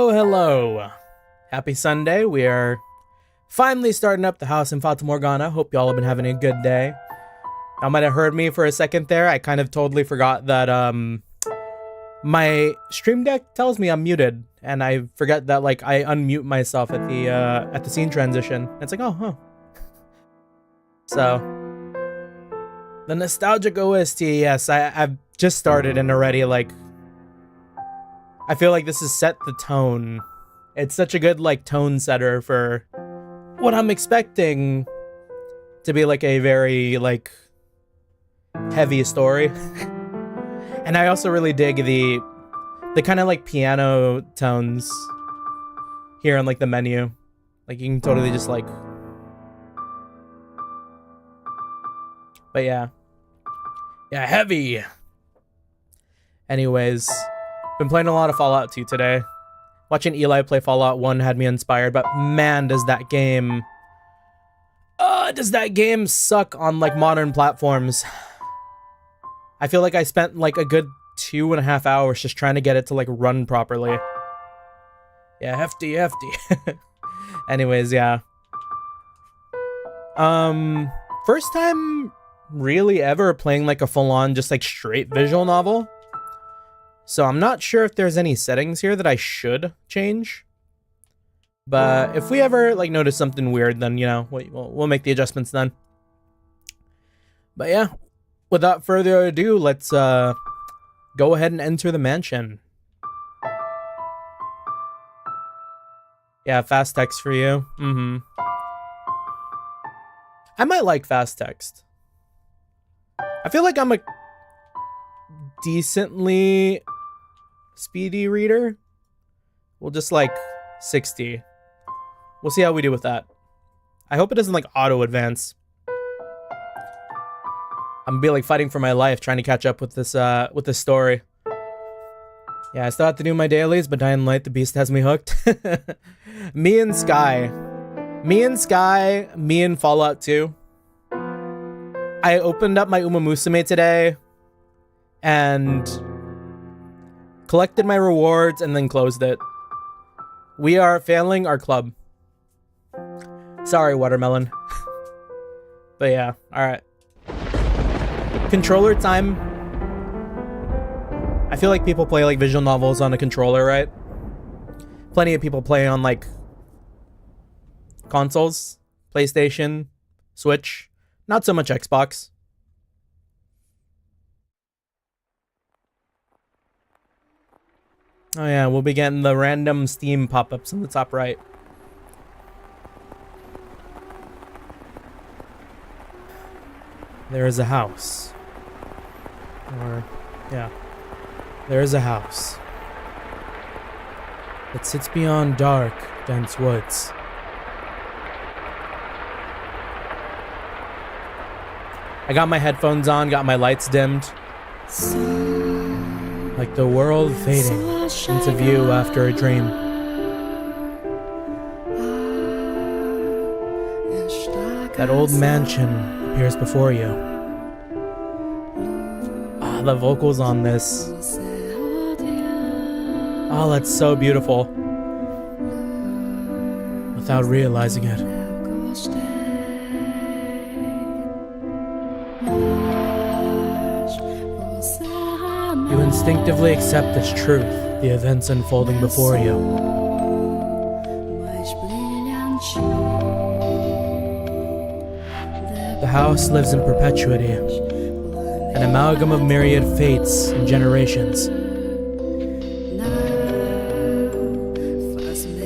Hello. Happy Sunday. We are finally starting up the house in Fata Morgana. Hope y'all have been having a good day. Y'all might have heard me for a second there. I kind of totally forgot that my stream deck tells me I'm muted, and I forget that like I unmute myself at the scene transition. It's like, oh. So the nostalgic OST, yes, I've just started and already like I feel like this has set the tone. It's such a good like tone setter for what I'm expecting to be like a very like heavy story. And I also really dig the kind of like piano tones here on like the menu. Like you can totally just like, but yeah, heavy. Anyways, been playing a lot of Fallout 2 today. Watching Eli play Fallout 1 had me inspired, but man, does that game suck on like modern platforms. I feel like I spent like a good 2.5 hours just trying to get it to like run properly. Yeah, hefty. Anyways, yeah. First time really ever playing like a full-on just like straight visual novel. So I'm not sure if there's any settings here that I should change. But if we ever like notice something weird, then, you know, we'll make the adjustments then. But yeah, without further ado, let's go ahead and enter the mansion. Yeah, fast text for you. I might like fast text. I feel like I'm a decently speedy reader. We'll just like 60. We'll see how we do with that. I hope it doesn't like auto advance. I'm gonna be like fighting for my life trying to catch up with this story. Yeah, I still have to do my dailies, but Dying Light, the beast has me hooked. Me and Sky, me and Fallout 2. I opened up my Uma Musume today and collected my rewards and then closed it. We are failing our club. Sorry, Watermelon. But yeah, alright. Controller time. I feel like people play like visual novels on a controller, right? Plenty of people play on like consoles, PlayStation, Switch. Not so much Xbox. Oh yeah, we'll be getting the random Steam pop-ups in the top right. There is a house. Or, yeah. There is a house. It sits beyond dark, dense woods. I got my headphones on, got my lights dimmed. Like the world fading into view after a dream. That old mansion appears before you. Ah, the vocals on this. Oh, that's so beautiful. Without realizing it. You instinctively accept as truth the events unfolding before you. The house lives in perpetuity, an amalgam of myriad fates and generations.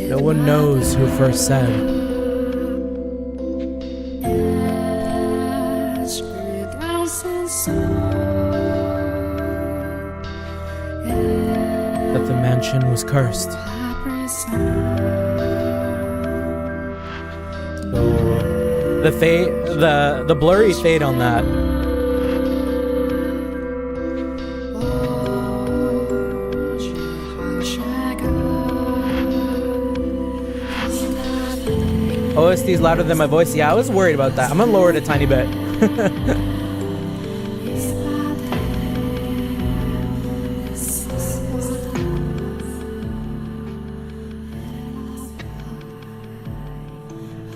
No one knows who first said, that the mansion was cursed. The fade, the blurry fade on that. OST is louder than my voice. Yeah, I was worried about that. I'm gonna lower it a tiny bit.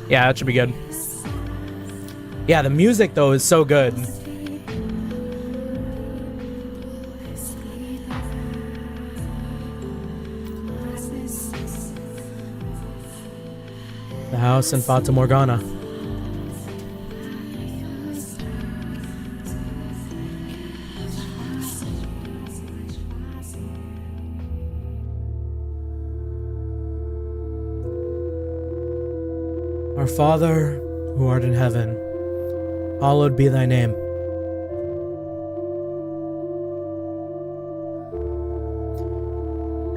Yeah, that should be good. Yeah, the music though is so good. The house in Fata Morgana. Our Father, who art in heaven, hallowed be thy name.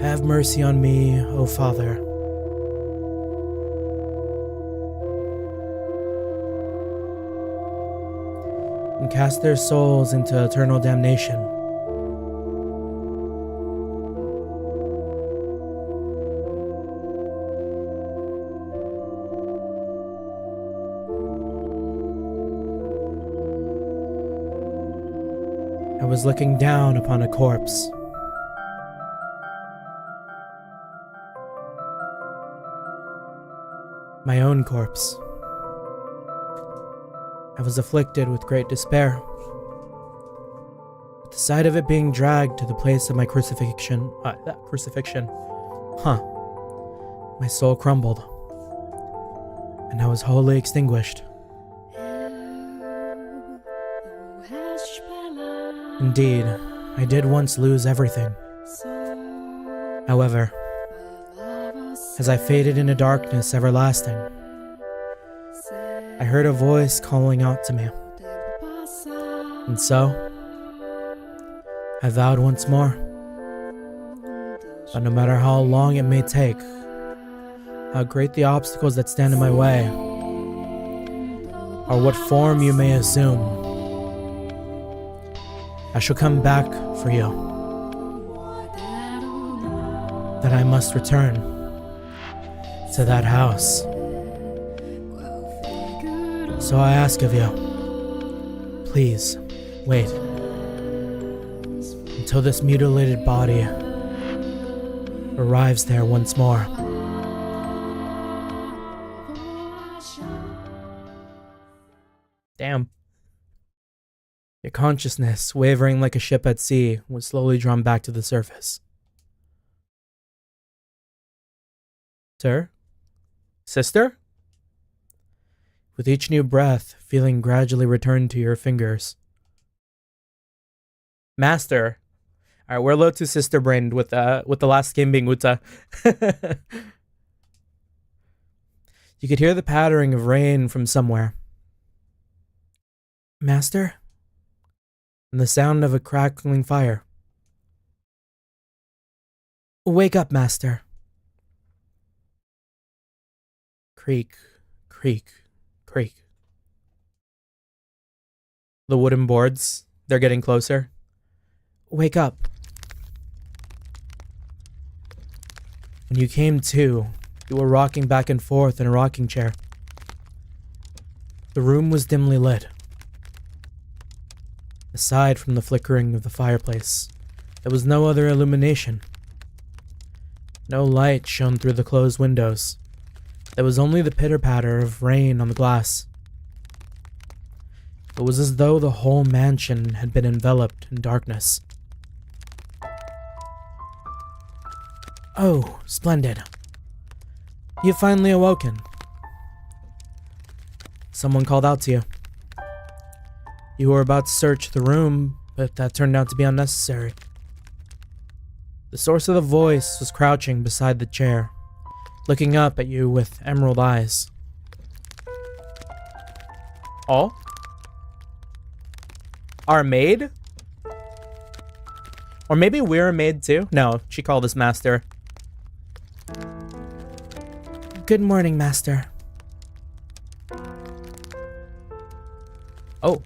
Have mercy on me, O Father. And cast their souls into eternal damnation. I was looking down upon a corpse. My own corpse. I was afflicted with great despair. At the sight of it being dragged to the place of my crucifixion, my soul crumbled, and I was wholly extinguished. Indeed, I did once lose everything. However, as I faded into darkness everlasting, I heard a voice calling out to me. And so, I vowed once more that no matter how long it may take, how great the obstacles that stand in my way, or what form you may assume, I shall come back for you. That I must return to that house. So I ask of you, please wait until this mutilated body arrives there once more. Damn. Your consciousness, wavering like a ship at sea, was slowly drawn back to the surface. Sir? Sister? With each new breath, feeling gradually return to your fingers. Master. Alright, we're a little too sister-brained with the last game being Uta. You could hear the pattering of rain from somewhere. Master? And the sound of a crackling fire. Wake up, Master. Creak, creak, creak. The wooden boards, they're getting closer. Wake up. When you came to, you were rocking back and forth in a rocking chair. The room was dimly lit. Aside from the flickering of the fireplace, there was no other illumination. No light shone through the closed windows. There was only the pitter-patter of rain on the glass. It was as though the whole mansion had been enveloped in darkness. Oh, splendid. You've finally awoken. Someone called out to you. You were about to search the room, but that turned out to be unnecessary. The source of the voice was crouching beside the chair, looking up at you with emerald eyes. Oh? Our maid? Or maybe we're a maid too? No, she called us Master. Good morning, Master. Oh.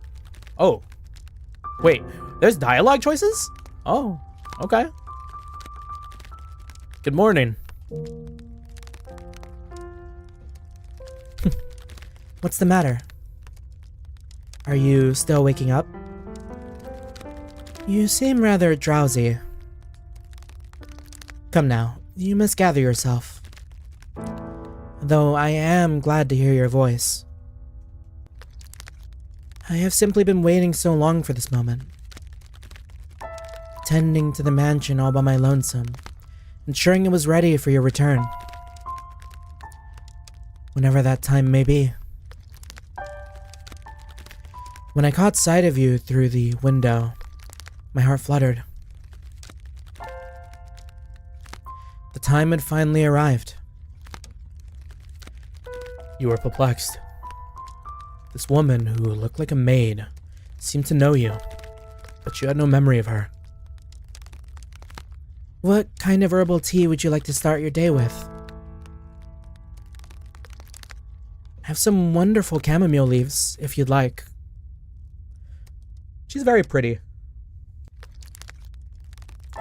Oh. Wait, there's dialogue choices? Oh, okay. Good morning. What's the matter? Are you still waking up? You seem rather drowsy. Come now, you must gather yourself. Though I am glad to hear your voice. I have simply been waiting so long for this moment. Tending to the mansion all by my lonesome, ensuring it was ready for your return. Whenever that time may be. When I caught sight of you through the window, my heart fluttered. The time had finally arrived. You were perplexed. This woman, who looked like a maid, seemed to know you, but you had no memory of her. What kind of herbal tea would you like to start your day with? I have some wonderful chamomile leaves, if you'd like. She's very pretty.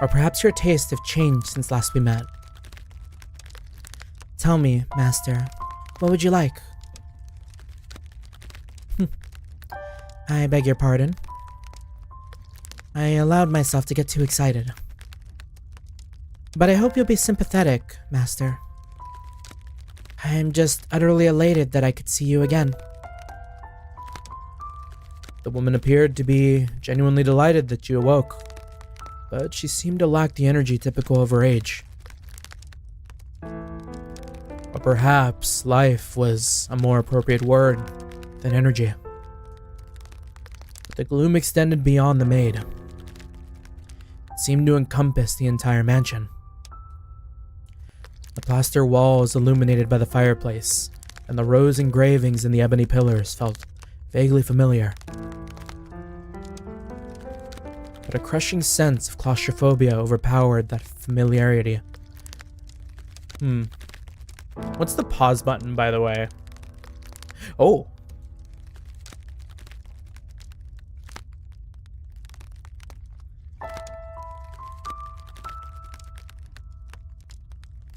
Or perhaps your tastes have changed since last we met. Tell me, Master, what would you like? I beg your pardon. I allowed myself to get too excited. But I hope you'll be sympathetic, Master. I am just utterly elated that I could see you again. The woman appeared to be genuinely delighted that you awoke, but she seemed to lack the energy typical of her age. Or perhaps life was a more appropriate word than energy. But the gloom extended beyond the maid. It seemed to encompass the entire mansion. The plaster walls illuminated by the fireplace, and the rose engravings in the ebony pillars felt vaguely familiar. But a crushing sense of claustrophobia overpowered that familiarity. What's the pause button, by the way? Oh!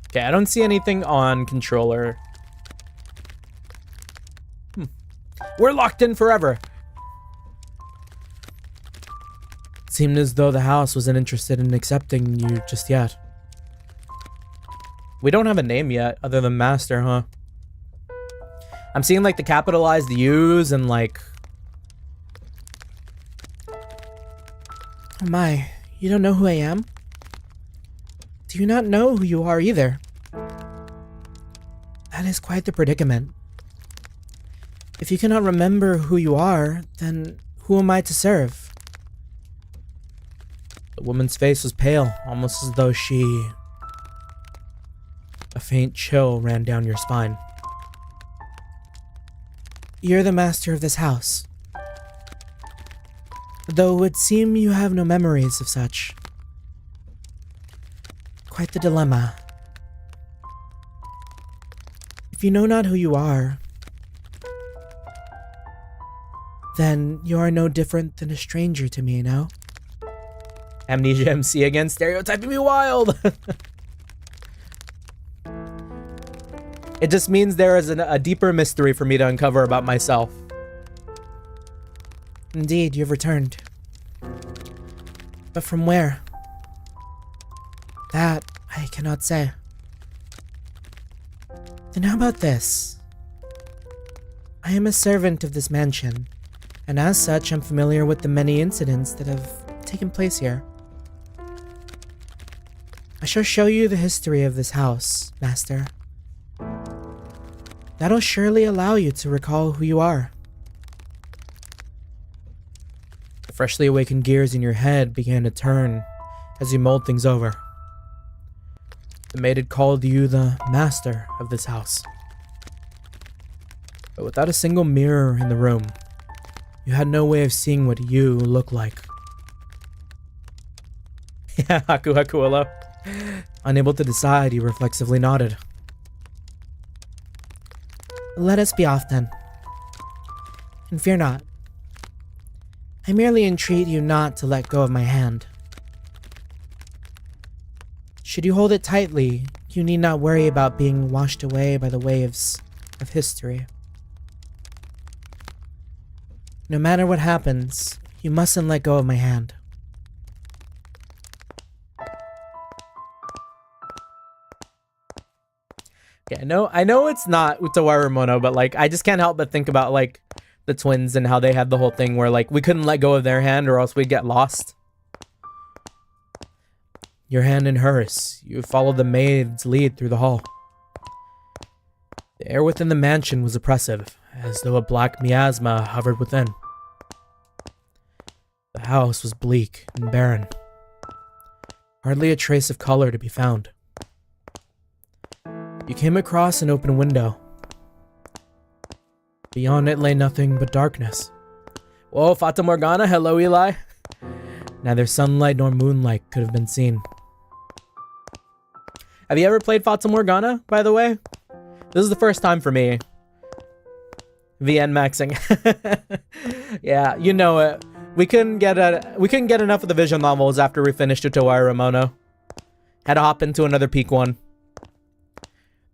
Okay, I don't see anything on controller. We're locked in forever! It seemed as though the house wasn't interested in accepting you just yet. We don't have a name yet, other than Master, huh? I'm seeing, like, the capitalized U's and, like... Oh my, you don't know who I am? Do you not know who you are either? That is quite the predicament. If you cannot remember who you are, then who am I to serve? The woman's face was pale, almost as though she... A faint chill ran down your spine. You're the master of this house. Though it would seem you have no memories of such. Quite the dilemma. If you know not who you are, then you are no different than a stranger to me, no? Amnesia MC again, stereotyping me wild! It just means there is a deeper mystery for me to uncover about myself. Indeed, you've returned. But from where? That I cannot say. Then how about this? I am a servant of this mansion, and as such I'm familiar with the many incidents that have taken place here. I shall show you the history of this house, Master. That'll surely allow you to recall who you are. The freshly awakened gears in your head began to turn as you mulled things over. The maid had called you the master of this house. But without a single mirror in the room, you had no way of seeing what you look like. Yeah, Haku Hakuolo. Unable to decide, he reflexively nodded. Let us be off then. And fear not. I merely entreat you not to let go of my hand. Should you hold it tightly, you need not worry about being washed away by the waves of history. No matter what happens, you mustn't let go of my hand. Okay, I know it's not Utawara Mono, but like I just can't help but think about like the twins and how they had the whole thing where like we couldn't let go of their hand or else we'd get lost. Your hand in hers. You followed the maid's lead through the hall. The air within the mansion was oppressive, as though a black miasma hovered within. The house was bleak and barren. Hardly a trace of color to be found. You came across an open window. Beyond it lay nothing but darkness. Whoa, Fata Morgana, hello Eli. Neither sunlight nor moonlight could have been seen. Have you ever played Fata Morgana, by the way? This is the first time for me. VN maxing. Yeah, you know it. We couldn't get enough of the visual novels after we finished Utawara Mono. Had to hop into another peak one.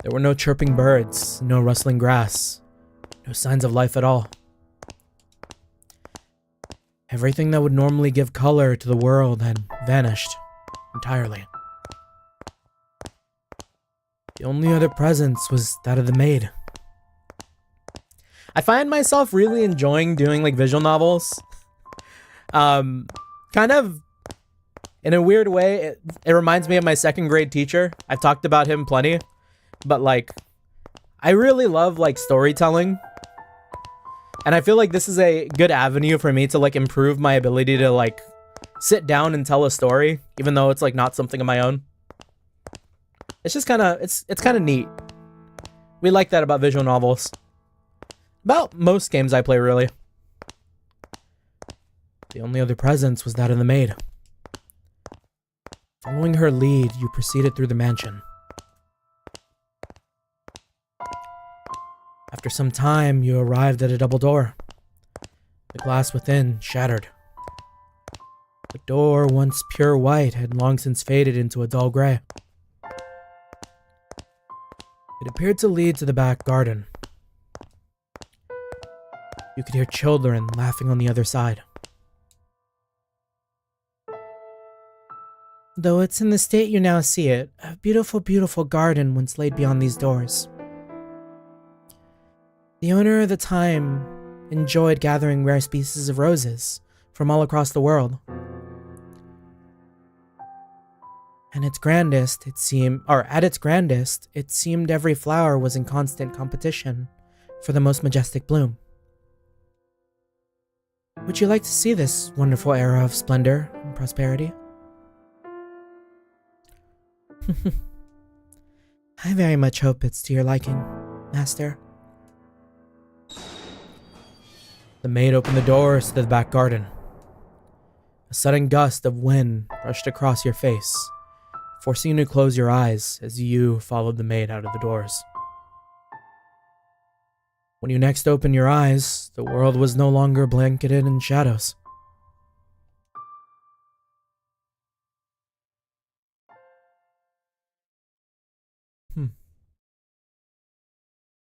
There were no chirping birds, no rustling grass, no signs of life at all. Everything that would normally give color to the world had vanished entirely. The only other presence was that of the maid. I find myself really enjoying doing like visual novels. Kind of in a weird way, it reminds me of my second grade teacher. I've talked about him plenty. But like, I really love like storytelling. And I feel like this is a good avenue for me to like improve my ability to like sit down and tell a story, even though it's like not something of my own. It's just kind of, it's kind of neat. We like that about visual novels. About most games I play, really. The only other presence was that of the maid. Following her lead, you proceeded through the mansion. After some time, you arrived at a double door. The glass within shattered. The door, once pure white, had long since faded into a dull gray. It appeared to lead to the back garden. You could hear children laughing on the other side. Though it's in the state you now see it, a beautiful, beautiful garden once laid beyond these doors. The owner at the time enjoyed gathering rare species of roses from all across the world. And at its grandest, it seemed every flower was in constant competition for the most majestic bloom. Would you like to see this wonderful era of splendor and prosperity? I very much hope it's to your liking, Master. The maid opened the doors to the back garden. A sudden gust of wind brushed across your face, forcing you to close your eyes as you followed the maid out of the doors. When you next opened your eyes, the world was no longer blanketed in shadows.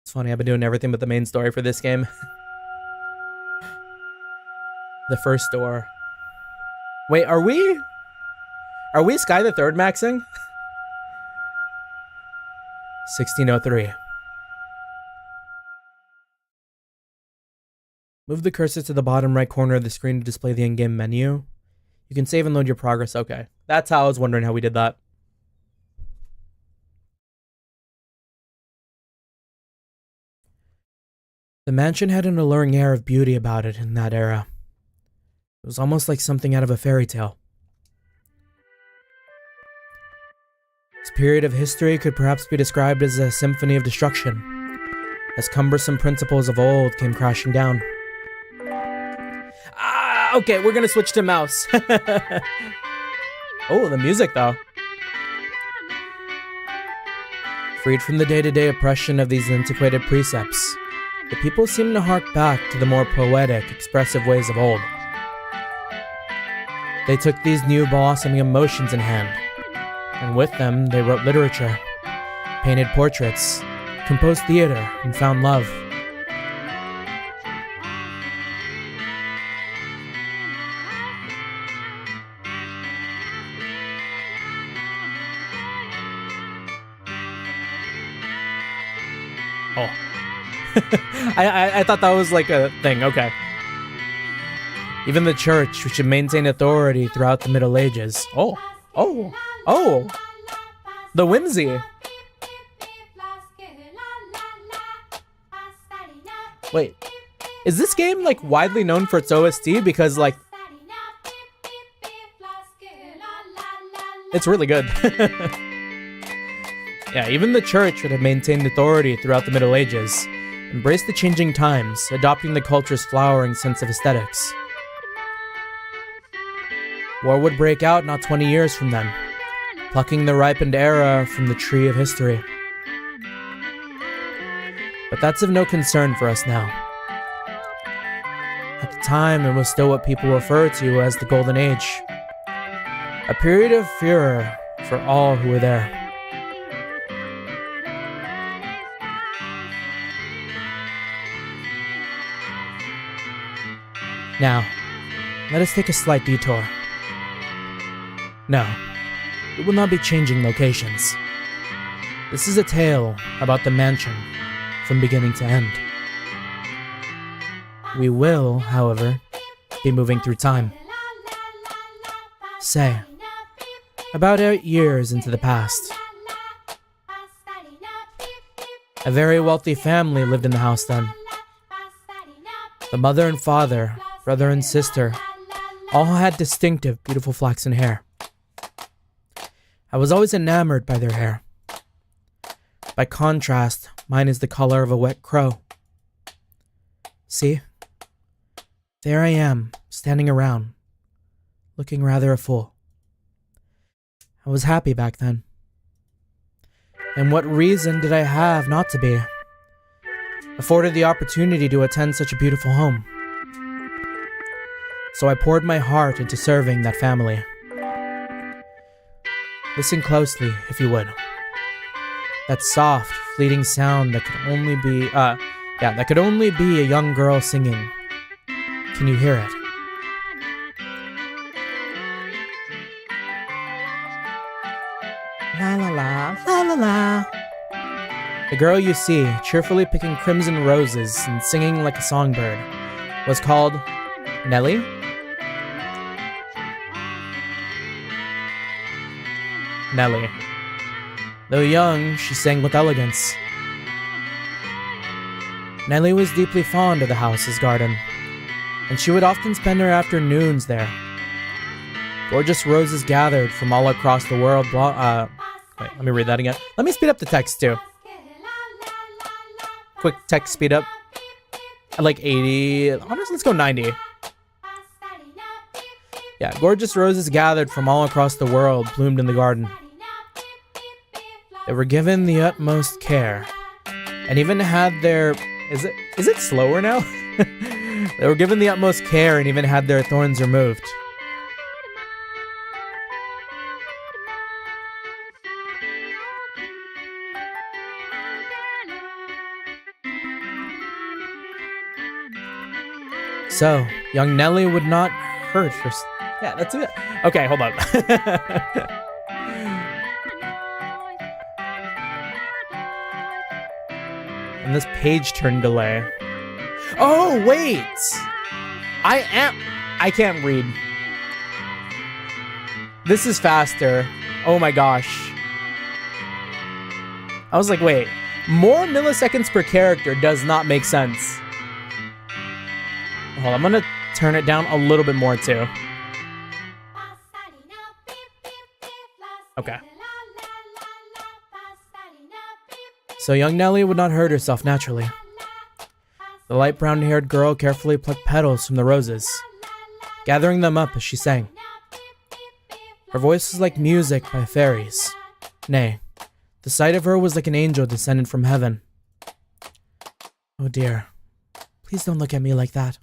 It's funny, I've been doing everything but the main story for this game. The first door. Wait, are we Sky the Third maxing? 1603. Move the cursor to the bottom right corner of the screen to display the in-game menu. You can save and load your progress. Okay. That's how I was wondering how we did that. The mansion had an alluring air of beauty about it in that era. It was almost like something out of a fairy tale. This period of history could perhaps be described as a symphony of destruction, as cumbersome principles of old came crashing down. Okay, we're gonna switch to mouse. Oh, the music though. Freed from the day-to-day oppression of these antiquated precepts, the people seem to hark back to the more poetic, expressive ways of old. They took these new blossoming emotions in hand, and with them they wrote literature, painted portraits, composed theater, and found love. I thought that was like a thing. Okay. Even the church, which had maintained authority throughout the Middle Ages. Oh. The whimsy. Wait. Is this game like widely known for its OST? Because like it's really good. Yeah, even the church would have maintained authority throughout the Middle Ages, embraced the changing times, adopting the culture's flowering sense of aesthetics. War would break out not 20 years from then, plucking the ripened era from the tree of history. But that's of no concern for us now. At the time, it was still what people refer to as the Golden Age. A period of furor for all who were there. Now, let us take a slight detour. No, we will not be changing locations. This is a tale about the mansion from beginning to end. We will, however, be moving through time. Say, about 8 years into the past. A very wealthy family lived in the house then. The mother and father, brother and sister, all had distinctive, beautiful flaxen hair. I was always enamored by their hair. By contrast, mine is the color of a wet crow. See? There I am, standing around, looking rather a fool. I was happy back then. And what reason did I have not to be? Afforded the opportunity to attend such a beautiful home. So I poured my heart into serving that family. Listen closely, if you would. That soft, fleeting sound that could only be a young girl singing. Can you hear it? La la la, la la la. The girl you see, cheerfully picking crimson roses and singing like a songbird, was called Nellie? Nellie. Though young, she sang with elegance. Nellie was deeply fond of the house's garden, and she would often spend her afternoons there. Gorgeous roses gathered from all across the world. Wait, let me read that again. Let me speed up the text too. Quick text speed up. At like 80. Honestly, let's go 90. Yeah, gorgeous roses gathered from all across the world bloomed in the garden. They were given the utmost care, and even had their... Is it slower now? They were given the utmost care and even had their thorns removed. So, young Nellie would not hurt her... Yeah, that's it. Okay, hold on. And this page turn delay. Oh, wait! I can't read. This is faster. Oh my gosh. I was like, wait. More milliseconds per character does not make sense. Hold on, I'm gonna turn it down a little bit more too. Okay. So young Nellie would not hurt herself naturally. The light brown-haired girl carefully plucked petals from the roses, gathering them up as she sang. Her voice was like music by fairies. Nay, the sight of her was like an angel descended from heaven. Oh dear, please don't look at me like that.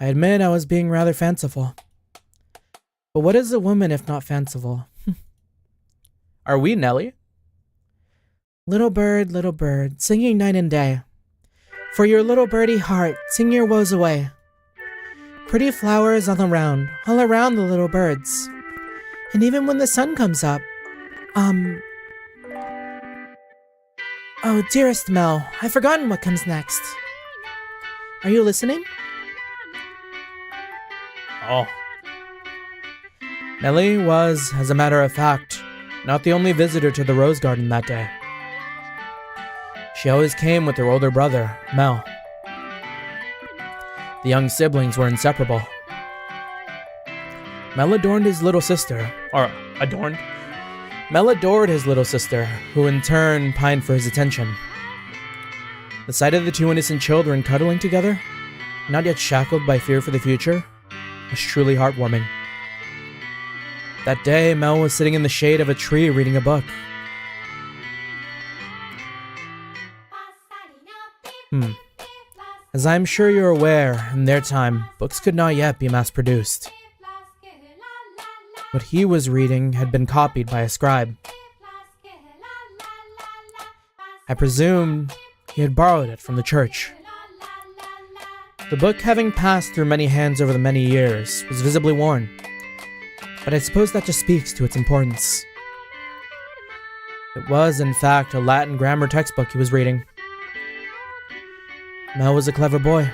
I admit I was being rather fanciful. But what is a woman if not fanciful? Are we, Nellie? Little bird, singing night and day. For your little birdie heart, sing your woes away. Pretty flowers all around the little birds. And even when the sun comes up, Oh, dearest Mel, I've forgotten what comes next. Are you listening? Oh. Nellie was, as a matter of fact, not the only visitor to the rose garden that day. She always came with her older brother, Mel. The young siblings were inseparable. Mel adored his little sister, Mel adored his little sister, who in turn pined for his attention. The sight of the two innocent children cuddling together, not yet shackled by fear for the future, was truly heartwarming. That day, Mel was sitting in the shade of a tree reading a book. As I'm sure you're aware, in their time, books could not yet be mass-produced. What he was reading had been copied by a scribe. I presume he had borrowed it from the church. The book, having passed through many hands over the many years, was visibly worn, but I suppose that just speaks to its importance. It was, in fact, a Latin grammar textbook he was reading. Mel was a clever boy.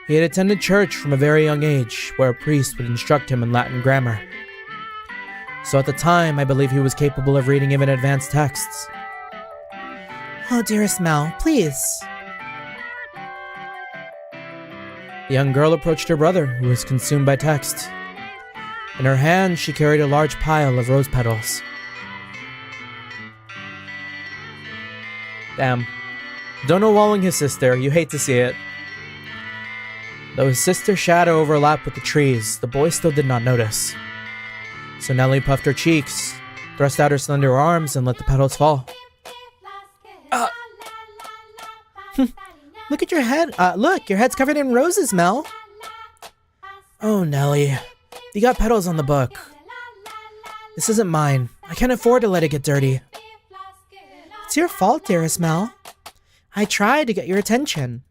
He had attended church from a very young age, where a priest would instruct him in Latin grammar. So at the time, I believe he was capable of reading even advanced texts. Oh, dearest Mel, please. The young girl approached her brother, who was consumed by text. In her hand, she carried a large pile of rose petals. Damn. Dono walling his sister, you hate to see it. Though his sister's shadow overlapped with the trees, the boy still did not notice. So Nellie puffed her cheeks, thrust out her slender arms, and let the petals fall. Look at your head. Look, your head's covered in roses, Mel. Oh, Nellie. You got petals on the book. This isn't mine. I can't afford to let it get dirty. It's your fault, dearest Mel. I tried to get your attention.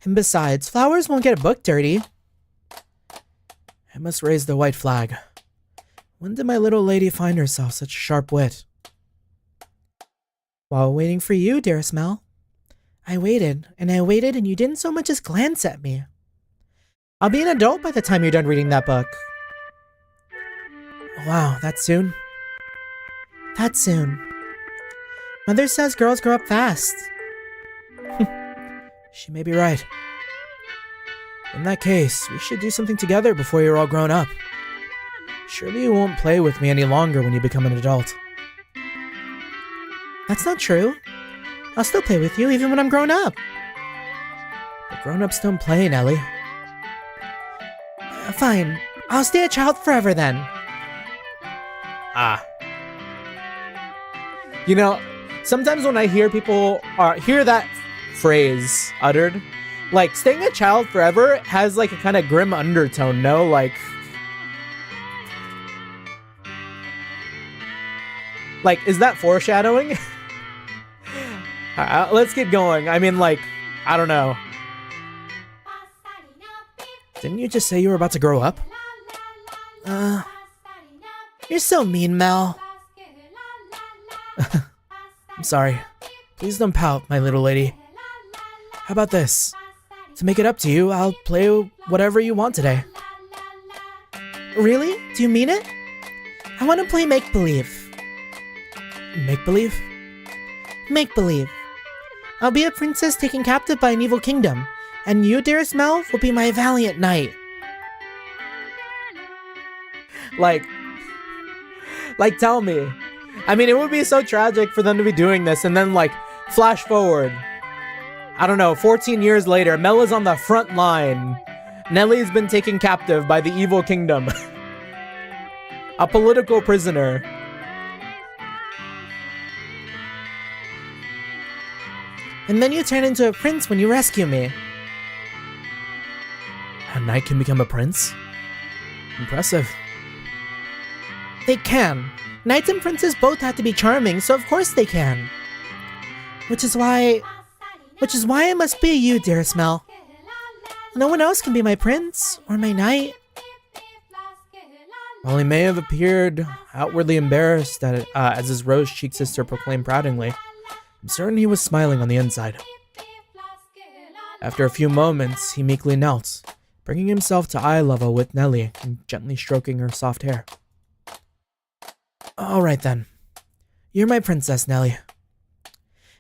And besides, flowers won't get a book dirty. I must raise the white flag. When did my little lady find herself such sharp wit? While waiting for you, dearest Mel. I waited, and you didn't so much as glance at me. I'll be an adult by the time you're done reading that book. Wow, that soon? That soon. Mother says girls grow up fast. She may be right. In that case, we should do something together before you're all grown up. Surely you won't play with me any longer when you become an adult. That's not true. I'll still play with you even when I'm grown up. But grown-ups don't play, Nellie. Fine. I'll stay a child forever then. You know, sometimes when I hear people hear that phrase uttered, like, staying a child forever has like a kind of grim undertone, no? Like, is that foreshadowing? Let's get going. I mean, like, I don't know. Didn't you just say you were about to grow up? You're so mean, Mel. I'm sorry. Please don't pout, my little lady. How about this? To make it up to you, I'll play whatever you want today. Really? Do you mean it? I want to play make-believe. Make-believe? Make-believe. I'll be a princess taken captive by an evil kingdom, and you, dearest Mel, will be my valiant knight. Like, tell me. I mean, it would be so tragic for them to be doing this, and then, like, flash forward. I don't know, 14 years later, Mel is on the front line. Nellie's been taken captive by the evil kingdom. A political prisoner. And then you turn into a prince when you rescue me. A knight can become a prince? Impressive. They can. Knights and princes both have to be charming, so of course they can. Which is why I must be you, dearest Mel. No one else can be my prince or my knight. While he may have appeared outwardly embarrassed at it, as his rose-cheeked sister proclaimed proudly, I'm certain he was smiling on the inside. After a few moments, he meekly knelt, bringing himself to eye level with Nellie and gently stroking her soft hair. All right then. You're my princess, Nellie.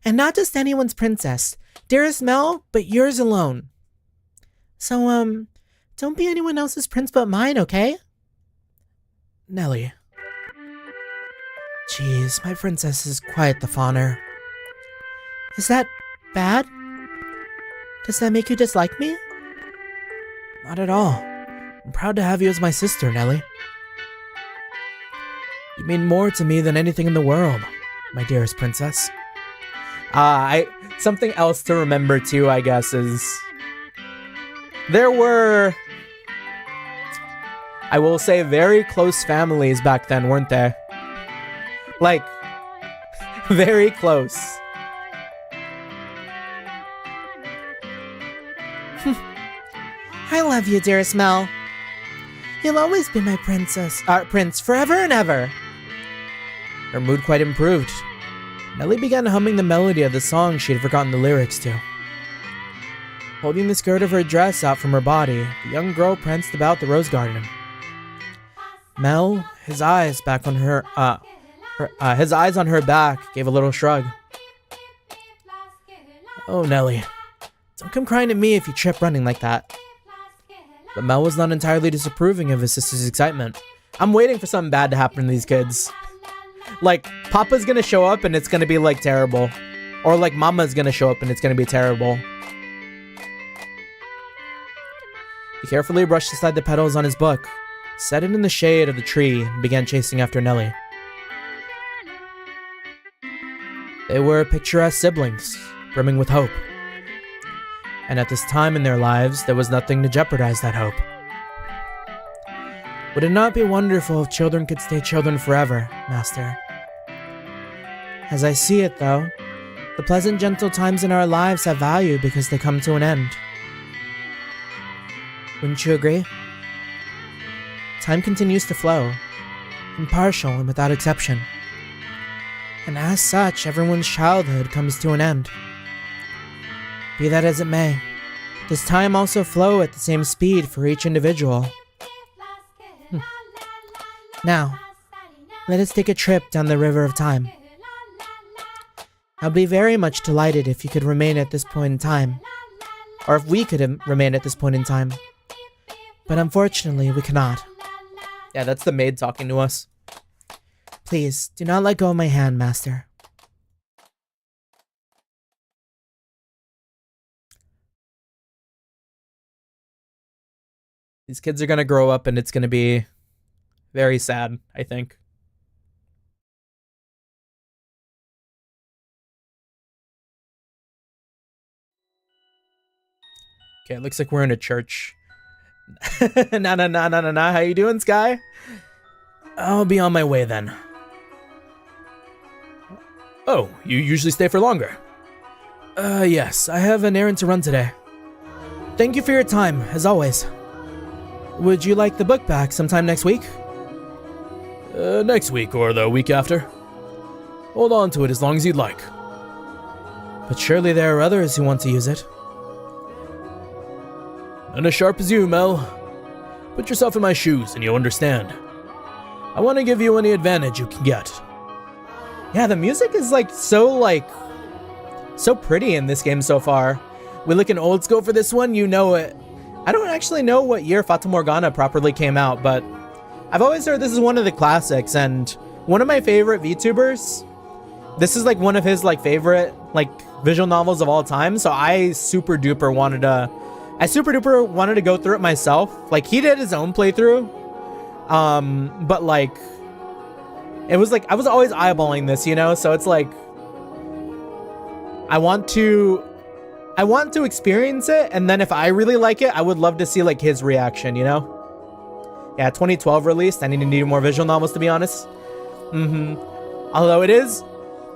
And not just anyone's princess. Dearest Mel, but yours alone. So, don't be anyone else's prince but mine, okay? Nellie. Jeez, my princess is quite the fawner. Is that bad? Does that make you dislike me? Not at all. I'm proud to have you as my sister, Nellie. You mean more to me than anything in the world, my dearest princess. Something else to remember too, I guess, is there were, I will say, very close families back then, weren't there? Like, very close. I love you, dearest Mel. You'll always be my prince forever and ever. Her mood quite improved. Nellie began humming the melody of the song she had forgotten the lyrics to. Holding the skirt of her dress out from her body, the young girl pranced about the rose garden. Mel, his eyes on her back, gave a little shrug. Oh, Nellie, don't come crying at me if you trip running like that. But Mel was not entirely disapproving of his sister's excitement. I'm waiting for something bad to happen to these kids. Like, Papa's gonna show up and it's gonna be, like, terrible. Or, like, Mama's gonna show up and it's gonna be terrible. He carefully brushed aside the petals on his book, set it in the shade of the tree, and began chasing after Nellie. They were picturesque siblings, brimming with hope. And at this time in their lives, there was nothing to jeopardize that hope. Would it not be wonderful if children could stay children forever, Master? As I see it, though, the pleasant, gentle times in our lives have value because they come to an end. Wouldn't you agree? Time continues to flow, impartial and without exception. And as such, everyone's childhood comes to an end. Be that as it may, does time also flow at the same speed for each individual? Now, let us take a trip down the river of time. I'll be very much delighted if you could remain at this point in time. Or if we could remain at this point in time. But unfortunately, we cannot. Yeah, that's the maid talking to us. Please, do not let go of my hand, Master. These kids are gonna grow up and it's gonna be very sad, I think. Okay, it looks like we're in a church. Nah. How you doing, Sky? I'll be on my way then. Oh, you usually stay for longer. Yes, I have an errand to run today. Thank you for your time, as always. Would you like the book back sometime next week? Next week or the week after. Hold on to it as long as you'd like. But surely there are others who want to use it. None as sharp as you, Mel. Put yourself in my shoes and you'll understand. I want to give you any advantage you can get. Yeah, the music is so pretty in this game so far. We look in old school for this one, you know it. I don't actually know what year Fata Morgana properly came out, but I've always heard this is one of the classics, and one of my favorite VTubers, this is like one of his favorite visual novels of all time, so I super duper wanted to go through it myself. Like, he did his own playthrough, but it was I was always eyeballing this, you know, so it's I want to experience it, and then if I really like it, I would love to see his reaction, you know? Yeah, 2012 released. I need more visual novels, to be honest. Although it is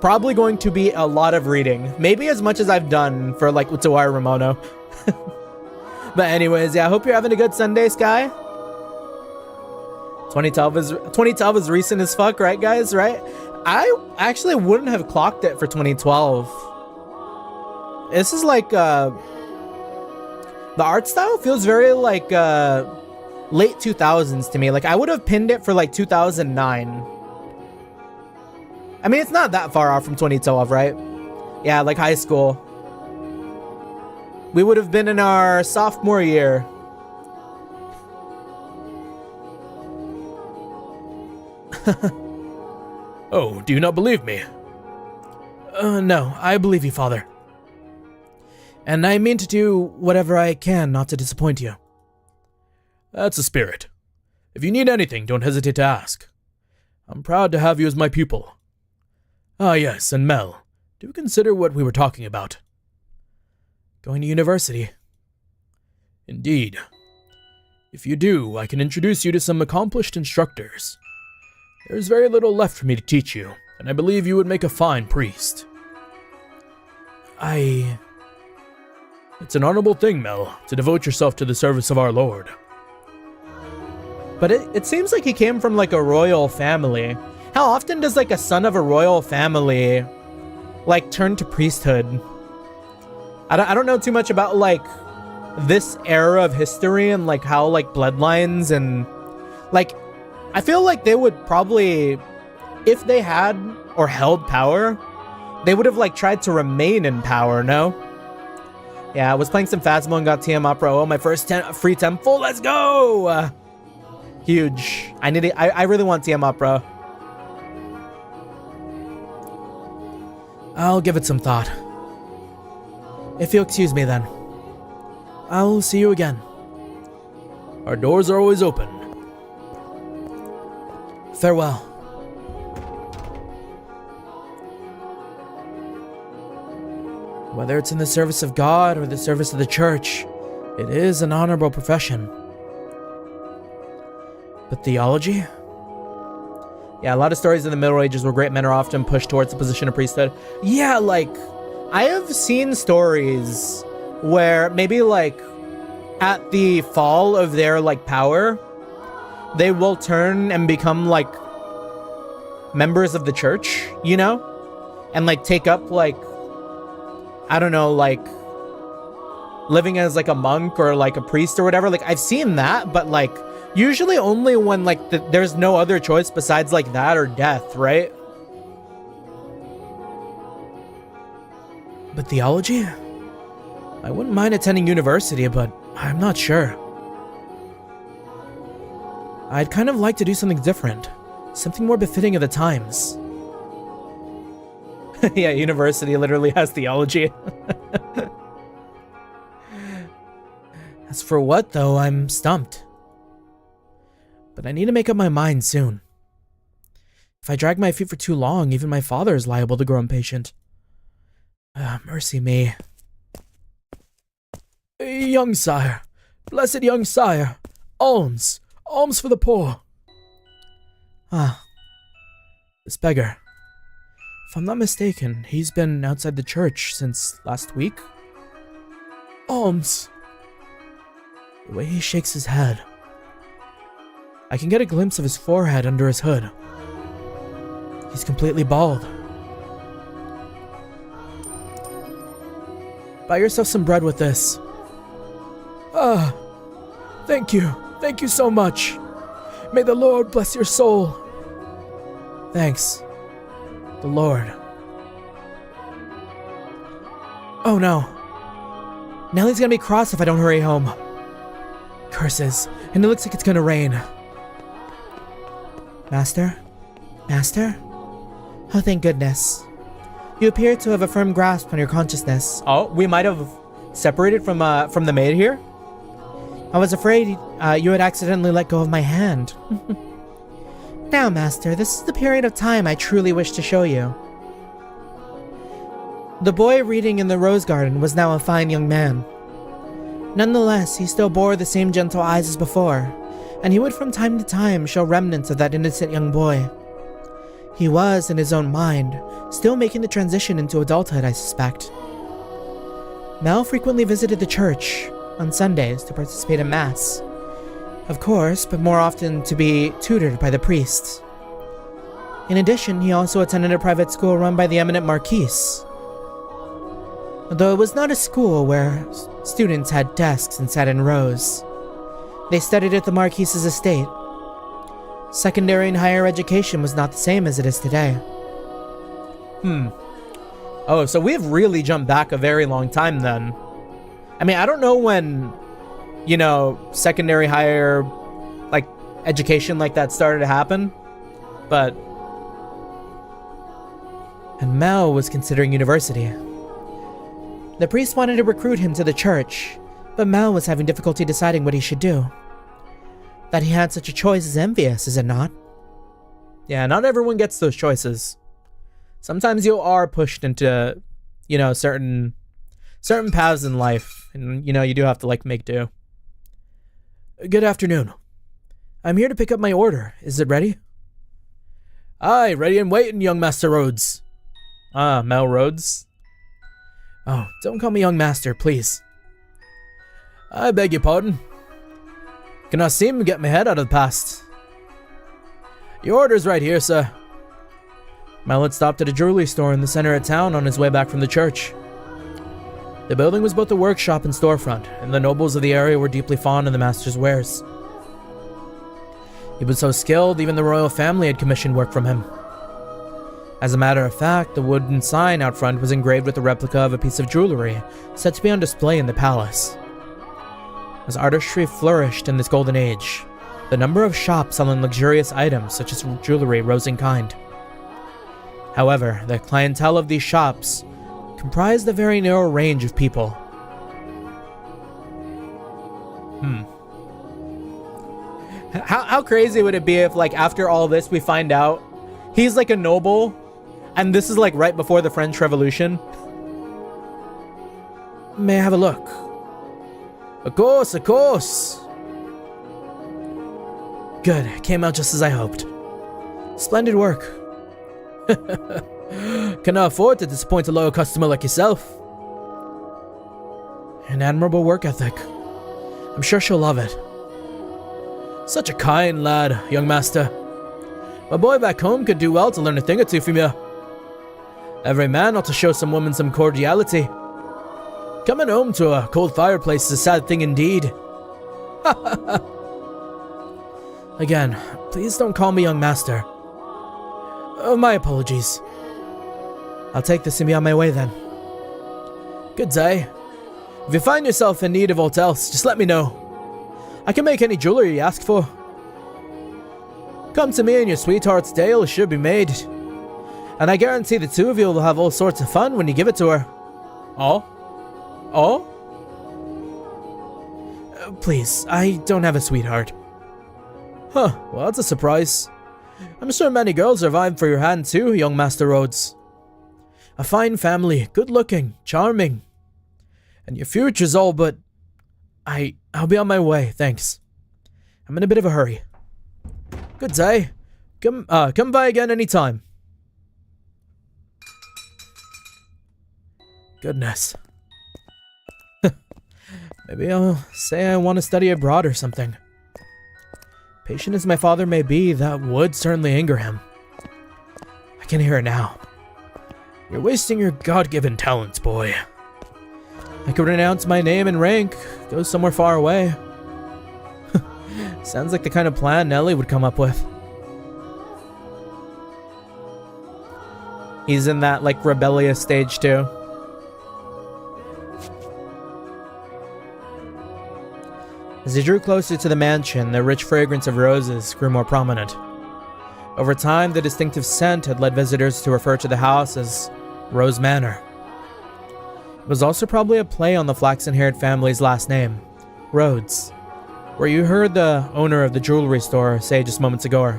probably going to be a lot of reading. Maybe as much as I've done for Utawara Ramono. But anyways, yeah, I hope you're having a good Sunday, Sky. 2012 is recent as fuck, right, guys? Right? I actually wouldn't have clocked it for 2012. This is like, the art style feels very like, late 2000s to me. Like, I would have pinned it for like 2009. I mean, it's not that far off from 2012, right? Yeah, like high school. We would have been in our sophomore year. Oh, do you not believe me? No, I believe you, Father. And I mean to do whatever I can not to disappoint you. That's the spirit. If you need anything, don't hesitate to ask. I'm proud to have you as my pupil. Ah, yes, and Mel, do consider what we were talking about. Going to university. Indeed. If you do, I can introduce you to some accomplished instructors. There's very little left for me to teach you, and I believe you would make a fine priest. It's an honorable thing, Mel, to devote yourself to the service of our Lord. But it seems like he came from like a royal family. How often does like a son of a royal family like turn to priesthood? I don't know too much about like this era of history and like how like bloodlines and like I feel like they would probably, if they had or held power, they would have like tried to remain in power, no? Yeah, I was playing some Phasmo and got TM Opera. Oh, my first free temple. Let's go! Huge. I really want TM Opera. I'll give it some thought. If you'll excuse me then. I'll see you again. Our doors are always open. Farewell. Whether it's in the service of God or the service of the church, it is an honorable profession. But theology? Yeah, a lot of stories in the Middle Ages where great men are often pushed towards the position of priesthood. Yeah, like, I have seen stories where maybe, like, at the fall of their, like, power, they will turn and become, like, members of the church, you know? And, like, take up, like, I don't know, like, living as, like, a monk or, like, a priest or whatever. Like, I've seen that, but, like, usually only when, like, there's no other choice besides, like, that or death, right? But theology? I wouldn't mind attending university, but I'm not sure. I'd kind of like to do something different. Something more befitting of the times. Yeah, university literally has theology. As for what, though, I'm stumped. But I need to make up my mind soon. If I drag my feet for too long, even my father is liable to grow impatient. Mercy me. Young sire, blessed young sire, alms for the poor. Ah, this beggar. If I'm not mistaken, he's been outside the church since last week. Alms. The way he shakes his head. I can get a glimpse of his forehead under his hood. He's completely bald. Buy yourself some bread with this. Thank you. Thank you so much. May the Lord bless your soul. Thanks. The Lord. Oh no. Nellie's gonna be cross if I don't hurry home. Curses. And it looks like it's gonna rain. Master? Master? Oh, thank goodness. You appear to have a firm grasp on your consciousness. Oh, we might have separated from the maid here? I was afraid you had accidentally let go of my hand. Now, Master, this is the period of time I truly wish to show you. The boy reading in the rose garden was now a fine young man. Nonetheless, he still bore the same gentle eyes as before, and he would from time to time show remnants of that innocent young boy. He was, in his own mind, still making the transition into adulthood, I suspect. Mel frequently visited the church on Sundays to participate in Mass. Of course, but more often to be tutored by the priests. In addition, he also attended a private school run by the eminent Marquise. Though it was not a school where students had desks and sat in rows. They studied at the Marquise's estate. Secondary and higher education was not the same as it is today. Oh, so we've really jumped back a very long time then. I mean, I don't know when, secondary, higher, education like that started to happen, but... And Mao was considering university. The priest wanted to recruit him to the church, but Mao was having difficulty deciding what he should do. That he had such a choice is envious, is it not? Yeah, not everyone gets those choices. Sometimes you are pushed into, certain paths in life, and, you do have to, make do. Good afternoon. I'm here to pick up my order. Is it ready? Aye, ready and waiting, young Master Rhodes. Ah, Mel Rhodes. Oh, don't call me young master, please. I beg your pardon. Cannot seem to get my head out of the past. Your order's right here, sir. Mel had stopped at a jewelry store in the center of town on his way back from the church. The building was both a workshop and storefront, and the nobles of the area were deeply fond of the master's wares. He was so skilled, even the royal family had commissioned work from him. As a matter of fact, the wooden sign out front was engraved with a replica of a piece of jewelry set to be on display in the palace. As artistry flourished in this golden age, the number of shops selling luxurious items such as jewelry rose in kind. However, the clientele of these shops comprised a very narrow range of people. How crazy would it be if, after all this, we find out he's a noble, and this is right before the French Revolution? May I have a look? Of course, of course. Good, came out just as I hoped. Splendid work. Cannot afford to disappoint a loyal customer like yourself. An admirable work ethic. I'm sure she'll love it. Such a kind lad, young master. My boy back home could do well to learn a thing or two from you. Every man ought to show some woman some cordiality. Coming home to a cold fireplace is a sad thing indeed. Again, please don't call me young master. My apologies. I'll take this and be on my way then. Good day. If you find yourself in need of aught else, just let me know. I can make any jewelry you ask for. Come to me and your sweetheart's tale should be made. And I guarantee the two of you will have all sorts of fun when you give it to her. Oh? Oh? Please, I don't have a sweetheart. Huh, well that's a surprise. I'm sure many girls are vying for your hand too, young Master Rhodes. A fine family, good looking, charming. And your future's all but... I'll be on my way, thanks. I'm in a bit of a hurry. Good day. Come by again anytime. Goodness. Maybe I'll say I want to study abroad or something. Patient as my father may be, that would certainly anger him. I can hear it now. You're wasting your God-given talents, boy. I could renounce my name and rank, go somewhere far away. Sounds like the kind of plan Nellie would come up with. He's in that, rebellious stage too. As he drew closer to the mansion, the rich fragrance of roses grew more prominent. Over time, the distinctive scent had led visitors to refer to the house as Rose Manor. It was also probably a play on the flaxen-haired family's last name, Rhodes, where you heard the owner of the jewelry store say just moments ago.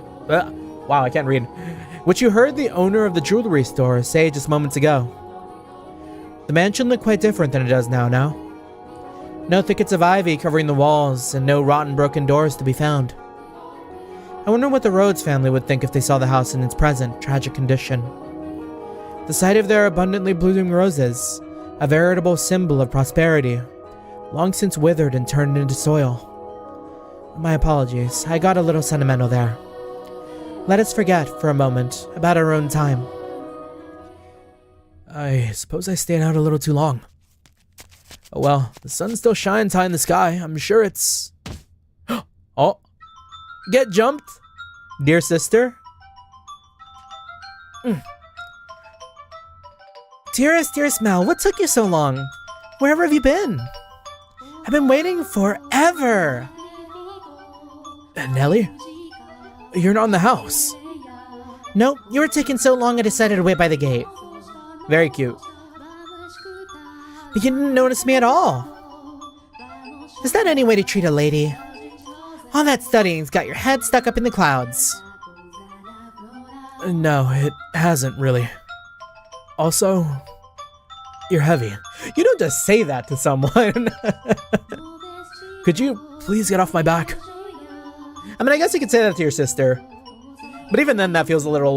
Wow, I can't read. Which you heard the owner of the jewelry store say just moments ago. The mansion looked quite different than it does now. No thickets of ivy covering the walls, and no rotten broken doors to be found. I wonder what the Rhodes family would think if they saw the house in its present, tragic condition. The sight of their abundantly blooming roses, a veritable symbol of prosperity, long since withered and turned into soil. My apologies, I got a little sentimental there. Let us forget for a moment about our own time. I suppose I stayed out a little too long. Oh well, the sun still shines high in the sky. I'm sure it's... Oh, get jumped, Dear sister? Dearest Mel, what took you so long? Wherever have you been? I've been waiting forever. Nelly? You're not in the house. Nope, you were taking so long I decided to wait by the gate. Very cute. But you didn't notice me at all. Is that any way to treat a lady? All that studying's got your head stuck up in the clouds. No, it hasn't really. Also, you're heavy. You don't just say that to someone. Could you please get off my back? I mean, I guess you could say that to your sister. But even then, that feels a little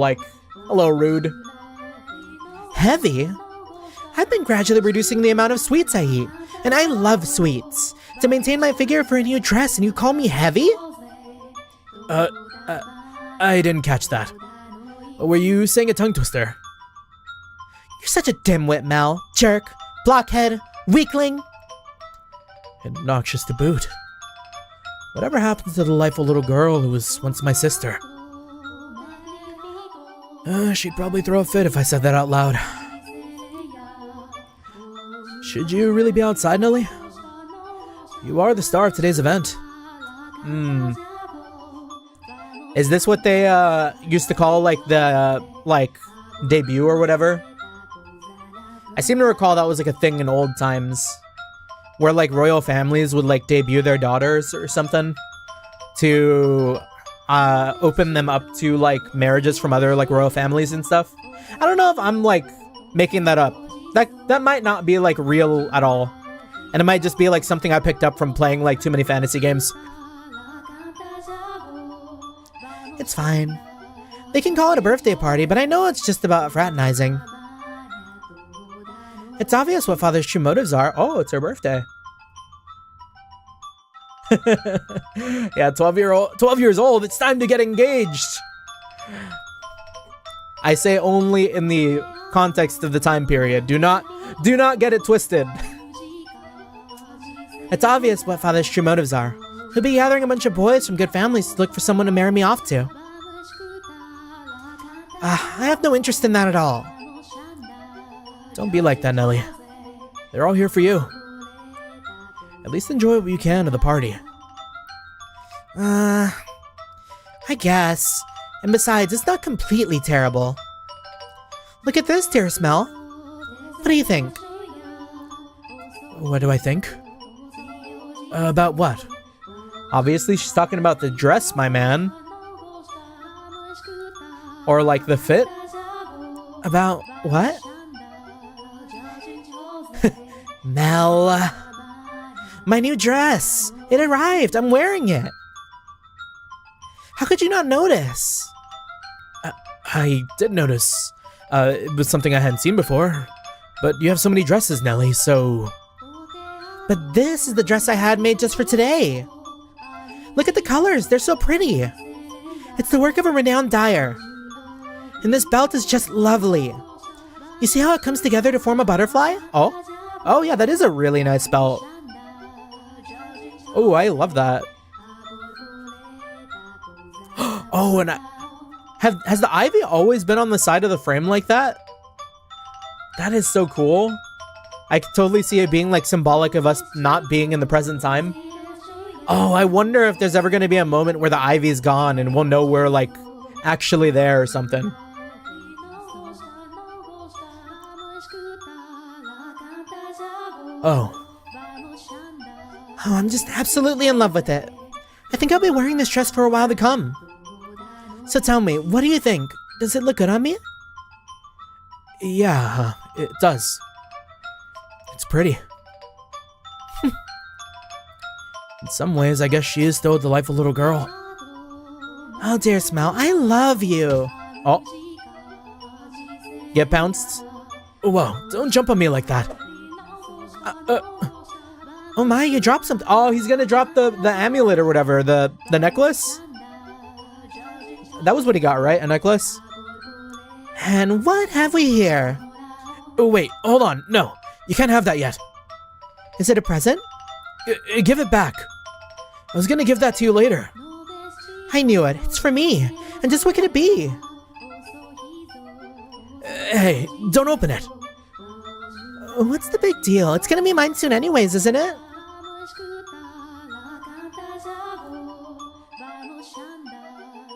rude. Heavy? I've been gradually reducing the amount of sweets I eat, and I love sweets. To maintain my figure for a new dress, and you call me heavy? I didn't catch that. Were you saying a tongue twister? You're such a dimwit, Mel. Jerk, blockhead, weakling. Obnoxious to boot. Whatever happened to the delightful little girl who was once my sister? She'd probably throw a fit if I said that out loud. Should you really be outside, Nelly? You are the star of today's event. Is this what they used to call the debut or whatever? I seem to recall that was a thing in old times, where royal families would debut their daughters or something to open them up to marriages from other royal families and stuff. I don't know if I'm making that up. That might not be real at all, and it might just be something I picked up from playing too many fantasy games. It's fine. They can call it a birthday party, but I know it's just about fraternizing. It's obvious what Father's true motives are. Oh, it's her birthday. Yeah, 12 years old. It's time to get engaged. I say only in the context of the time period. Do not get it twisted. It's obvious what Father's true motives are. He'll be gathering a bunch of boys from good families to look for someone to marry me off to. I have no interest in that at all. Don't be like that, Nelly. They're all here for you. At least enjoy what you can of the party. I guess. And besides, it's not completely terrible. Look at this, dear Smell. What do you think? What do I think? About what? Obviously, she's talking about the dress, my man. Or the fit. About what? Mel. My new dress. It arrived. I'm wearing it. How could you not notice? I did notice. It was something I hadn't seen before. But you have so many dresses, Nelly, so... But this is the dress I had made just for today. Look at the colors. They're so pretty. It's the work of a renowned dyer. And this belt is just lovely. You see how it comes together to form a butterfly? Oh yeah, that is a really nice belt. Oh, I love that. Oh, and has the ivy always been on the side of the frame like that? That is so cool. I could totally see it being symbolic of us not being in the present time. Oh, I wonder if there's ever going to be a moment where the ivy's gone and we'll know we're actually there or something. Oh, I'm just absolutely in love with it. I think I'll be wearing this dress for a while to come. So tell me, what do you think? Does it look good on me? Yeah, it does. It's pretty. In some ways, I guess she is still a delightful little girl. Oh, dear Smell, I love you. Oh. Get pounced? Whoa, don't jump on me like that. Oh my, you dropped something. Oh, he's gonna drop the amulet or whatever, the necklace? That was what he got, right? A necklace? And what have we here? Oh, wait, hold on. No, you can't have that yet. Is it a present? Give it back. I was gonna give that to you later. I knew it. It's for me. And just what could it be? Hey, don't open it. What's the big deal? It's gonna be mine soon anyways, isn't it?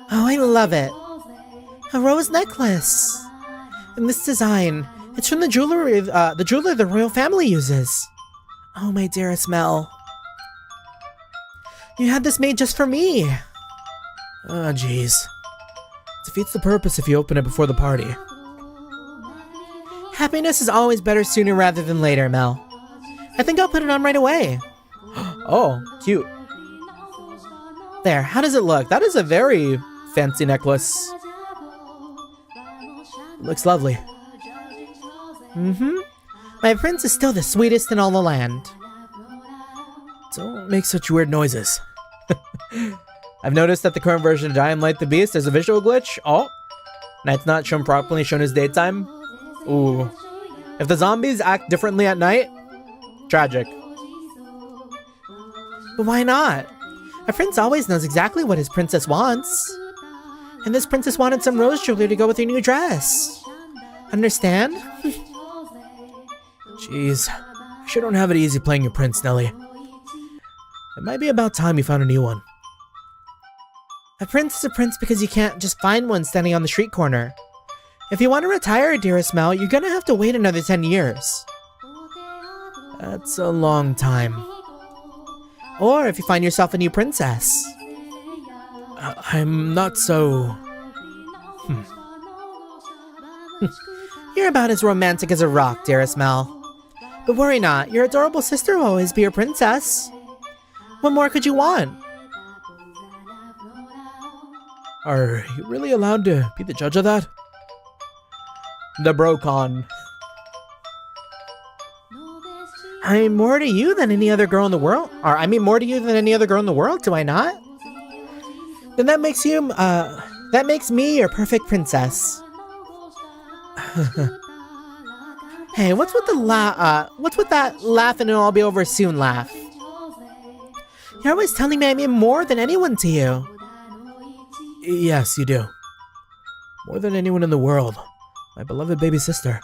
Oh, I love it. A rose necklace. And this design, it's from the jeweler the royal family uses. Oh, my dearest Mel. You had this made just for me. Oh, jeez. Defeats the purpose if you open it before the party. Happiness is always better sooner rather than later, Mel. I think I'll put it on right away. Oh, cute. There, how does it look? That is a very fancy necklace. Looks lovely. My prince is still the sweetest in all the land. Don't make such weird noises. I've noticed that the current version of I Am Light the Beast has a visual glitch. Oh, night's not shown properly, shown as daytime. Ooh. If the zombies act differently at night, tragic. But why not? A prince always knows exactly what his princess wants. And this princess wanted some rose jewelry to go with her new dress. Understand? Jeez, you sure don't have it easy playing your prince, Nelly. It might be about time you found a new one. A prince is a prince because you can't just find one standing on the street corner. If you want to retire, dearest Mel, you're gonna have to wait another 10 years. That's a long time. Or if you find yourself a new princess. I'm not so... You're about as romantic as a rock, dearest Mel. But worry not, your adorable sister will always be your princess. What more could you want? Are you really allowed to be the judge of that? The Brocon. I'm more to you than any other girl in the world. Or I mean more to you than any other girl in the world, do I not? Then that makes you, that makes me your perfect princess. Hey, what's with that laugh and it'll all be over soon laugh? You're always telling me I mean more than anyone to you. Yes, you do. More than anyone in the world. My beloved baby sister.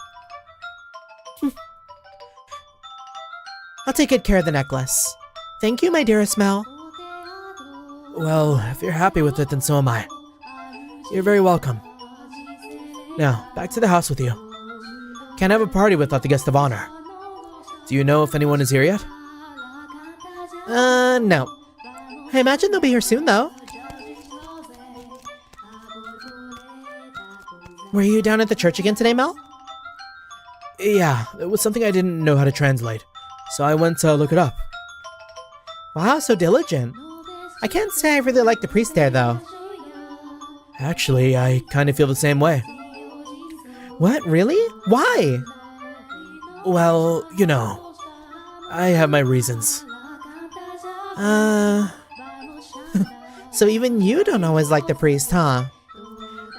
I'll take good care of the necklace. Thank you, my dearest Mel. Well, if you're happy with it, then so am I. You're very welcome. Now, back to the house with you. Can't have a party without the guest of honor. Do you know if anyone is here yet? No. I imagine they'll be here soon, though. Were you down at the church again today, Mel? Yeah, it was something I didn't know how to translate, so I went to look it up. Wow, so diligent. I can't say I really like the priest there, though. Actually, I kind of feel the same way. What, really? Why? Well, you know, I have my reasons. So even you don't always like the priest, huh?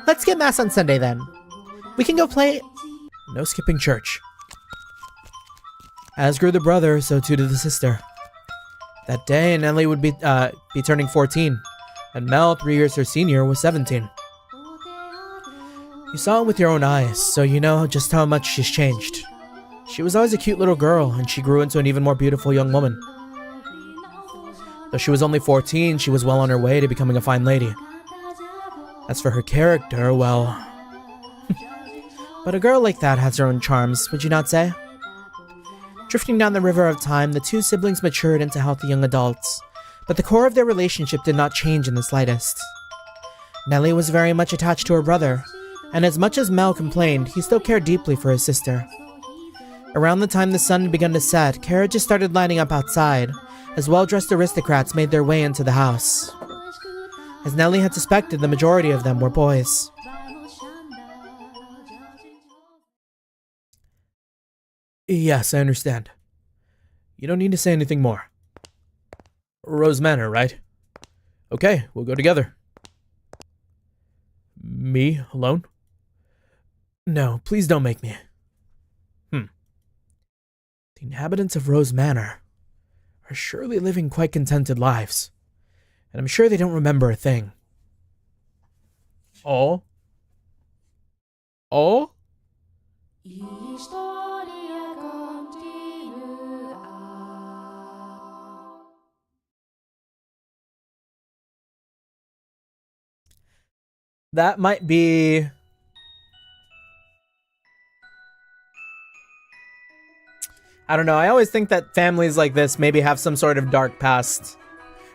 Let's get mass on Sunday then. We can go play... No skipping church. As grew the brother, so too did the sister. That day, Nellie would be turning 14, and Mel, 3 years her senior, was 17. You saw it with your own eyes, so you know just how much she's changed. She was always a cute little girl, and she grew into an even more beautiful young woman. Though she was only 14, she was well on her way to becoming a fine lady. As for her character, well... But a girl like that has her own charms, would you not say? Drifting down the river of time, the two siblings matured into healthy young adults, but the core of their relationship did not change in the slightest. Nellie was very much attached to her brother, and as much as Mel complained, he still cared deeply for his sister. Around the time the sun had begun to set, carriages started lining up outside, as well-dressed aristocrats made their way into the house. As Nellie had suspected, the majority of them were boys. Yes, I understand. You don't need to say anything more. Rose Manor, right? Okay, we'll go together. Me alone? No, please don't make me. The inhabitants of Rose Manor are surely living quite contented lives, and I'm sure they don't remember a thing. Oh? Oh? That might be... I don't know, I always think that families like this maybe have some sort of dark past.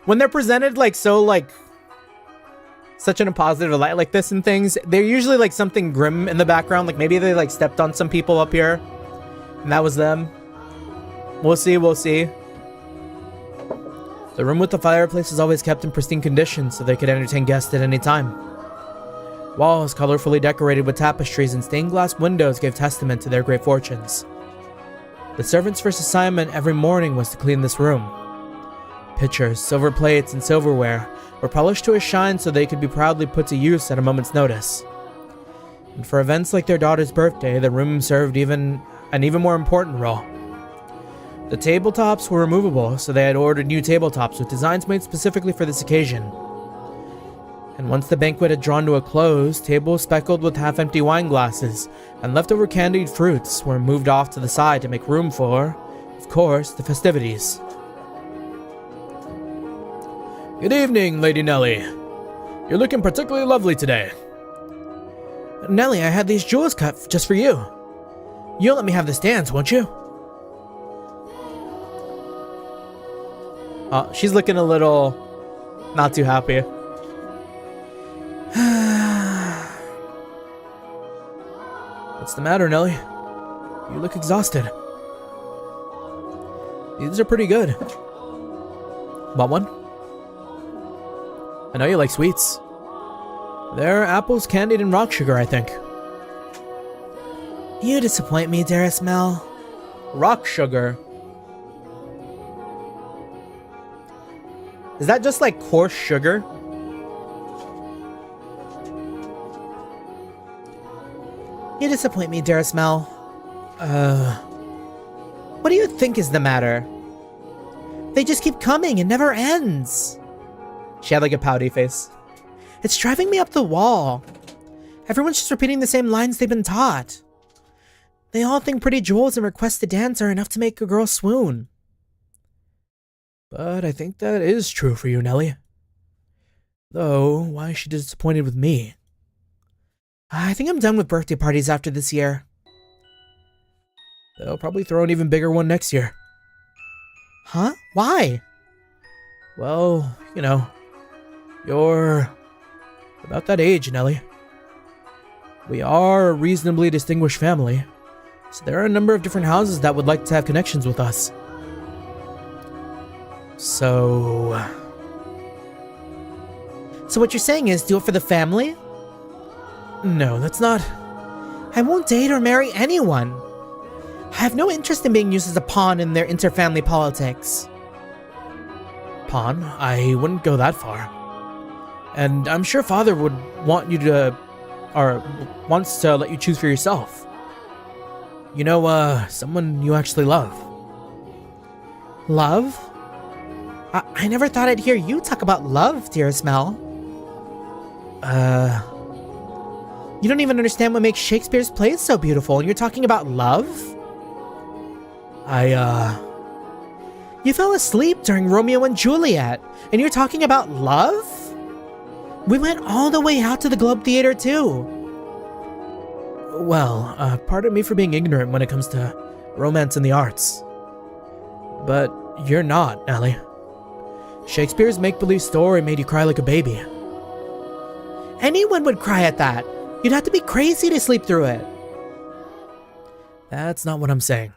When they're presented like so like... such in a positive light like this and things, they're usually like something grim in the background. Like maybe they like stepped on some people up here and that was them. We'll see, we'll see. The room with the fireplace was always kept in pristine condition so they could entertain guests at any time. Walls colorfully decorated with tapestries and stained glass windows gave testament to their great fortunes. The servants' first assignment every morning was to clean this room. Pitchers, silver plates, and silverware were polished to a shine so they could be proudly put to use at a moment's notice. And for events like their daughter's birthday, the room served an even more important role. The tabletops were removable, so they had ordered new tabletops with designs made specifically for this occasion. And once the banquet had drawn to a close, tables speckled with half-empty wine glasses and leftover candied fruits were moved off to the side to make room for, of course, the festivities. Good evening, Lady Nellie. You're looking particularly lovely today. Nellie, I had these jewels cut just for you. You'll let me have this dance, won't you? She's looking a little not too happy. What's the matter, Nellie? You look exhausted. These are pretty good. Want one? I know you like sweets. They're apples candied in rock sugar, I think. You disappoint me, dearest Mel. Rock sugar? Is that just like coarse sugar? You disappoint me, dearest Mel. What do you think is the matter? They just keep coming, it never ends. She had like a pouty face. It's driving me up the wall. Everyone's just repeating the same lines they've been taught. They all think pretty jewels and requests to dance are enough to make a girl swoon. But I think that is true for you, Nellie. Though, why is she disappointed with me? I think I'm done with birthday parties after this year. They'll probably throw an even bigger one next year. Huh? Why? Well, you know, you're about that age, Nellie. We are a reasonably distinguished family, so there are a number of different houses that would like to have connections with us. So what you're saying is do it for the family? No, that's not... I won't date or marry anyone. I have no interest in being used as a pawn in their inter-family politics. Pawn? I wouldn't go that far. And I'm sure Father would want you to... or wants to let you choose for yourself. You know, someone you actually love. Love? I never thought I'd hear you talk about love, dearest Mel. You don't even understand what makes Shakespeare's plays so beautiful, and you're talking about love? You fell asleep during Romeo and Juliet, and you're talking about love? We went all the way out to the Globe Theater, too. Well, pardon me for being ignorant when it comes to romance and the arts. But you're not, Ellie. Shakespeare's make-believe story made you cry like a baby. Anyone would cry at that. You'd have to be crazy to sleep through it. That's not what I'm saying.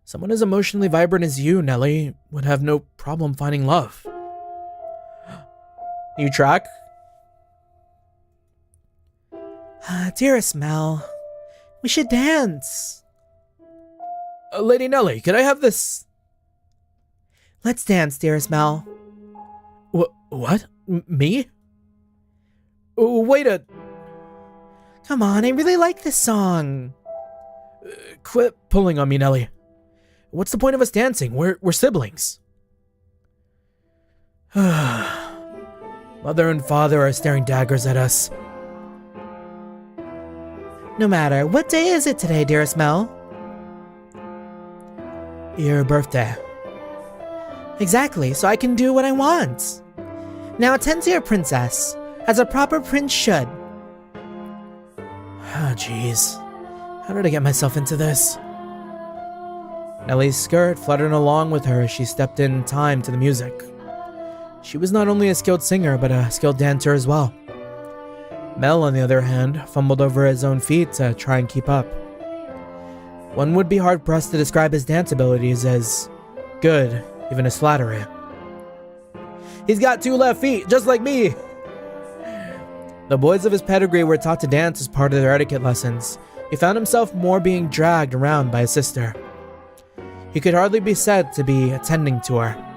Someone as emotionally vibrant as you, Nellie, would have no problem finding love. You track? Dearest Mel, we should dance. Lady Nellie, could I have this? Let's dance, dearest Mel. What? Me? Wait a... Come on, I really like this song. Quit pulling on me, Nelly. What's the point of us dancing? We're siblings. Mother and father are staring daggers at us. No matter. What day is it today, dearest Mel? Your birthday. Exactly, so I can do what I want. Now attend to your princess, as a proper prince should. Ah, jeez. How did I get myself into this? Nellie's skirt fluttered along with her as she stepped in time to the music. She was not only a skilled singer, but a skilled dancer as well. Mel, on the other hand, fumbled over his own feet to try and keep up. One would be hard-pressed to describe his dance abilities as good, even as flattery. He's got 2 left feet, just like me! The boys of his pedigree were taught to dance as part of their etiquette lessons. He found himself more being dragged around by his sister. He could hardly be said to be attending to her.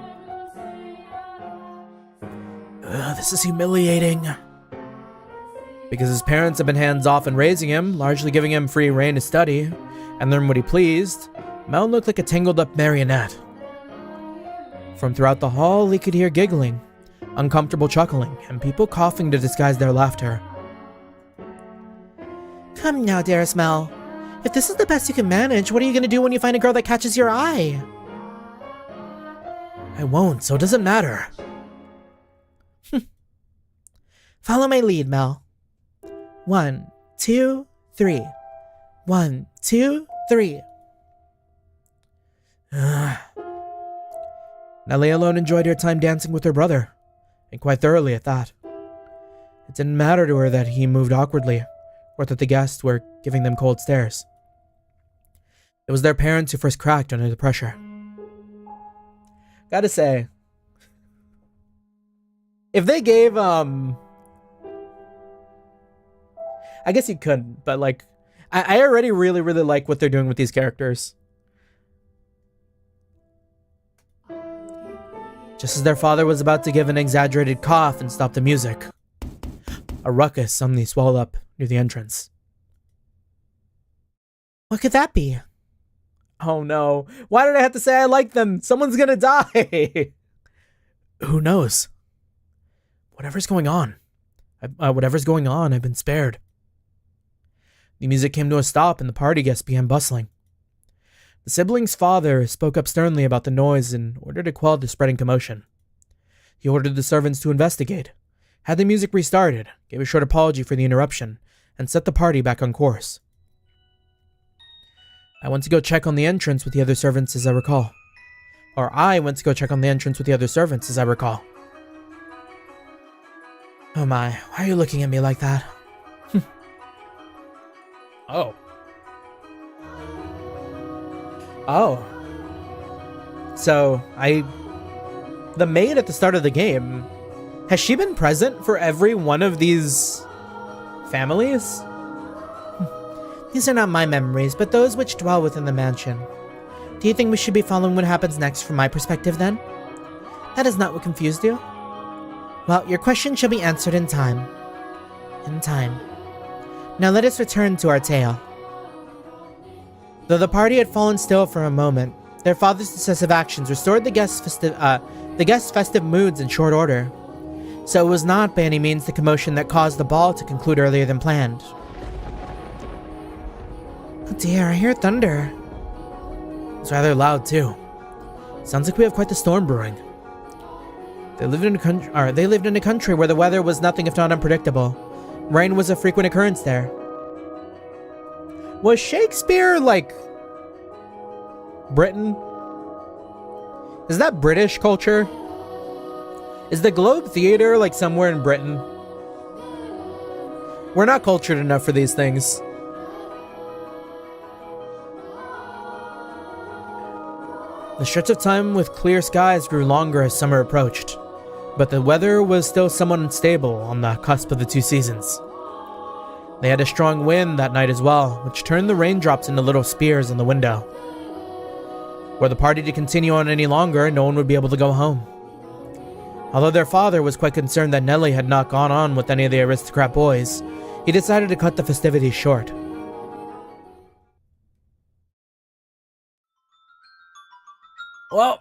This is humiliating. Because his parents had been hands-off in raising him, largely giving him free rein to study and learn what he pleased, Mel looked like a tangled-up marionette. From throughout the hall, he could hear giggling, uncomfortable chuckling, and people coughing to disguise their laughter. Come now, dearest Mel. If this is the best you can manage, what are you going to do when you find a girl that catches your eye? I won't, so it doesn't matter. Follow my lead, Mel. 1, 2, 3. 1, 2, 3. Nellie alone enjoyed her time dancing with her brother, and quite thoroughly at that. It didn't matter to her that he moved awkwardly, or that the guests were giving them cold stares. It was their parents who first cracked under the pressure. Gotta say, if they gave, I guess you couldn't, but like, I already really like what they're doing with these characters. Just as their father was about to give an exaggerated cough and stop the music, a ruckus suddenly swelled up near the entrance. What could that be? Oh no, why did I have to say I like them? Someone's gonna die! Who knows? Whatever's going on, I've been spared. The music came to a stop and the party guests began bustling. The sibling's father spoke up sternly about the noise in order to quell the spreading commotion. He ordered the servants to investigate, had the music restarted, gave a short apology for the interruption, and set the party back on course. I went to go check on the entrance with the other servants as I recall. Oh my, why are you looking at me like that? Oh. So, the maid at the start of the game, has she been present for every one of these families? These are not my memories, but those which dwell within the mansion. Do you think we should be following what happens next from my perspective then? That is not what confused you? Well, your question shall be answered in time. In time. Now let us return to our tale. Though the party had fallen still for a moment, their father's decisive actions restored the guests' festive moods in short order. So it was not by any means the commotion that caused the ball to conclude earlier than planned. Oh dear, I hear thunder. It's rather loud too. Sounds like we have quite the storm brewing. They lived in a country where the weather was nothing if not unpredictable. Rain was a frequent occurrence there. Was Shakespeare, like, Britain? Is that British culture? Is the Globe Theatre, like, somewhere in Britain? We're not cultured enough for these things. The stretch of time with clear skies grew longer as summer approached, but the weather was still somewhat unstable on the cusp of the 2 seasons. They had a strong wind that night as well, which turned the raindrops into little spears on the window. Were the party to continue on any longer, no one would be able to go home. Although their father was quite concerned that Nellie had not gone on with any of the aristocrat boys, he decided to cut the festivities short. Well,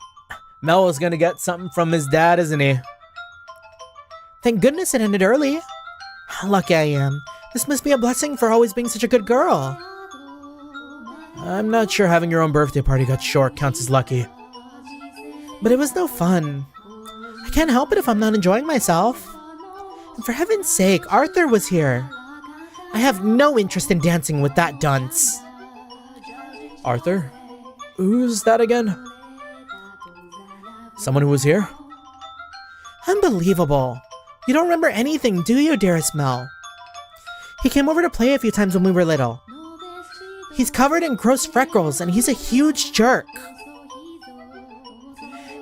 Mel is gonna get something from his dad, isn't he? Thank goodness it ended early. How lucky I am. This must be a blessing for always being such a good girl. I'm not sure having your own birthday party cut short counts as lucky. But it was no fun. I can't help it if I'm not enjoying myself. And for heaven's sake, Arthur was here. I have no interest in dancing with that dunce. Arthur? Who's that again? Someone who was here? Unbelievable. You don't remember anything, do you, dearest Mel? He came over to play a few times when we were little. He's covered in gross freckles and he's a huge jerk.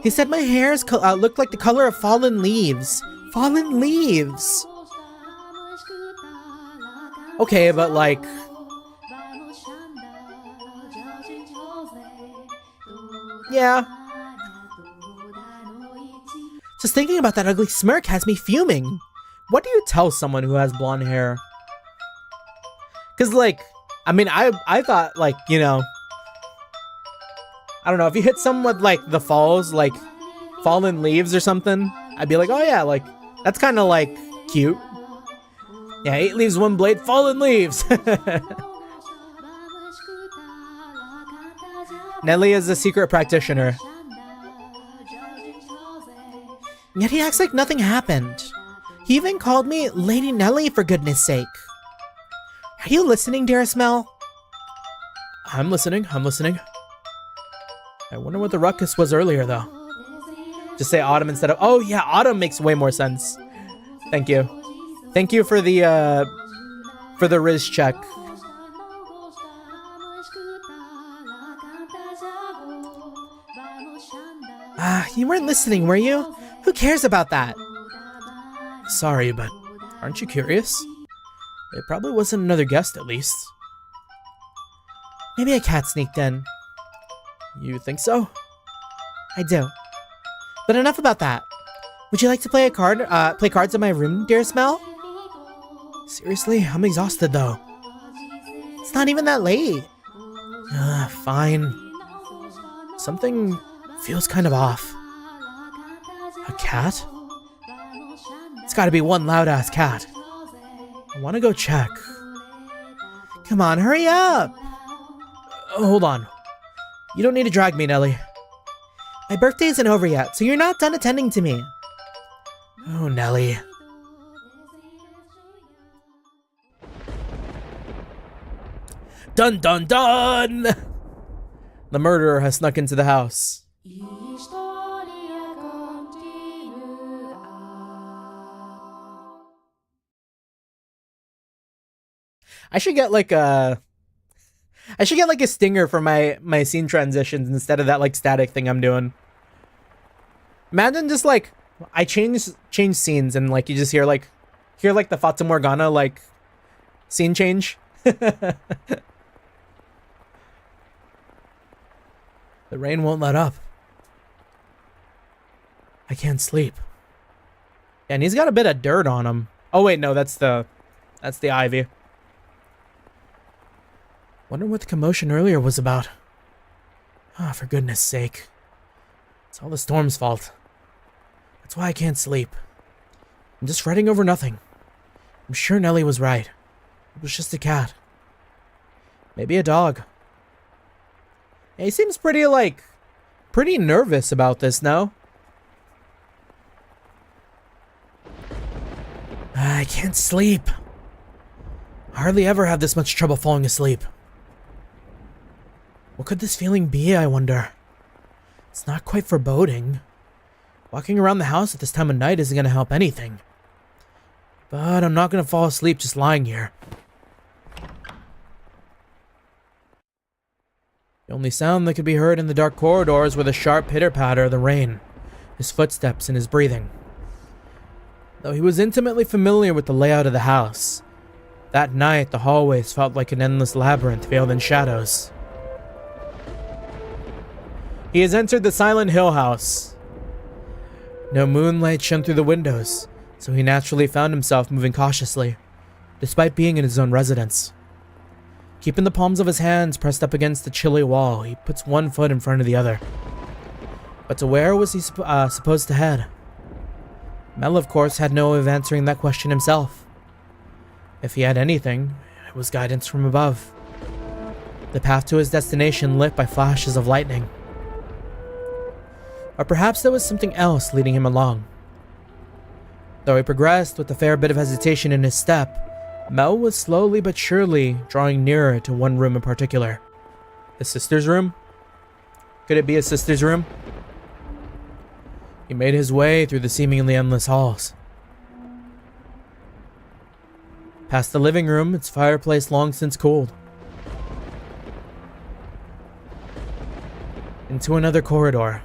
He said my hairs looked like the color of fallen leaves. Fallen leaves! Okay, but like... yeah. Just thinking about that ugly smirk has me fuming. What do you tell someone who has blonde hair? Cause like, I mean, I thought like, you know, I don't know, if you hit someone with like the falls, like fallen leaves or something, I'd be like, oh yeah, like, that's kind of like cute. Yeah, 8 leaves, 1 blade, fallen leaves. Nelly is a secret practitioner. Yet he acts like nothing happened. He even called me Lady Nelly for goodness sake. Are you listening, dearest Mel? I'm listening. I wonder what the ruckus was earlier, though. Just say autumn instead of... oh, yeah, autumn makes way more sense. Thank you. Thank you for the Riz check. You weren't listening, were you? Who cares about that? Sorry, but aren't you curious? It probably wasn't another guest, at least. Maybe a cat sneaked in. You think so? I do. But enough about that. Would you like to play play cards in my room, dearest Mel? Seriously? I'm exhausted, though. It's not even that late. Fine. Something feels kind of off. A cat? It's gotta be one loud-ass cat. I wanna go check. Come on, hurry up! Hold on. You don't need to drag me, Nelly. My birthday isn't over yet, so you're not done attending to me. Oh, Nelly. Dun dun dun! The murderer has snuck into the house. I should get like a stinger for my scene transitions instead of that like static thing I'm doing. Imagine just like I change scenes and like you just hear the Fata Morgana like scene change. The rain won't let up. I can't sleep. And he's got a bit of dirt on him. Oh wait, no, that's the ivy. Wonder what the commotion earlier was about. Ah, for goodness sake. It's all the storm's fault. That's why I can't sleep. I'm just fretting over nothing. I'm sure Nelly was right. It was just a cat. Maybe a dog. Yeah, he seems pretty nervous about this, no? I can't sleep. I hardly ever have this much trouble falling asleep. What could this feeling be, I wonder? It's not quite foreboding. Walking around the house at this time of night isn't going to help anything. But I'm not going to fall asleep just lying here. The only sound that could be heard in the dark corridors were the sharp pitter-patter of the rain, his footsteps and his breathing. Though he was intimately familiar with the layout of the house, that night the hallways felt like an endless labyrinth veiled in shadows. He has entered the Silent Hill house. No moonlight shone through the windows, so he naturally found himself moving cautiously, despite being in his own residence. Keeping the palms of his hands pressed up against the chilly wall, he puts one foot in front of the other. But to where was he supposed to head? Mel, of course, had no way of answering that question himself. If he had anything, it was guidance from above. The path to his destination lit by flashes of lightning. Or perhaps there was something else leading him along. Though he progressed with a fair bit of hesitation in his step, Mel was slowly but surely drawing nearer to one room in particular. His sister's room? Could it be his sister's room? He made his way through the seemingly endless halls. Past the living room, its fireplace long since cooled. Into another corridor.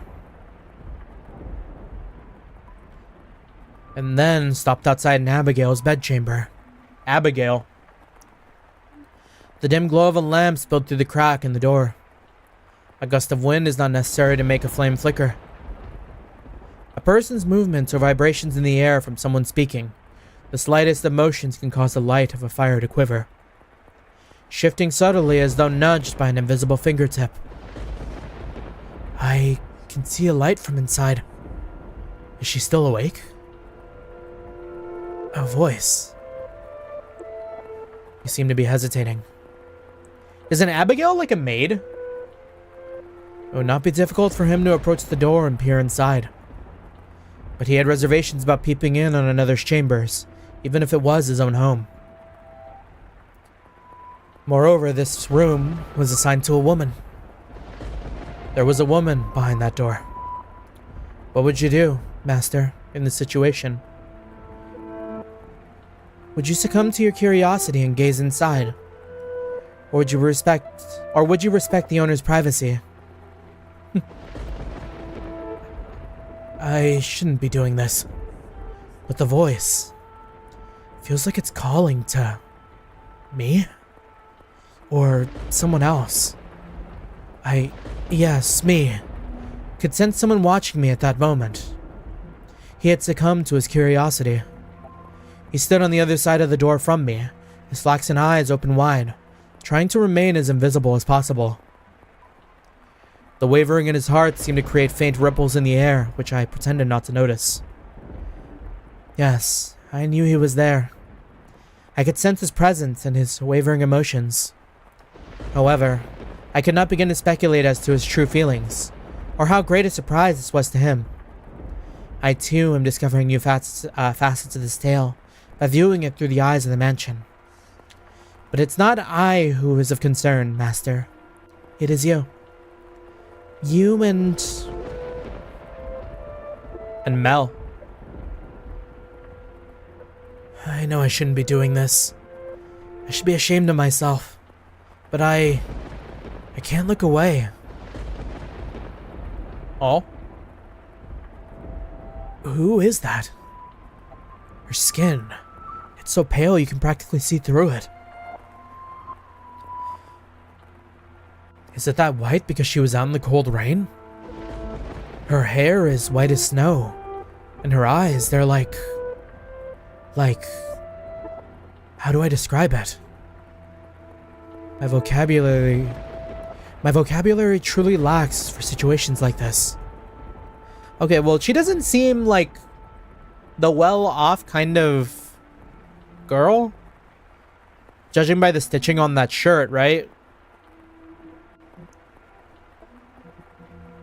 And then stopped outside in Abigail's bedchamber. Abigail. The dim glow of a lamp spilled through the crack in the door. A gust of wind is not necessary to make a flame flicker. A person's movements or vibrations in the air from someone speaking, the slightest of motions can cause the light of a fire to quiver, shifting subtly as though nudged by an invisible fingertip. I can see a light from inside. Is she still awake? A voice. You seem to be hesitating. Is an Abigail like a maid? It would not be difficult for him to approach the door and peer inside. But he had reservations about peeping in on another's chambers, even if it was his own home. Moreover, this room was assigned to a woman. There was a woman behind that door. What would you do, Master, in this situation? Would you succumb to your curiosity and gaze inside? Or would you respect the owner's privacy? I shouldn't be doing this. But the voice feels like it's calling to me? Or someone else. Yes, me. Could sense someone watching me at that moment. He had succumbed to his curiosity. He stood on the other side of the door from me, his flaxen eyes open wide, trying to remain as invisible as possible. The wavering in his heart seemed to create faint ripples in the air, which I pretended not to notice. Yes, I knew he was there. I could sense his presence and his wavering emotions. However, I could not begin to speculate as to his true feelings, or how great a surprise this was to him. I too am discovering new facets of this tale by viewing it through the eyes of the mansion. But it's not I who is of concern, Master. It is you. You and Mel. I know I shouldn't be doing this. I should be ashamed of myself. But I can't look away. Oh? Who is that? Her skin. It's so pale you can practically see through it. Is it that white because she was out in the cold rain? Her hair is white as snow, and her eyes, they're like, how do I describe it? My vocabulary truly lacks for situations like this. Okay, well, she doesn't seem like the well-off kind of girl, judging by the stitching on that shirt, right?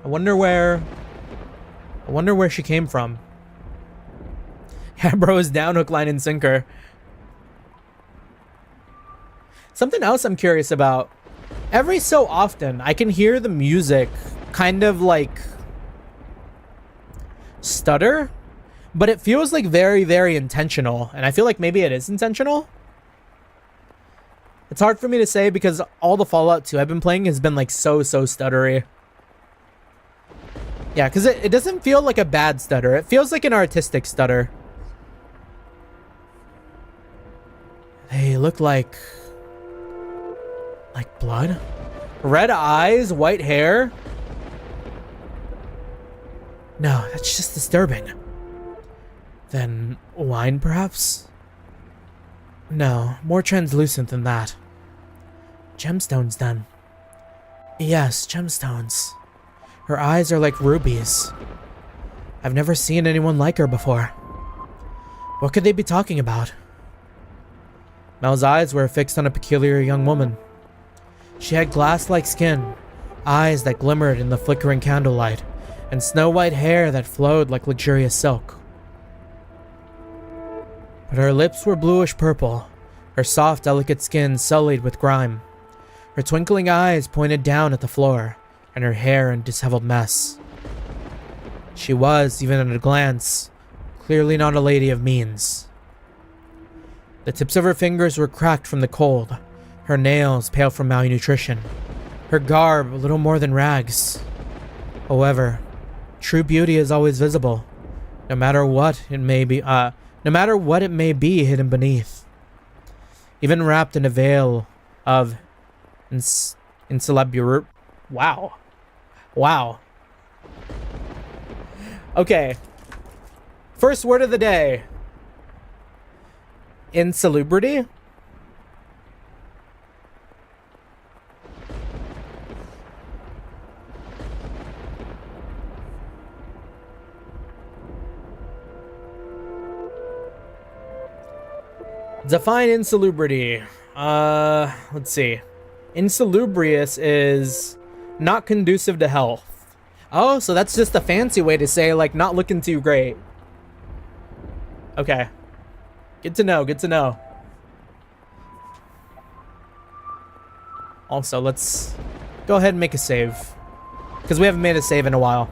I wonder where she came from. Yeah, bro is down, hook, line, and sinker. Something else I'm curious about. Every so often, I can hear the music kind of like stutter, but it feels like very, very intentional. And I feel like maybe it is intentional. It's hard for me to say because all the Fallout 2 I've been playing has been like so stuttery. Yeah, because it doesn't feel like a bad stutter. It feels like an artistic stutter. They look like blood? Red eyes, white hair? No, that's just disturbing. Then wine, perhaps? No, more translucent than that. Gemstones, then. Yes, gemstones. Her eyes are like rubies. I've never seen anyone like her before. What could they be talking about? Mel's eyes were fixed on a peculiar young woman. She had glass-like skin, eyes that glimmered in the flickering candlelight, and snow-white hair that flowed like luxurious silk. But her lips were bluish-purple, her soft, delicate skin sullied with grime. Her twinkling eyes pointed down at the floor, and her hair in disheveled mess. She was, even at a glance, clearly not a lady of means. The tips of her fingers were cracked from the cold, her nails pale from malnutrition, her garb little more than rags. However, true beauty is always visible, no matter what it may be hidden beneath. Even wrapped in a veil of insalubrity. Wow. Okay. First word of the day. Insalubrity? Define insalubrity. Let's see. Insalubrious is not conducive to health. Oh, so that's just a fancy way to say, like, not looking too great. Okay. Good to know. Also, let's go ahead and make a save, because we haven't made a save in a while.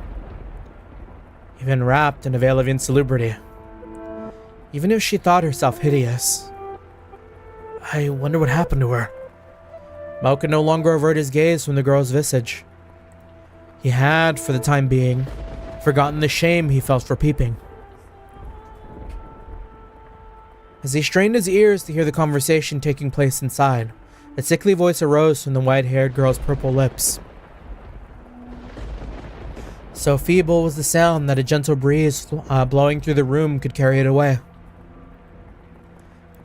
Even wrapped in a veil of insalubrity. Even if she thought herself hideous. I wonder what happened to her. Mel could no longer avert his gaze from the girl's visage. He had, for the time being, forgotten the shame he felt for peeping. As he strained his ears to hear the conversation taking place inside, a sickly voice arose from the white-haired girl's purple lips. So feeble was the sound that a gentle breeze blowing through the room could carry it away.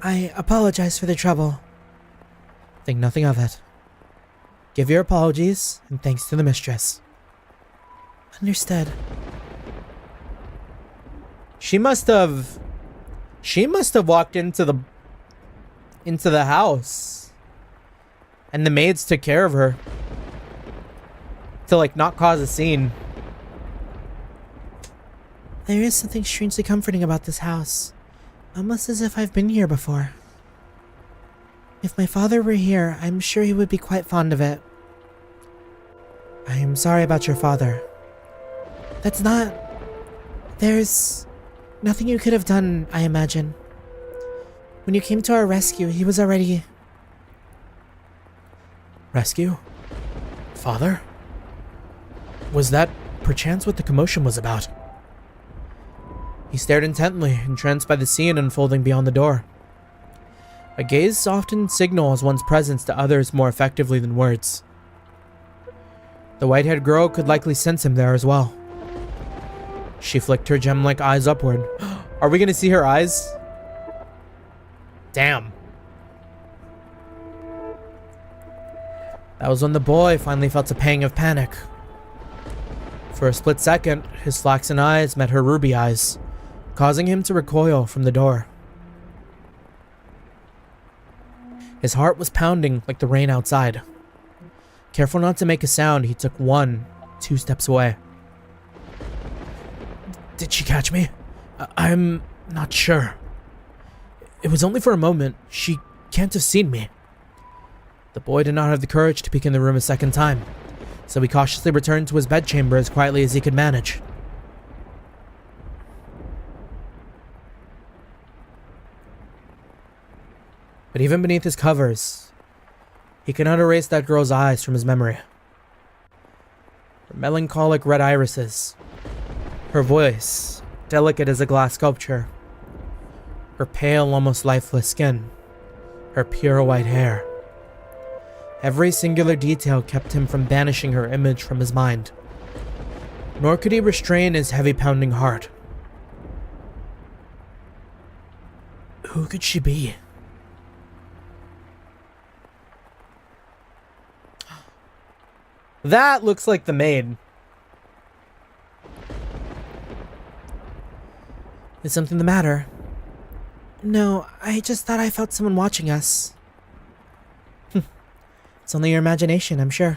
I apologize for the trouble. Think nothing of it. Give your apologies, and thanks to the mistress. Understood. She must have walked into the house, and the maids took care of her to, like, not cause a scene. There is something strangely comforting about this house, almost as if I've been here before. If my father were here, I'm sure he would be quite fond of it. I am sorry about your father. There's nothing you could have done, I imagine. When you came to our rescue, he was already... Rescue? Father? Was that perchance what the commotion was about? He stared intently, entranced by the scene unfolding beyond the door. A gaze often signals one's presence to others more effectively than words. The white-haired girl could likely sense him there as well. She flicked her gem-like eyes upward. Are we gonna see her eyes? Damn. That was when the boy finally felt a pang of panic. For a split second, his flaxen eyes met her ruby eyes, causing him to recoil from the door. His heart was pounding like the rain outside. Careful not to make a sound, he took 2 steps away. Did she catch me? I'm not sure. It was only for a moment. She can't have seen me. The boy did not have the courage to peek in the room a second time, so he cautiously returned to his bedchamber as quietly as he could manage. But even beneath his covers, he could not erase that girl's eyes from his memory. Her melancholic red irises, her voice, delicate as a glass sculpture, her pale, almost lifeless skin, her pure white hair. Every singular detail kept him from banishing her image from his mind. Nor could he restrain his heavy pounding heart. Who could she be? That looks like the maid. Is something the matter? No, I just thought I felt someone watching us. It's only your imagination, I'm sure.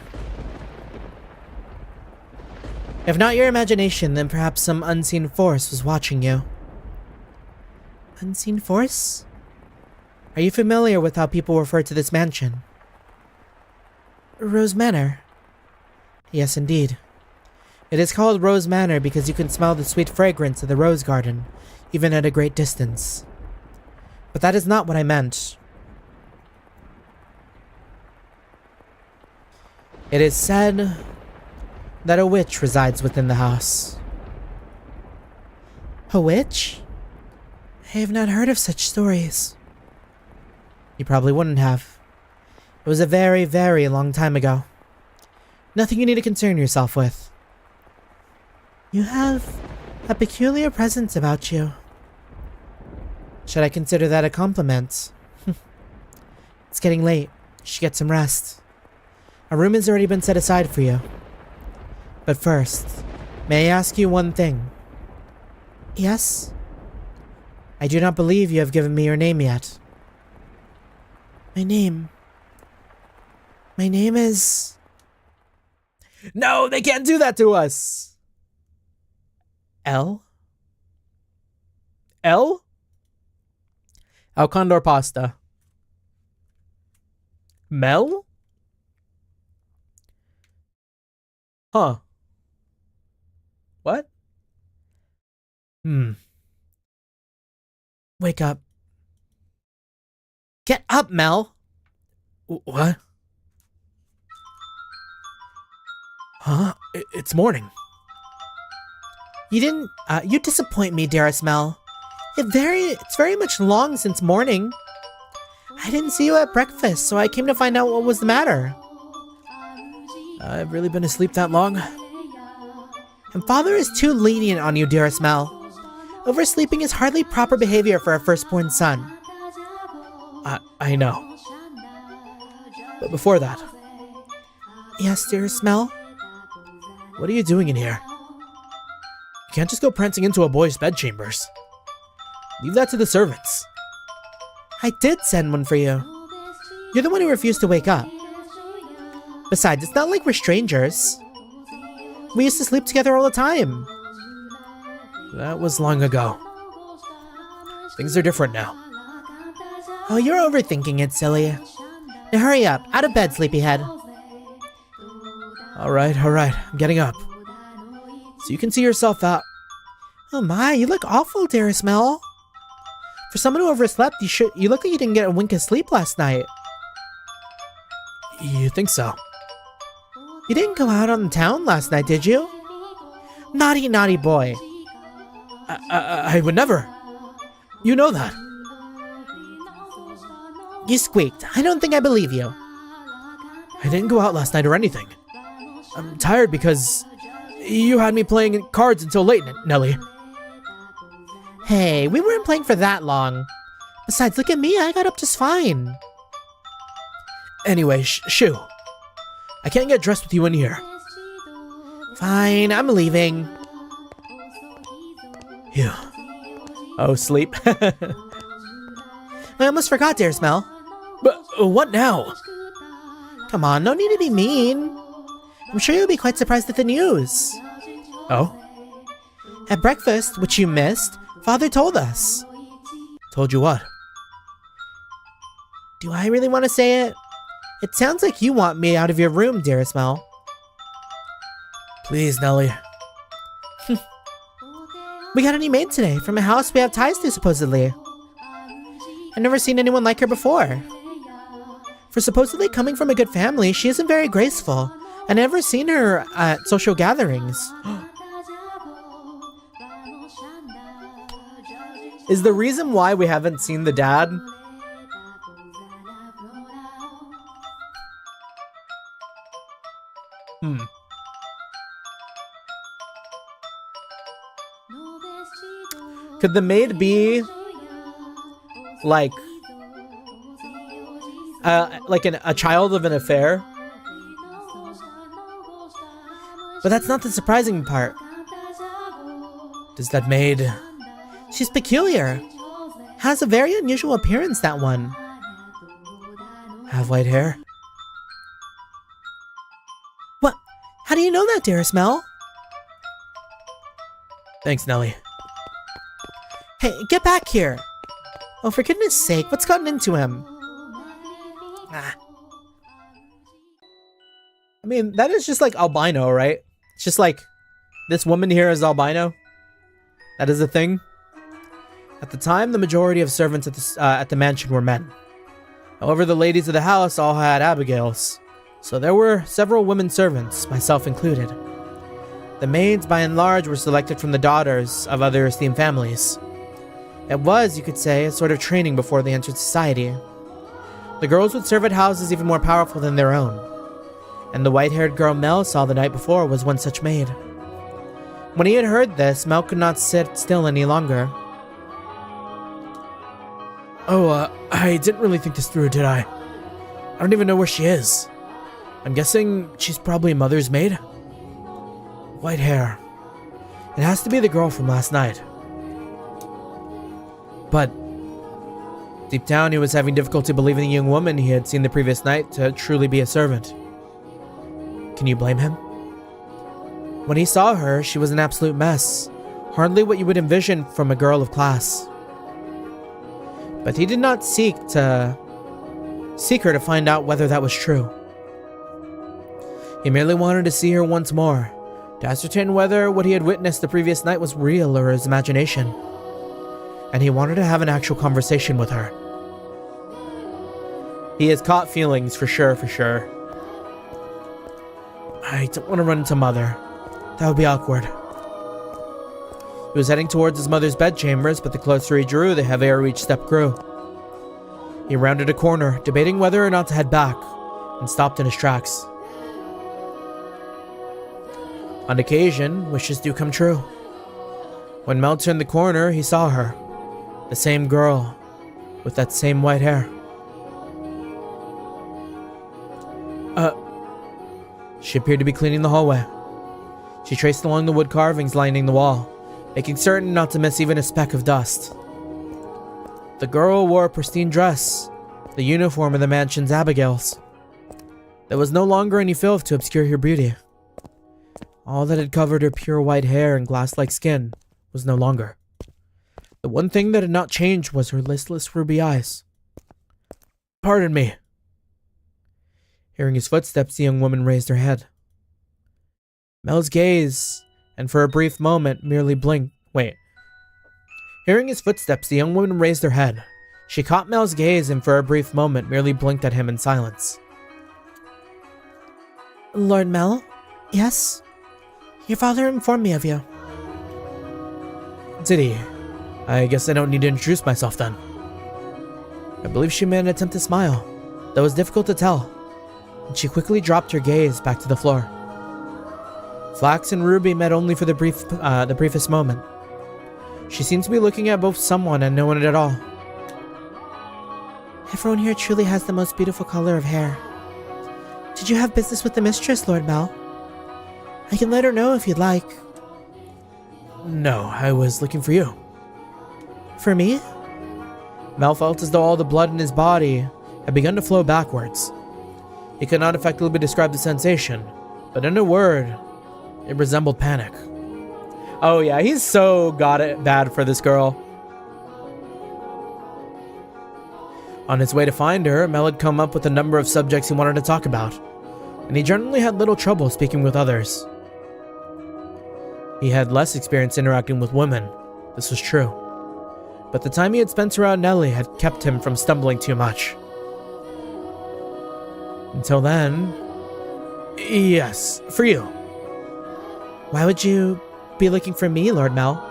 If not your imagination, then perhaps some unseen force was watching you. Unseen force? Are you familiar with how people refer to this mansion? Rose Manor. Yes, indeed. It is called Rose Manor because you can smell the sweet fragrance of the rose garden, even at a great distance. But that is not what I meant. It is said that a witch resides within the house. A witch? I have not heard of such stories. You probably wouldn't have. It was a very, very long time ago. Nothing you need to concern yourself with. You have a peculiar presence about you. Should I consider that a compliment? It's getting late. You should get some rest. A room has already been set aside for you. But first, may I ask you one thing? Yes? I do not believe you have given me your name yet. My name is... No, they can't do that to us! L? L? El Condor Pasta. Mel? Huh. What? Wake up. Get up, Mel! What? Huh? It's morning. You disappoint me, dearest Mel. It's very much long since morning. I didn't see you at breakfast, so I came to find out what was the matter. I've really been asleep that long. And father is too lenient on you, dearest Mel. Oversleeping is hardly proper behavior for a firstborn son. I know. But before that... Yes, dearest Mel? What are you doing in here? You can't just go prancing into a boy's bedchambers. Leave that to the servants. I did send one for you. You're the one who refused to wake up. Besides, it's not like we're strangers. We used to sleep together all the time. That was long ago. Things are different now. Oh, you're overthinking it, silly. Now hurry up. Out of bed, sleepyhead. Alright. I'm getting up. So you can see yourself out. Oh my, you look awful, dearest Mel. For someone who overslept, you look like you didn't get a wink of sleep last night. You think so? You didn't go out on the town last night, did you? Naughty, naughty boy. I would never. You know that. You squeaked. I don't think I believe you. I didn't go out last night or anything. I'm tired because you had me playing cards until late, Nelly. Hey, we weren't playing for that long. Besides, look at me, I got up just fine. Anyway, shoo. I can't get dressed with you in here. Fine, I'm leaving. Phew. Oh, sleep. I almost forgot, dearest Mel. But what now? Come on, no need to be mean. I'm sure you'll be quite surprised at the news. Oh? At breakfast, which you missed, Father told us. Told you what? Do I really want to say it? It sounds like you want me out of your room, dearest Mel. Please, Nelly. We got a new maid today from a house we have ties to, supposedly. I've never seen anyone like her before. For supposedly coming from a good family, she isn't very graceful. I've never seen her at social gatherings. Is the reason why we haven't seen the dad? Could the maid be like a child of an affair? But that's not the surprising part. Does that maid... She's peculiar. Has a very unusual appearance, that one. have white hair? What? How do you know that, dearest Mel? Thanks, Nellie. Hey, get back here. Oh, for goodness sake, what's gotten into him? I mean, that is just like albino, right? It's just like, this woman here is albino. That is a thing. At the time, the majority of servants at the mansion were men. However, the ladies of the house all had Abigails, so there were several women servants, myself included. The maids, by and large, were selected from the daughters of other esteemed families. It was, you could say, a sort of training before they entered society. The girls would serve at houses even more powerful than their own, and the white-haired girl Mel saw the night before was one such maid. When he had heard this, Mel could not sit still any longer. Oh, I didn't really think this through, did I? I don't even know where she is. I'm guessing she's probably Mother's maid? White hair. It has to be the girl from last night. But deep down, he was having difficulty believing the young woman he had seen the previous night to truly be a servant. Can you blame him? When he saw her, she was an absolute mess. Hardly what you would envision from a girl of class. But he did not seek her to find out whether that was true. He merely wanted to see her once more, to ascertain whether what he had witnessed the previous night was real or his imagination. And he wanted to have an actual conversation with her. He has caught feelings for sure. I don't want to run into Mother. That would be awkward. He was heading towards his mother's bedchambers, but the closer he drew, the heavier each step grew. He rounded a corner, debating whether or not to head back, and stopped in his tracks. On occasion, wishes do come true. When Mel turned the corner, he saw her. The same girl, with that same white hair. She appeared to be cleaning the hallway. She traced along the wood carvings lining the wall, making certain not to miss even a speck of dust. The girl wore a pristine dress, the uniform of the mansion's Abigails. There was no longer any filth to obscure her beauty. All that had covered her pure white hair and glass-like skin was no longer. The one thing that had not changed was her listless ruby eyes. Pardon me. Hearing his footsteps, the young woman raised her head. Mel's gaze, and for a brief moment, merely blinked. Hearing his footsteps, the young woman raised her head. She caught Mel's gaze and for a brief moment merely blinked at him in silence. Lord Mel? Yes? Your father informed me of you. Did he? I guess I don't need to introduce myself then. I believe she made an attempt to smile. That was difficult to tell, and she quickly dropped her gaze back to the floor. Flax and Ruby met only for the briefest moment. She seemed to be looking at both someone and no one at all. Everyone here truly has the most beautiful color of hair. Did you have business with the mistress, Lord Mel? I can let her know if you'd like. No, I was looking for you. For me? Mel felt as though all the blood in his body had begun to flow backwards. He could not effectively describe the sensation, but in a word, it resembled panic. Oh yeah, he's so got it bad for this girl. On his way to find her, Mel had come up with a number of subjects he wanted to talk about, and he generally had little trouble speaking with others. He had less experience interacting with women, this was true, but the time he had spent around Nellie had kept him from stumbling too much. Until then... Yes, for you. Why would you be looking for me, Lord Mel?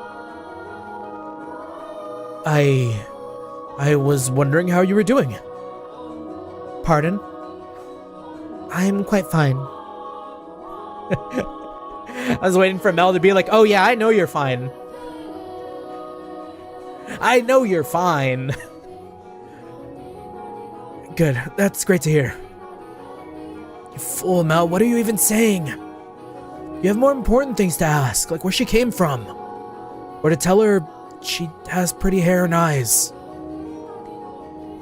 I was wondering how you were doing. Pardon? I'm quite fine. I was waiting for Mel to be like, oh yeah, I know you're fine. I know you're fine. Good, that's great to hear. You fool, Mel, what are you even saying? You have more important things to ask, like where she came from. Or to tell her she has pretty hair and eyes.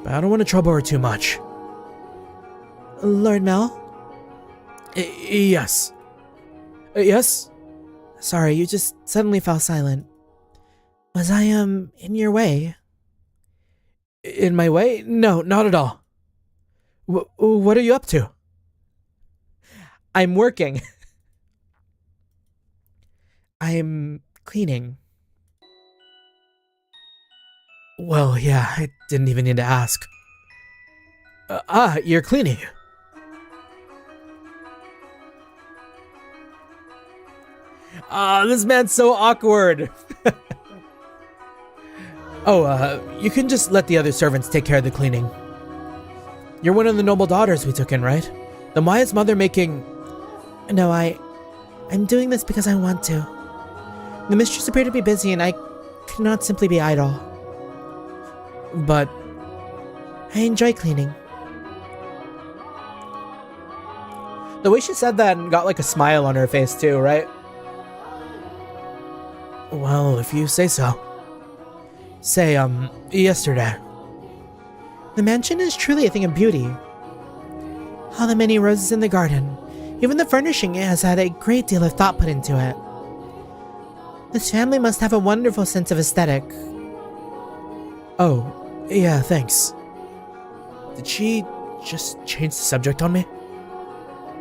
But I don't want to trouble her too much. Lord Mel? Yes. Yes? Sorry, you just suddenly fell silent. Was I, in your way? In my way? No, not at all. What are you up to? I'm working. I'm cleaning. Well, yeah, I didn't even need to ask. You're cleaning. This man's so awkward. You can just let the other servants take care of the cleaning. You're one of the noble daughters we took in, right? Then why is Mother making... No, I'm doing this because I want to. The mistress appeared to be busy and I could not simply be idle. But... I enjoy cleaning. The way she said that and got like a smile on her face too, right? Well, if you say so. Say, yesterday. The mansion is truly a thing of beauty. All the many roses in the garden. Even the furnishing has had a great deal of thought put into it. This family must have a wonderful sense of aesthetic. Oh, yeah, thanks. Did she just change the subject on me?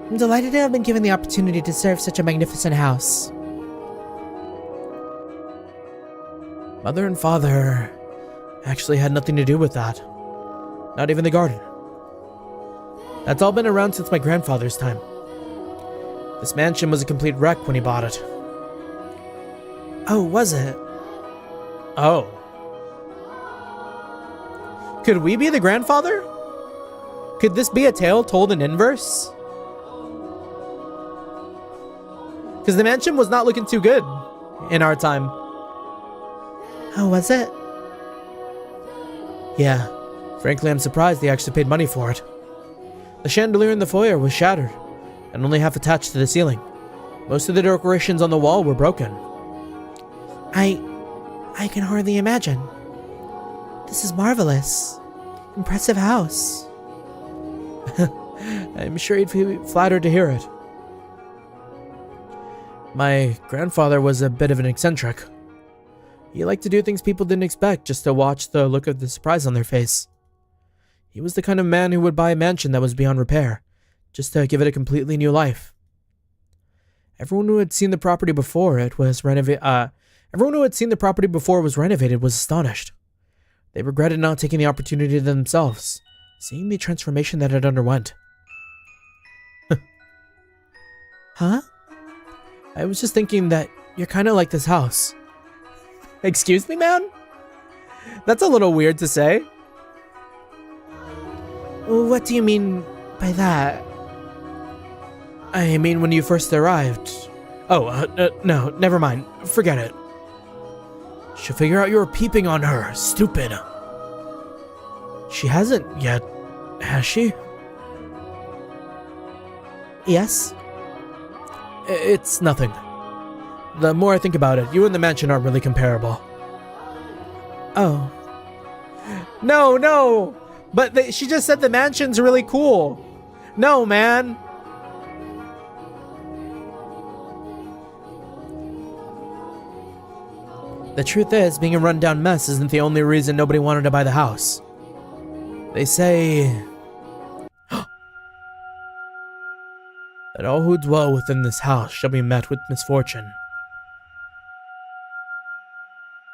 I'm delighted to have been given the opportunity to serve such a magnificent house. Mother and father actually had nothing to do with that. Not even the garden. That's all been around since my grandfather's time. This mansion was a complete wreck when he bought it. Oh, was it? Oh. Could we be the grandfather? Could this be a tale told in inverse? Because the mansion was not looking too good in our time. Oh, was it? Yeah. Frankly, I'm surprised they actually paid money for it. The chandelier in the foyer was shattered and only half attached to the ceiling. Most of the decorations on the wall were broken. I can hardly imagine. This is marvelous. Impressive house. I'm sure he'd be flattered to hear it. My grandfather was a bit of an eccentric. He liked to do things people didn't expect just to watch the look of the surprise on their face. He was the kind of man who would buy a mansion that was beyond repair, just to give it a completely new life. Everyone who had seen the property before was renovated was astonished. They regretted not taking the opportunity themselves, seeing the transformation that it underwent. Huh? I was just thinking that you're kind of like this house. Excuse me, man? That's a little weird to say. What do you mean by that? I mean, when you first arrived. No, never mind. Forget it. She'll figure out you were peeping on her. Stupid. She hasn't yet, has she? Yes? It's nothing. The more I think about it, you and the mansion aren't really comparable. Oh. No. But she just said the mansion's really cool. No, man. The truth is, being a rundown mess isn't the only reason nobody wanted to buy the house. They say that all who dwell within this house shall be met with misfortune.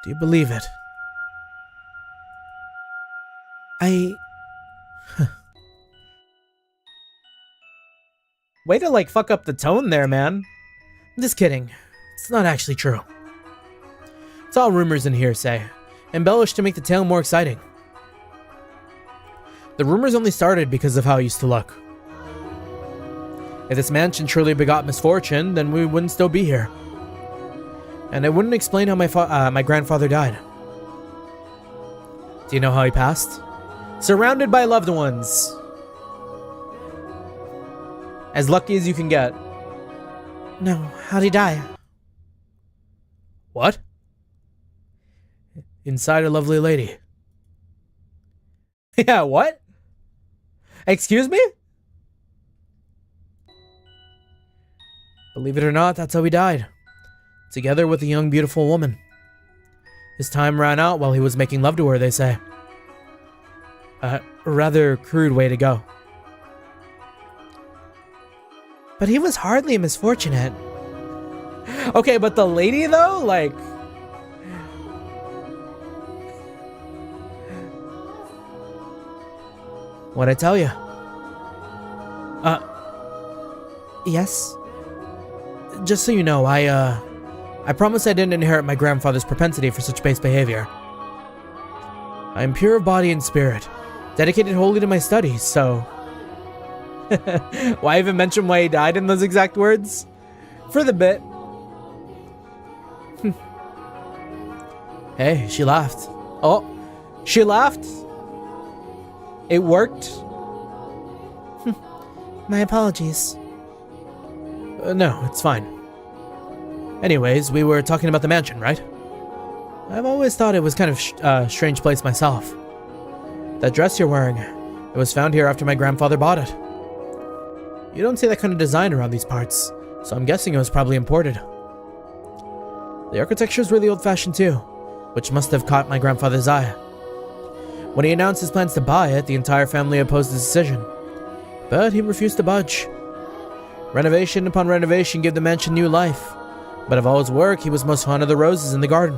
Do you believe it? Way to fuck up the tone there, man. I'm just kidding. It's not actually true. It's all rumors and hearsay, embellished to make the tale more exciting. The rumors only started because of how it used to look. If this mansion truly begot misfortune, then we wouldn't still be here. And it wouldn't explain how my grandfather died. Do you know how he passed? Surrounded by loved ones. As lucky as you can get. No, how'd he die? What? Inside a lovely lady. Yeah, what? Excuse me? Believe it or not, that's how he died. Together with a young, beautiful woman. His time ran out while he was making love to her, they say. A rather crude way to go. But he was hardly misfortunate. Okay, but the lady though, like... What'd I tell you? Yes? Just so you know, I promise I didn't inherit my grandfather's propensity for such base behavior. I am pure of body and spirit, dedicated wholly to my studies, so... Why even mention why he died in those exact words? For the bit. Hey, she laughed. Oh, she laughed? It worked? My apologies. No, it's fine. Anyways, we were talking about the mansion, right? I've always thought it was kind of strange place myself. That dress you're wearing, it was found here after my grandfather bought it. You don't see that kind of design around these parts, so I'm guessing it was probably imported. The architecture is really old-fashioned too, which must have caught my grandfather's eye. When he announced his plans to buy it, the entire family opposed his decision, but he refused to budge. Renovation upon renovation gave the mansion new life, but of all his work, he was most fond of the roses in the garden.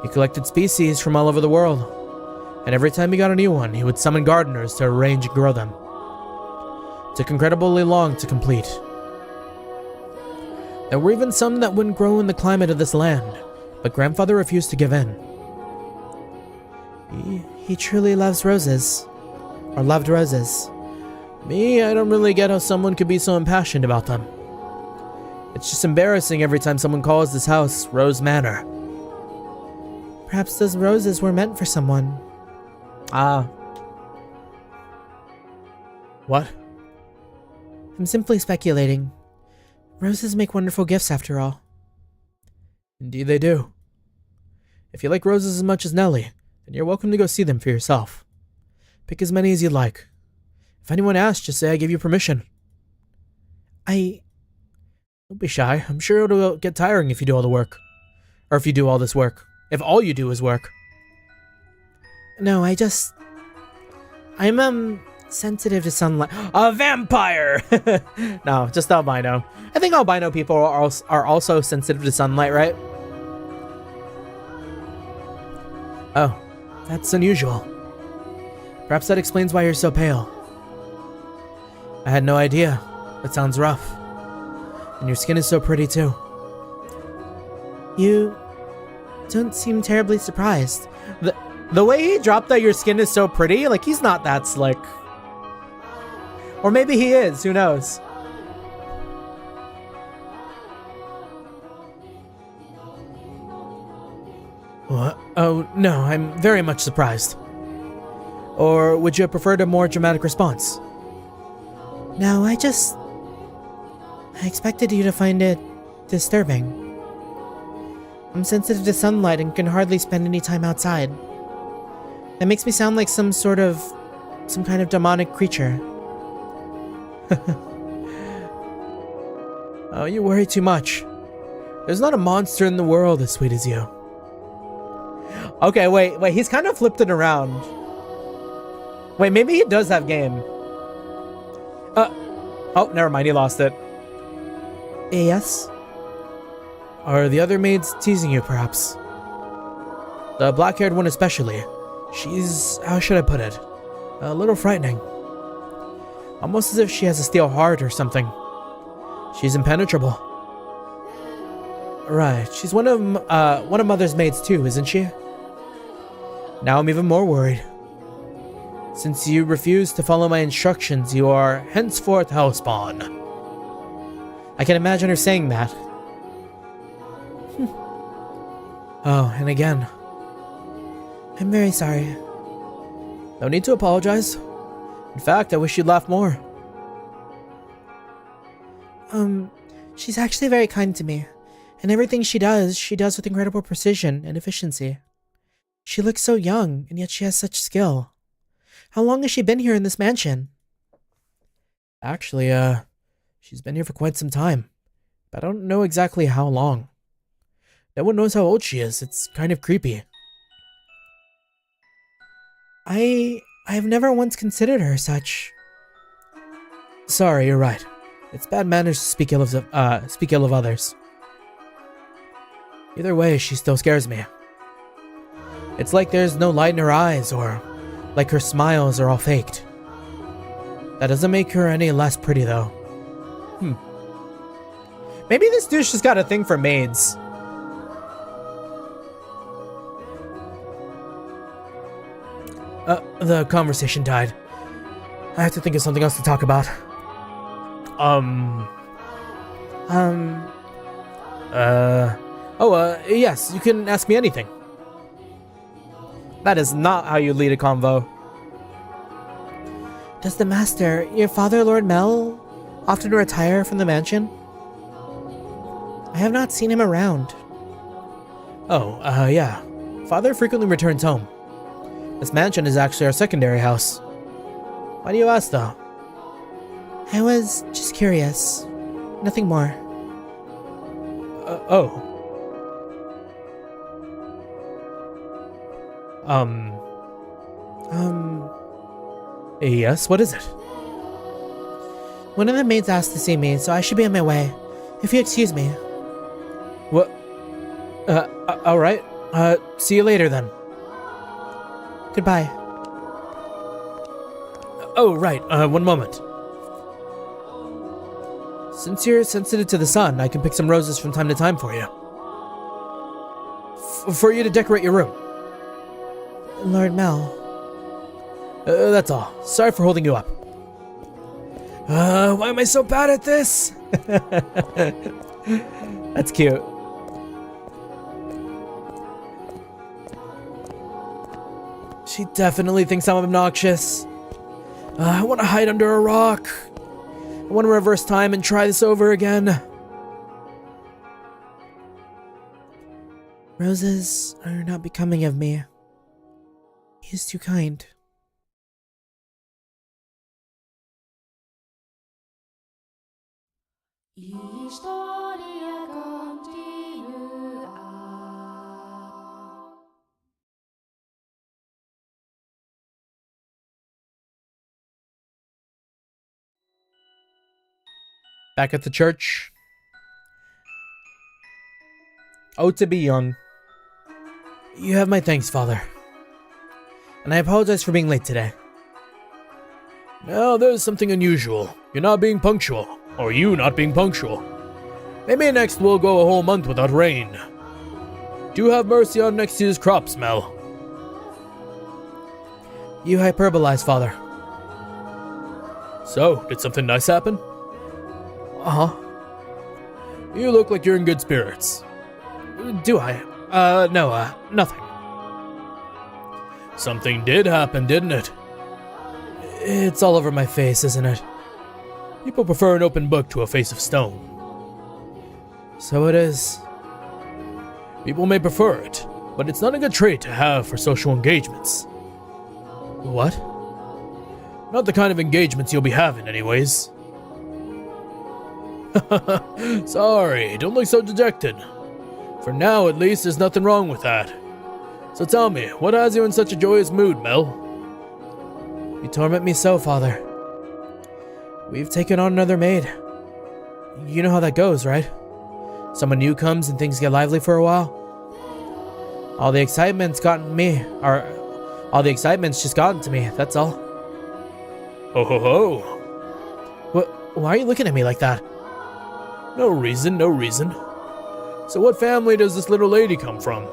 He collected species from all over the world, and every time he got a new one, he would summon gardeners to arrange and grow them. It took incredibly long to complete. There were even some that wouldn't grow in the climate of this land, but grandfather refused to give in. He truly loves roses. Or loved roses. Me, I don't really get how someone could be so impassioned about them. It's just embarrassing every time someone calls this house Rose Manor. Perhaps those roses were meant for someone. What? I'm simply speculating. Roses make wonderful gifts after all. Indeed they do. If you like roses as much as Nellie, then you're welcome to go see them for yourself. Pick as many as you'd like. If anyone asks, just say I give you permission. Don't be shy. I'm sure it'll get tiring if you do all the work. Or if you do all this work. If all you do is work. No, I'm sensitive to sunlight. A vampire! No, just albino. I think albino people are also sensitive to sunlight, right? Oh, that's unusual. Perhaps that explains why you're so pale. I had no idea. That sounds rough. And your skin is so pretty too. You don't seem terribly surprised. The way he dropped that your skin is so pretty, like he's not that slick. Or maybe he is, who knows? What? Oh, no, I'm very much surprised. Or would you have preferred a more dramatic response? No, I expected you to find it disturbing. I'm sensitive to sunlight and can hardly spend any time outside. That makes me sound like some kind of demonic creature. Oh, you worry too much. There's not a monster in the world as sweet as you. Okay, wait, he's kind of flipped it around. Wait, maybe he does have game. Oh, never mind, he lost it. Yes? Are the other maids teasing you, perhaps? The black-haired one especially. She's, how should I put it? A little frightening. Almost as if she has a steel heart or something. She's impenetrable. Right, she's one of Mother's maids too, isn't she? Now I'm even more worried. Since you refuse to follow my instructions, you are henceforth hellspawn. I can imagine her saying that. Oh, and again. I'm very sorry. No need to apologize. In fact, I wish you'd laugh more. She's actually very kind to me. And everything she does with incredible precision and efficiency. She looks so young, and yet she has such skill. How long has she been here in this mansion? Actually, she's been here for quite some time. But I don't know exactly how long. No one knows how old she is. It's kind of creepy. I've never once considered her such. Sorry, you're right. It's bad manners to speak ill of others. Either way, she still scares me. It's like there's no light in her eyes, or like her smiles are all faked. That doesn't make her any less pretty, though. Maybe this douche just got a thing for maids. The conversation died. I have to think of something else to talk about. Yes, you can ask me anything. That is not how you lead a convo. Does the master, your father, Lord Mel, often retire from the mansion? I have not seen him around. Yeah. Father frequently returns home. This mansion is actually our secondary house. Why do you ask, though? I was just curious. Nothing more. Yes, what is it? One of the maids asked to see me, so I should be on my way. If you excuse me. What? Alright. See you later then. Goodbye. Oh, right. One moment. Since you're sensitive to the sun, I can pick some roses from time to time for you. For you to decorate your room. Lord Mel. That's all. Sorry for holding you up. Why am I so bad at this? That's cute. She definitely thinks I'm obnoxious. I want to hide under a rock. I want to reverse time and try this over again. Roses are not becoming of me. He is too kind. Back at the church. Oh, to be young. You have my thanks, Father. And I apologize for being late today. Now, there's something unusual. You're not being punctual. Or you not being punctual. Maybe next we'll go a whole month without rain. Do have mercy on next year's crops, Mel. You hyperbolize, Father. So, did something nice happen? Uh-huh. You look like you're in good spirits. Do I? No, nothing. Something did happen, didn't it? It's all over my face, isn't it? People prefer an open book to a face of stone. So it is. People may prefer it, but it's not a good trait to have for social engagements. What? Not the kind of engagements you'll be having, anyways. Sorry, don't look so dejected. For now, at least, there's nothing wrong with that. So tell me, what has you in such a joyous mood, Mel? You torment me so, Father. We've taken on another maid. You know how that goes, right? Someone new comes and things get lively for a while. All the excitement's just gotten to me, that's all. Ho ho ho. Why are you looking at me like that? No reason, no reason. So what family does this little lady come from?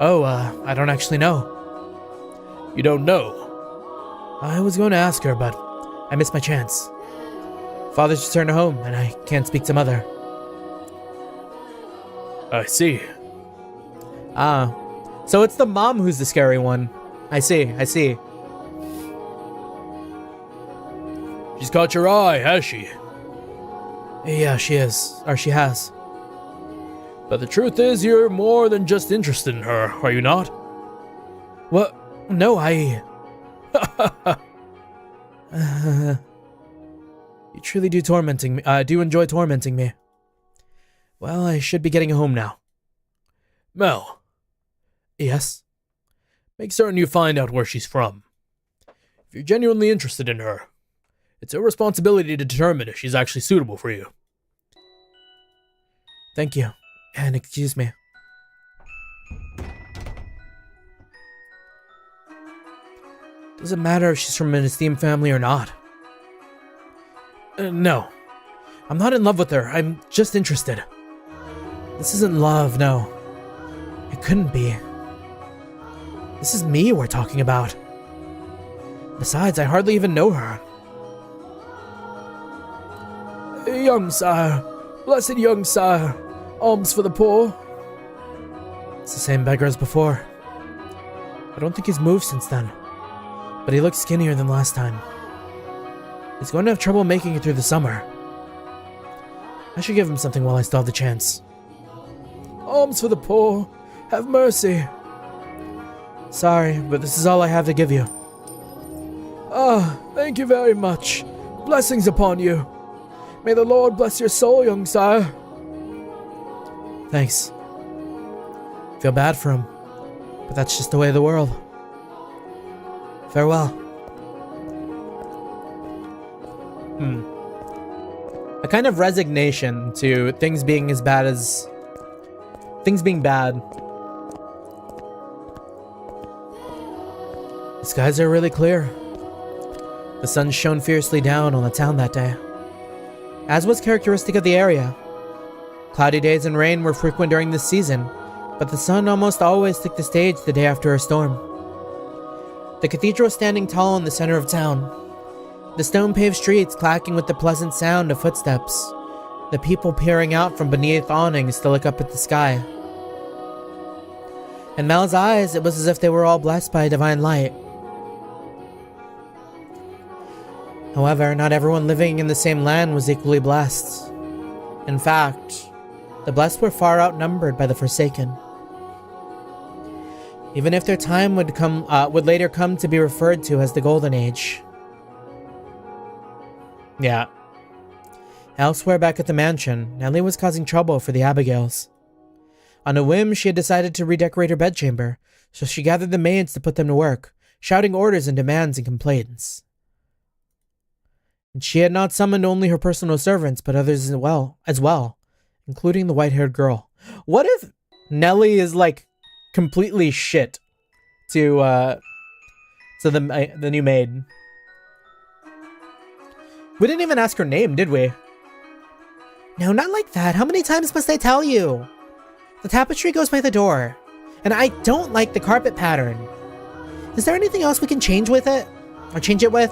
Oh, I don't actually know. You don't know? I was going to ask her, but I missed my chance. Father's just returned home, and I can't speak to Mother. I see. So it's the mom who's the scary one. I see. She's caught your eye, has she? Yeah, she is. Or she has. But the truth is, you're more than just interested in her, are you not? What? No, I... You truly do tormenting me. Do enjoy tormenting me. Well, I should be getting home now. Mel, Yes? make certain you find out where she's from. If you're genuinely interested in her, it's your responsibility to determine if she's actually suitable for you. Thank you. And excuse me. Does it matter if she's from an esteemed family or not? No. I'm not in love with her. I'm just interested. This isn't love, no. It couldn't be. This is me we're talking about. Besides, I hardly even know her. Young sire, blessed young sire, alms for the poor. It's the same beggar as before. I don't think he's moved since then. But he looks skinnier than last time. He's going to have trouble making it through the summer. I should give him something while I still have the chance. Alms for the poor, have mercy. Sorry, but this is all I have to give you. Ah, thank you very much. Blessings upon you. May the Lord bless your soul, young sire. Thanks. Feel bad for him, but that's just the way of the world. Farewell. A kind of resignation to things being as bad as... things being bad. The skies are really clear. The sun shone fiercely down on the town that day, as was characteristic of the area. Cloudy days and rain were frequent during this season, but the sun almost always took the stage the day after a storm. The cathedral standing tall in the center of town, the stone-paved streets clacking with the pleasant sound of footsteps, the people peering out from beneath awnings to look up at the sky. In Mel's eyes, it was as if they were all blessed by a divine light. However, not everyone living in the same land was equally blessed. In fact, the blessed were far outnumbered by the forsaken. Even if their time would later come to be referred to as the Golden Age. Yeah. Elsewhere back at the mansion, Nellie was causing trouble for the Abigails. On a whim, she had decided to redecorate her bedchamber, so she gathered the maids to put them to work, shouting orders and demands and complaints. And she had not summoned only her personal servants, but others as well, including the white-haired girl. What if Nellie is like completely shit to the new maid? We didn't even ask her name, did we? No, not like that. How many times must I tell you? The tapestry goes by the door, and I don't like the carpet pattern. Is there anything else we can change with it? Or change it with?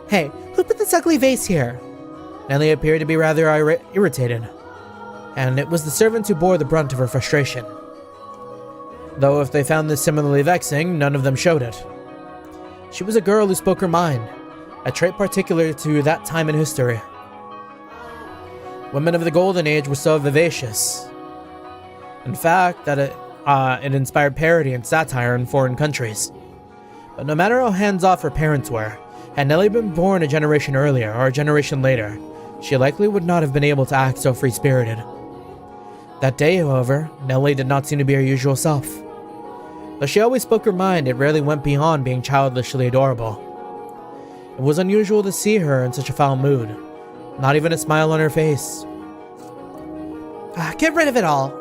Hey, who put this ugly vase here? Nellie appeared to be rather irritated, and it was the servants who bore the brunt of her frustration. Though if they found this similarly vexing, none of them showed it. She was a girl who spoke her mind, a trait particular to that time in history. Women of the Golden Age were so vivacious. In fact, that it inspired parody and satire in foreign countries. But no matter how hands-off her parents were, had Nellie been born a generation earlier or a generation later, she likely would not have been able to act so free-spirited. That day, however, Nellie did not seem to be her usual self. Though she always spoke her mind, it rarely went beyond being childishly adorable. It was unusual to see her in such a foul mood, not even a smile on her face. Get rid of it all.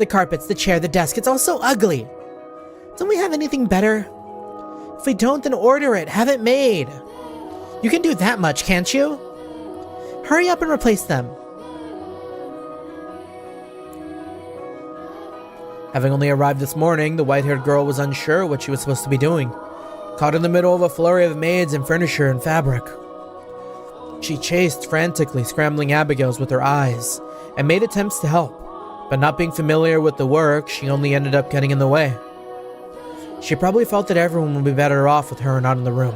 The carpets, the chair, the desk, it's all so ugly. Don't we have anything better? If we don't, then order it, have it made. You can do that much, can't you? Hurry up and replace them. Having only arrived this morning, the white-haired girl was unsure what she was supposed to be doing, caught in the middle of a flurry of maids and furniture and fabric. She chased frantically, scrambling Abigails with her eyes, and made attempts to help, but not being familiar with the work, she only ended up getting in the way. She probably felt that everyone would be better off with her not in the room.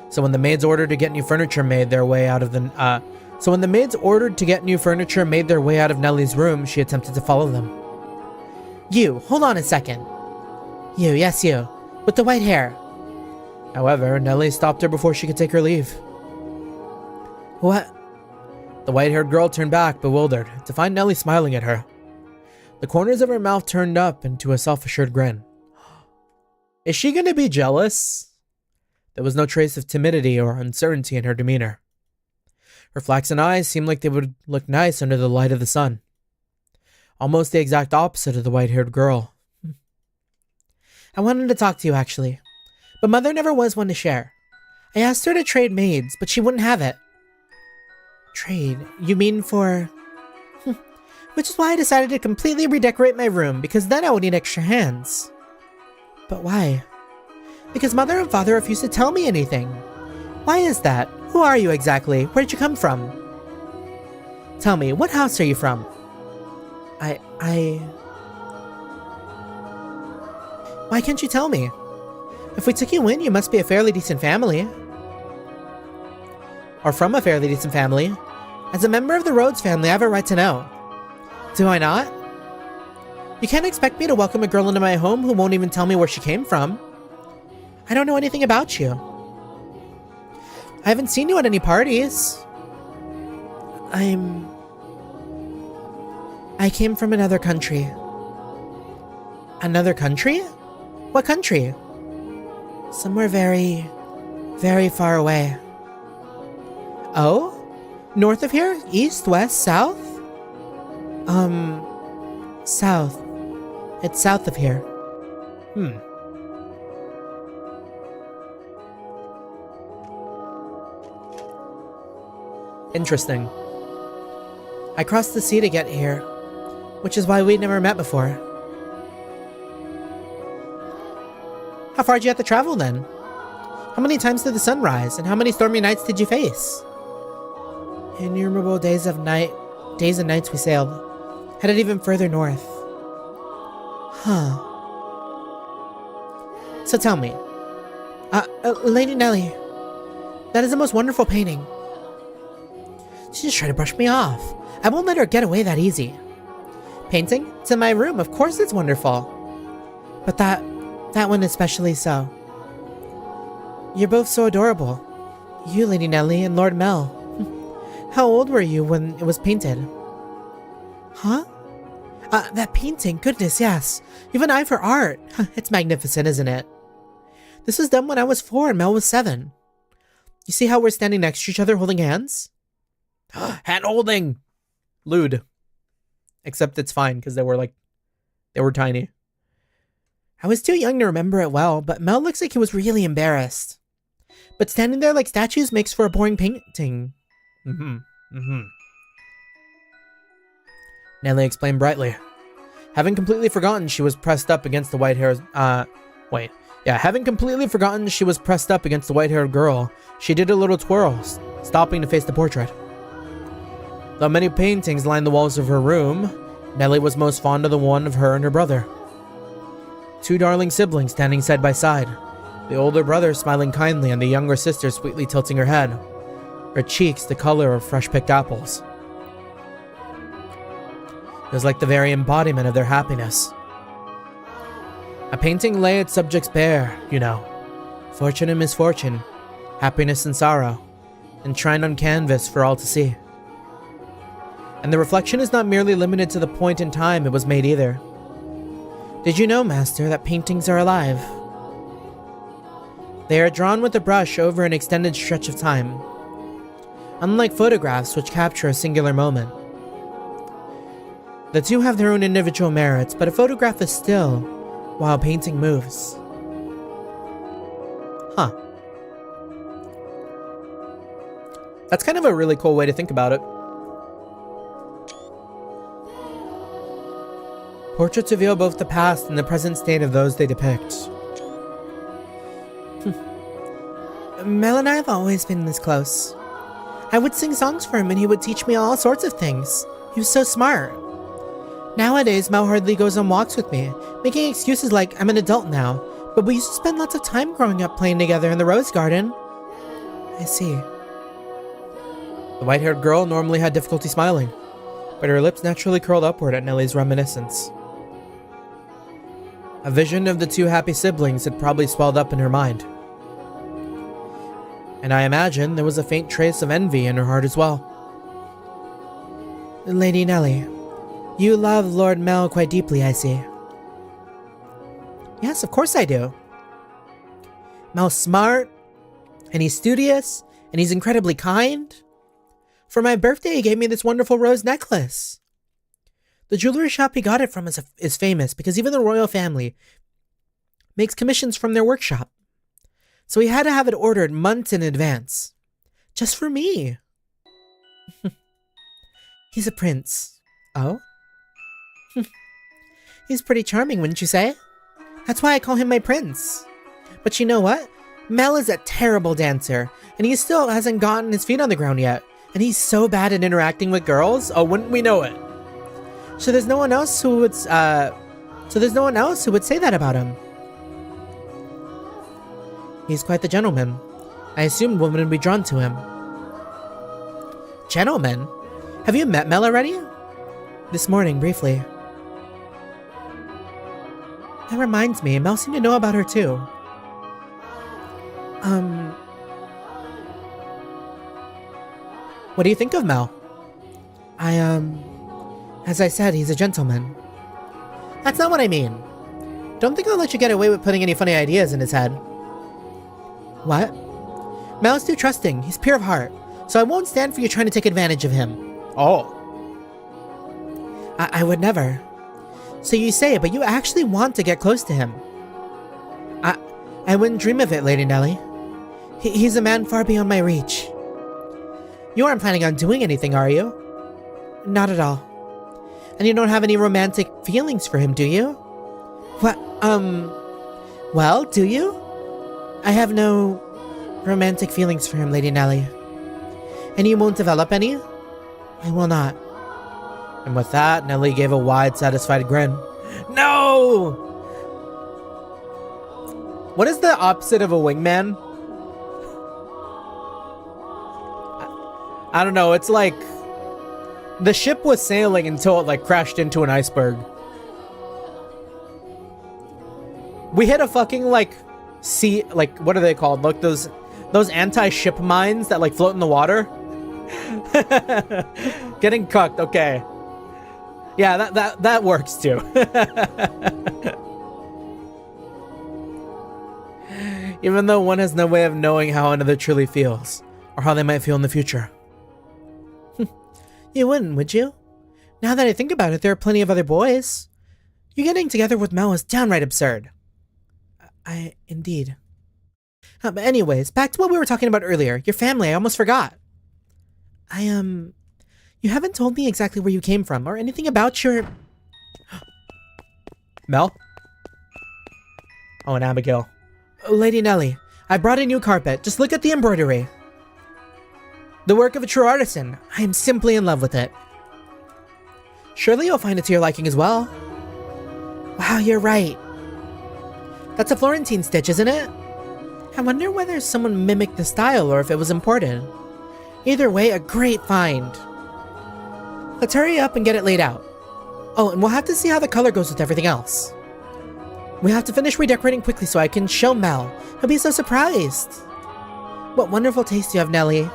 So when the maids ordered to get new furniture made their way out of the So when the maids ordered to get new furniture made their way out of Nellie's room, she attempted to follow them. You, hold on a second. You, yes you, with the white hair. However, Nellie stopped her before she could take her leave. What? The white-haired girl turned back, bewildered, to find Nellie smiling at her. The corners of her mouth turned up into a self-assured grin. Is she gonna be jealous? There was no trace of timidity or uncertainty in her demeanor. Her flaxen eyes seemed like they would look nice under the light of the sun. Almost the exact opposite of the white-haired girl. I wanted to talk to you, actually. But Mother never was one to share. I asked her to trade maids, but she wouldn't have it. Trade? You mean for... Which is why I decided to completely redecorate my room, because then I would need extra hands. But why? Because Mother and Father refused to tell me anything. Why is that? Who are you exactly? Where did you come from? Tell me, what house are you from? Why can't you tell me? If we took you in, you must be a fairly decent family. Or from a fairly decent family. As a member of the Rhodes family, I have a right to know. Do I not? You can't expect me to welcome a girl into my home who won't even tell me where she came from. I don't know anything about you. I haven't seen you at any parties. I came from another country. Another country? What country? Somewhere very, very far away. Oh? North of here? East, west, south? South. It's south of here. Interesting. I crossed the sea to get here, which is why we'd never met before. How far did you have to travel then? How many times did the sun rise, and how many stormy nights did you face? Innumerable days and nights we sailed, headed even further north. Huh. So tell me, Lady Nellie, that is the most wonderful painting. She just tried to brush me off. I won't let her get away that easy. Painting? It's in my room, of course it's wonderful. But that one especially so. You're both so adorable. You, Lady Nellie, and Lord Mel. How old were you when it was painted? Huh? That painting, goodness, yes. You have an eye for art. It's magnificent, isn't it? This was done when I was 4 and Mel was 7. You see how we're standing next to each other holding hands? Hand holding! Lewd. Except it's fine, because they were tiny. I was too young to remember it well, but Mel looks like he was really embarrassed. But standing there like statues makes for a boring painting. Nellie explained brightly. Having completely forgotten she was pressed up against the white-haired... Having completely forgotten she was pressed up against the white-haired girl, she did a little twirl, stopping to face the portrait. Though many paintings lined the walls of her room, Nellie was most fond of the one of her and her brother. 2 darling siblings standing side by side, the older brother smiling kindly and the younger sister sweetly tilting her head, her cheeks the color of fresh-picked apples. It was like the very embodiment of their happiness. A painting lay its subjects bare, you know. Fortune and misfortune, happiness and sorrow, enshrined on canvas for all to see. And the reflection is not merely limited to the point in time it was made either. Did you know, Master, that paintings are alive? They are drawn with a brush over an extended stretch of time, unlike photographs which capture a singular moment. The two have their own individual merits, but a photograph is still, while a painting moves. Huh. That's kind of a really cool way to think about it. Portraits reveal both the past and the present state of those they depict. Mel and I have always been this close. I would sing songs for him and he would teach me all sorts of things. He was so smart. Nowadays, Mel hardly goes on walks with me, making excuses like I'm an adult now, but we used to spend lots of time growing up playing together in the rose garden. I see. The white-haired girl normally had difficulty smiling, but her lips naturally curled upward at Nellie's reminiscence. A vision of the two happy siblings had probably swelled up in her mind. And I imagine there was a faint trace of envy in her heart as well. Lady Nellie, you love Lord Mel quite deeply, I see. Yes, of course I do. Mel's smart, and he's studious, and he's incredibly kind. For my birthday, he gave me this wonderful rose necklace. The jewelry shop he got it from is famous because even the royal family makes commissions from their workshop. So he had to have it ordered months in advance. Just for me. He's a prince. Oh? He's pretty charming, wouldn't you say? That's why I call him my prince. But you know what? Mel is a terrible dancer, and he still hasn't gotten his feet on the ground yet. And he's so bad at interacting with girls. Oh, wouldn't we know it? So there's no one else who would say that about him. He's quite the gentleman. I assumed women would be drawn to him. Gentleman? Have you met Mel already? This morning, briefly. That reminds me, Mel seemed to know about her too. What do you think of Mel? As I said, he's a gentleman. That's not what I mean. Don't think I'll let you get away with putting any funny ideas in his head. What? Mel's too trusting. He's pure of heart. So I won't stand for you trying to take advantage of him. Oh. I would never. So you say, but you actually want to get close to him. I wouldn't dream of it, Lady Nellie. He's a man far beyond my reach. You aren't planning on doing anything, are you? Not at all. And you don't have any romantic feelings for him, do you? What, well, do you? I have no romantic feelings for him, Lady Nellie. And you won't develop any? I will not. And with that, Nellie gave a wide, satisfied grin. No! What is the opposite of a wingman? I don't know, it's like the ship was sailing until it like crashed into an iceberg. We hit a fucking like sea, like what are they called? Like those anti-ship mines that like float in the water. Getting cucked, okay. Yeah, that works too. Even though one has no way of knowing how another truly feels, or how they might feel in the future. You wouldn't, would you? Now that I think about it, there are plenty of other boys. You getting together with Mel is downright absurd. Indeed. But anyways, back to what we were talking about earlier. Your family, I almost forgot. You haven't told me exactly where you came from, or anything about your... Mel? Oh, and Abigail. Lady Nellie, I brought a new carpet. Just look at the embroidery. The work of a true artisan. I am simply in love with it. Surely you'll find it to your liking as well. Wow, you're right. That's a Florentine stitch, isn't it? I wonder whether someone mimicked the style or if it was imported. Either way, a great find. Let's hurry up and get it laid out. Oh, and we'll have to see how the color goes with everything else. We have to finish redecorating quickly so I can show Mel. He'll be so surprised. What wonderful taste you have, Nellie.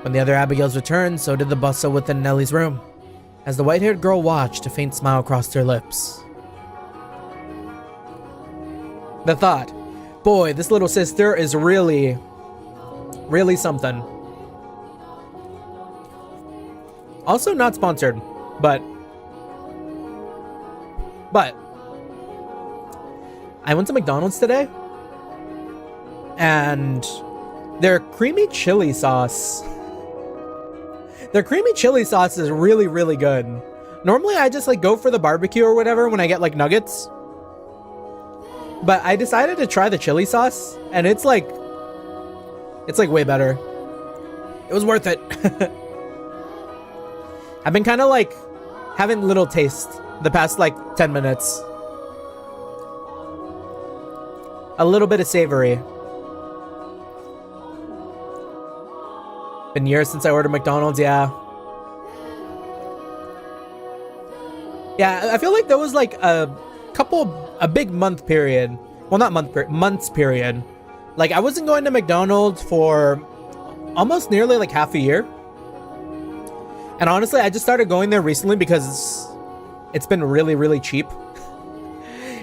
When the other Abigails returned, so did the bustle within Nellie's room. As the white-haired girl watched, a faint smile crossed her lips. The thought, boy, this little sister is really something. Also not sponsored, but I went to McDonald's today, and their creamy chili sauce is really, really good. Normally I just like go for the barbecue or whatever when I get like nuggets. But I decided to try the chili sauce, and it's like way better. It was worth it. I've been kind of like having little taste the past like 10 minutes. A little bit of savory. Been years since I ordered McDonald's, yeah. Yeah, I feel like there was like a big month period. Well, not months period. Like, I wasn't going to McDonald's for almost nearly like half a year. And honestly, I just started going there recently because it's been really, really cheap.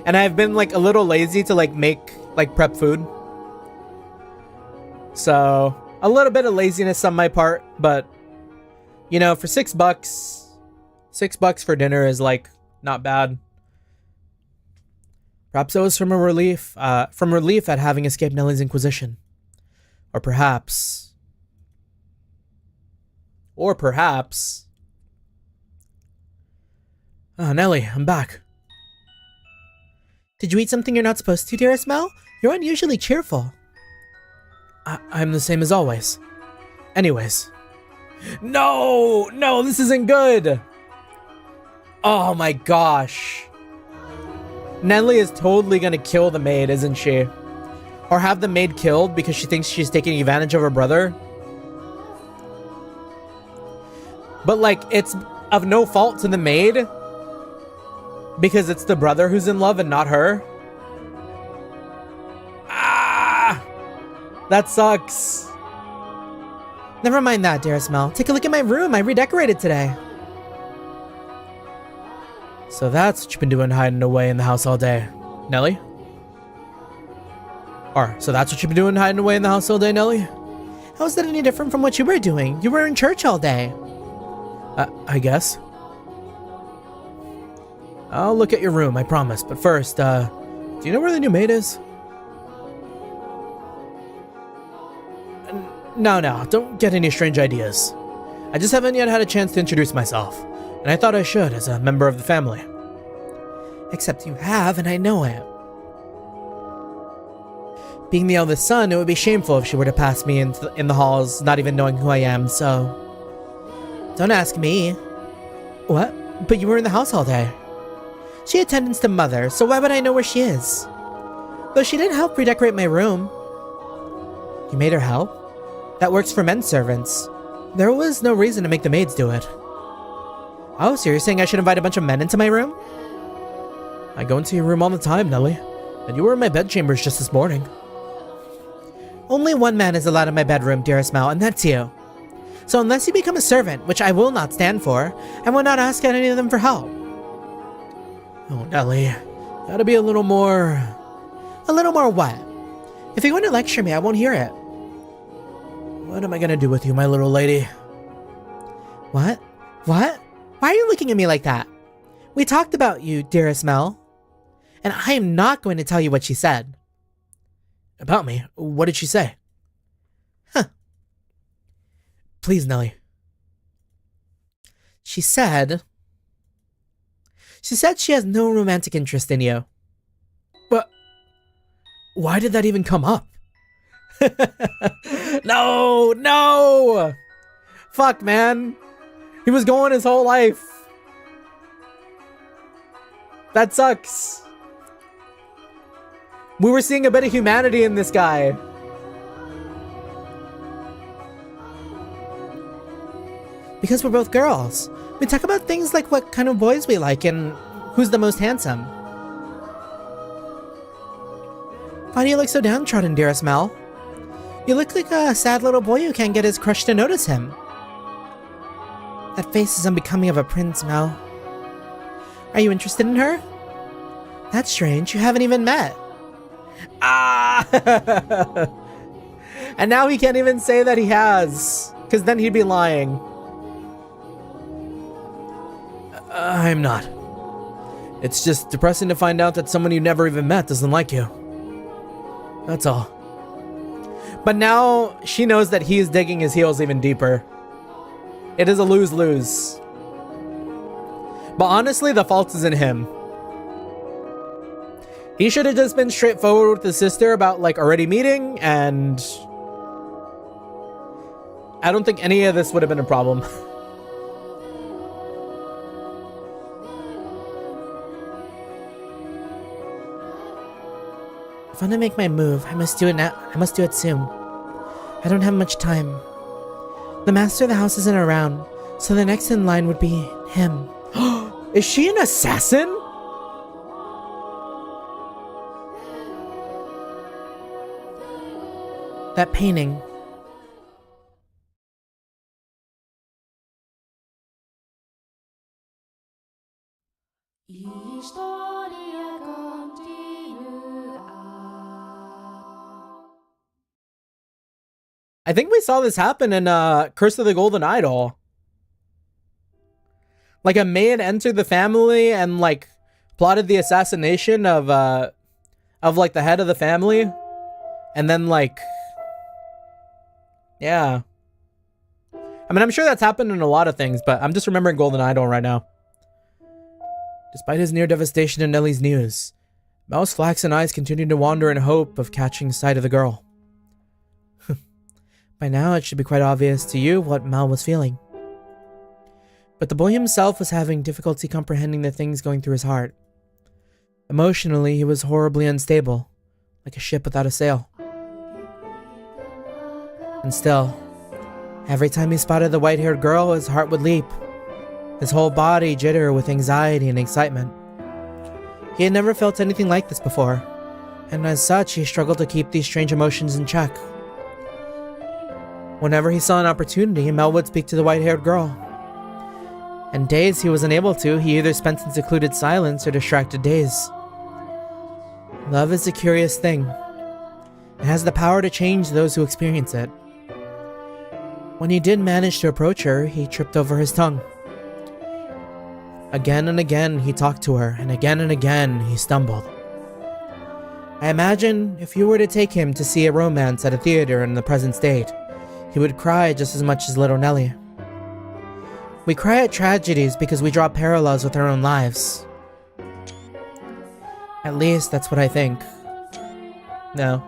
And I've been like a little lazy to like make like prep food. So a little bit of laziness on my part, but you know, for $6 for dinner is like not bad. Perhaps it was from relief at having escaped Nellie's inquisition. Or perhaps... Oh, Nellie, I'm back. Did you eat something you're not supposed to, dearest Mel? You're unusually cheerful. I'm the same as always. Anyways. No, this isn't good. Oh my gosh. Nellie is totally gonna kill the maid, isn't she? Or have the maid killed because she thinks she's taking advantage of her brother. But like, it's of no fault to the maid because it's the brother who's in love and not her. Ah! That sucks. Never mind that, dearest Mel. Take a look at my room. I redecorated today. So that's what you've been doing, hiding away in the house all day, Nellie? So that's what you've been doing, hiding away in the house all day, Nellie? How is that any different from what you were doing? You were in church all day. I guess. I'll look at your room, I promise. But first, do you know where the new maid is? No, don't get any strange ideas. I just haven't yet had a chance to introduce myself. And I thought I should as a member of the family. Except you have, and I know it. Being the eldest son, it would be shameful if she were to pass me in the halls, not even knowing who I am, so... Don't ask me. What? But you were in the house all day. She attends to Mother, so why would I know where she is? Though she did help redecorate my room. You made her help? That works for men servants. There was no reason to make the maids do it. Oh, so you're saying I should invite a bunch of men into my room? I go into your room all the time, Nellie. And you were in my bedchambers just this morning. Only one man is allowed in my bedroom, dearest Mel, and that's you. So unless you become a servant, which I will not stand for, I will not ask any of them for help. Oh, Nellie. Gotta be a little more... A little more what? If you're going to lecture me, I won't hear it. What am I gonna do with you, my little lady? What? What? Why are you looking at me like that? We talked about you, dearest Mel. And I am not going to tell you what she said. About me? What did she say? Huh. Please, Nellie. She said she has no romantic interest in you. But why did that even come up? No! Fuck, man. He was going his whole life. That sucks. We were seeing a bit of humanity in this guy. Because we're both girls. We talk about things like what kind of boys we like and who's the most handsome. Why do you look so downtrodden, dearest Mel? You look like a sad little boy who can't get his crush to notice him. That face is unbecoming of a prince, Mel. Are you interested in her? That's strange, you haven't even met. Ah! And now he can't even say that he has, because then he'd be lying. I'm not. It's just depressing to find out that someone you never even met doesn't like you. That's all. But now she knows that he's digging his heels even deeper. It is a lose-lose. But honestly, the fault is in him. He should have just been straightforward with his sister about like already meeting, and I don't think any of this would have been a problem. If I want to make my move, I must do it now. I must do it soon. I don't have much time. The master of the house isn't around, so the next in line would be him. Is she an assassin? That painting. I think we saw this happen in Curse of the Golden Idol. Like a maid entered the family and like plotted the assassination of like the head of the family, and then like, yeah. I mean, I'm sure that's happened in a lot of things, but I'm just remembering Golden Idol right now. Despite his near devastation in Nellie's news, Mel's flaxen eyes continued to wander in hope of catching sight of the girl. By now, it should be quite obvious to you what Mel was feeling. But the boy himself was having difficulty comprehending the things going through his heart. Emotionally, he was horribly unstable, like a ship without a sail. And still, every time he spotted the white-haired girl, his heart would leap. His whole body jitter with anxiety and excitement. He had never felt anything like this before, and as such, he struggled to keep these strange emotions in check. Whenever he saw an opportunity, Mel would speak to the white-haired girl. And days he was unable to, he either spent in secluded silence or distracted days. Love is a curious thing. It has the power to change those who experience it. When he did manage to approach her, he tripped over his tongue. Again and again he talked to her, and again he stumbled. I imagine if you were to take him to see a romance at a theater in the present state, he would cry just as much as little Nellie. We cry at tragedies because we draw parallels with our own lives. At least that's what I think. No.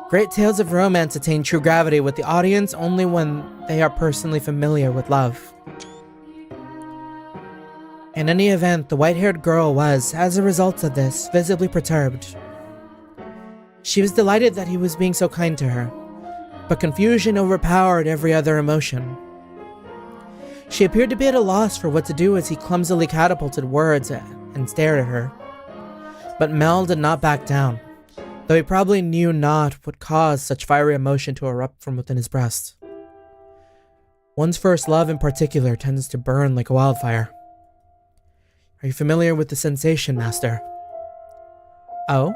Great tales of romance attain true gravity with the audience only when they are personally familiar with love. In any event, the white-haired girl was, as a result of this, visibly perturbed. She was delighted that he was being so kind to her, but confusion overpowered every other emotion. She appeared to be at a loss for what to do as he clumsily catapulted words and stared at her. But Mel did not back down, though he probably knew not what caused such fiery emotion to erupt from within his breast. One's first love in particular tends to burn like a wildfire. Are you familiar with the sensation, Master? Oh?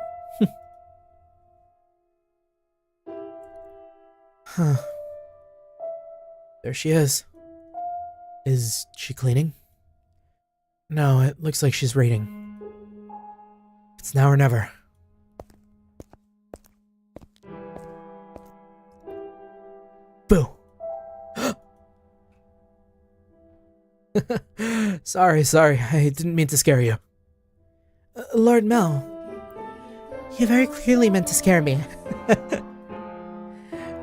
Huh. There she is. Is she cleaning? No, it looks like she's reading. It's now or never. Boo! Sorry, I didn't mean to scare you. Lord Mel, you very clearly meant to scare me.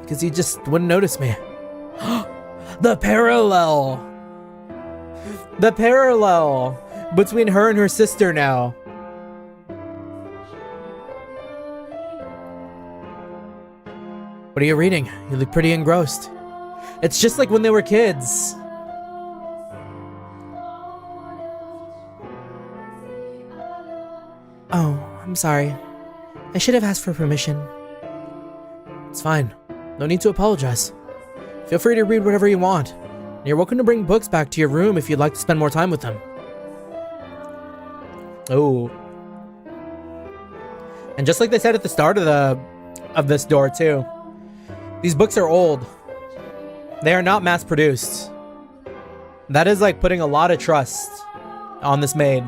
Because you just wouldn't notice me. The parallel! The parallel between her and her sister now. What are you reading? You look pretty engrossed. It's just like when they were kids. Oh, I'm sorry. I should have asked for permission. It's fine. No need to apologize. Feel free to read whatever you want. You're welcome to bring books back to your room if you'd like to spend more time with them. Oh. And just like they said at the start of this door too, these books are old. They are not mass produced. That is like putting a lot of trust on this maid.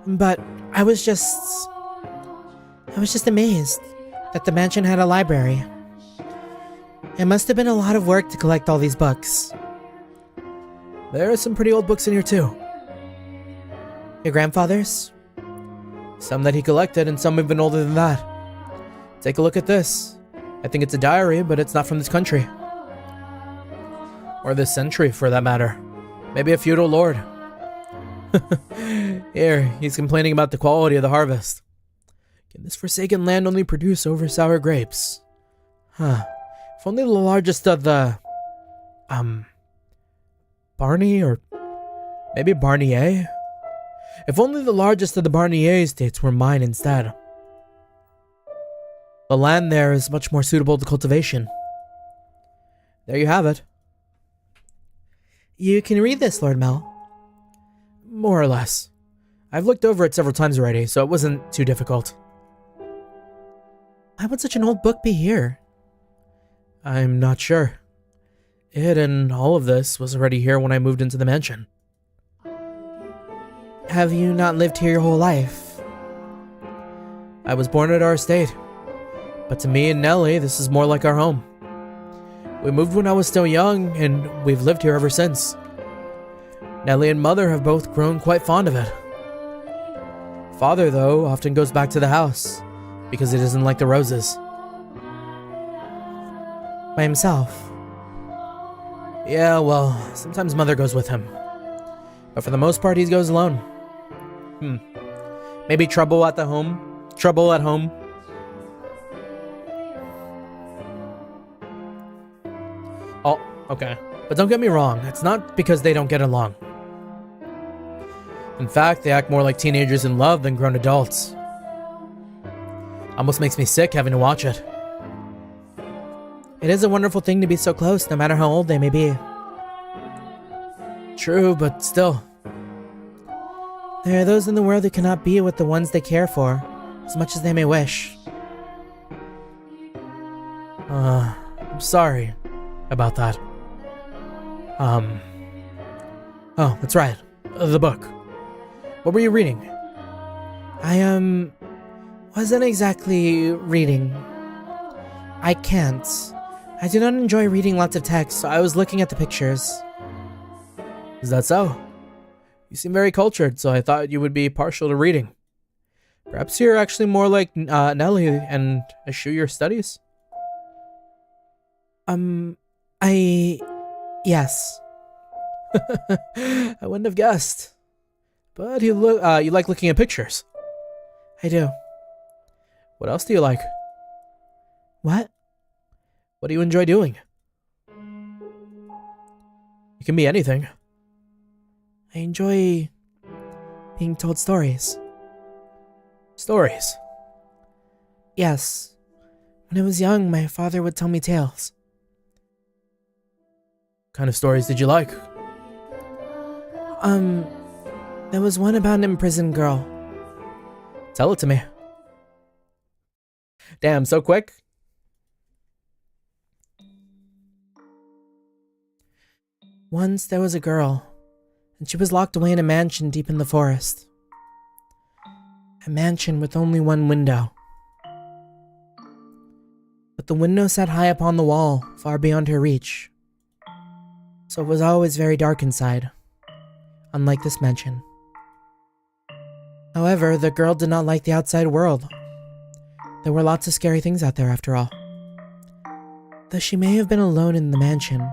But I was just amazed that the mansion had a library. It must have been a lot of work to collect all these books. There are some pretty old books in here too. Your grandfather's? Some that he collected and some even older than that. Take a look at this. I think it's a diary, but it's not from this country. Or this century, for that matter. Maybe a feudal lord. Here, he's complaining about the quality of the harvest. Can this forsaken land only produce over sour grapes? Huh. If only the largest of the, Barney or maybe Barnier? If only the largest of the Barnier estates were mine instead. The land there is much more suitable to cultivation. There you have it. You can read this, Lord Mel. More or less. I've looked over it several times already, so it wasn't too difficult. Why would such an old book be here? I'm not sure. It and all of this was already here when I moved into the mansion. Have you not lived here your whole life? I was born at our estate, but to me and Nellie, this is more like our home. We moved when I was still young, and we've lived here ever since. Nellie and Mother have both grown quite fond of it. Father, though, often goes back to the house, because he doesn't like the roses. By himself? Yeah, well, sometimes Mother goes with him. But for the most part, he goes alone. Maybe trouble at home. Oh, okay. But don't get me wrong, it's not because they don't get along. In fact, they act more like teenagers in love than grown adults. Almost makes me sick having to watch it. It is a wonderful thing to be so close, no matter how old they may be. True, but still. There are those in the world who cannot be with the ones they care for, as much as they may wish. I'm sorry about that. Oh, that's right. The book. What were you reading? I, wasn't exactly reading. I can't. I do not enjoy reading lots of text, so I was looking at the pictures. Is that so? You seem very cultured, so I thought you would be partial to reading. Perhaps you're actually more like Nellie and eschew your studies? Yes. I wouldn't have guessed. But you like looking at pictures. I do. What else do you like? What? What do you enjoy doing? It can be anything. I enjoy being told stories. Stories? Yes. When I was young, my father would tell me tales. What kind of stories did you like? There was one about an imprisoned girl. Tell it to me. Damn, so quick? Once there was a girl, and she was locked away in a mansion deep in the forest. A mansion with only one window. But the window sat high upon the wall, far beyond her reach. So it was always very dark inside, unlike this mansion. However, the girl did not like the outside world. There were lots of scary things out there after all. Though she may have been alone in the mansion,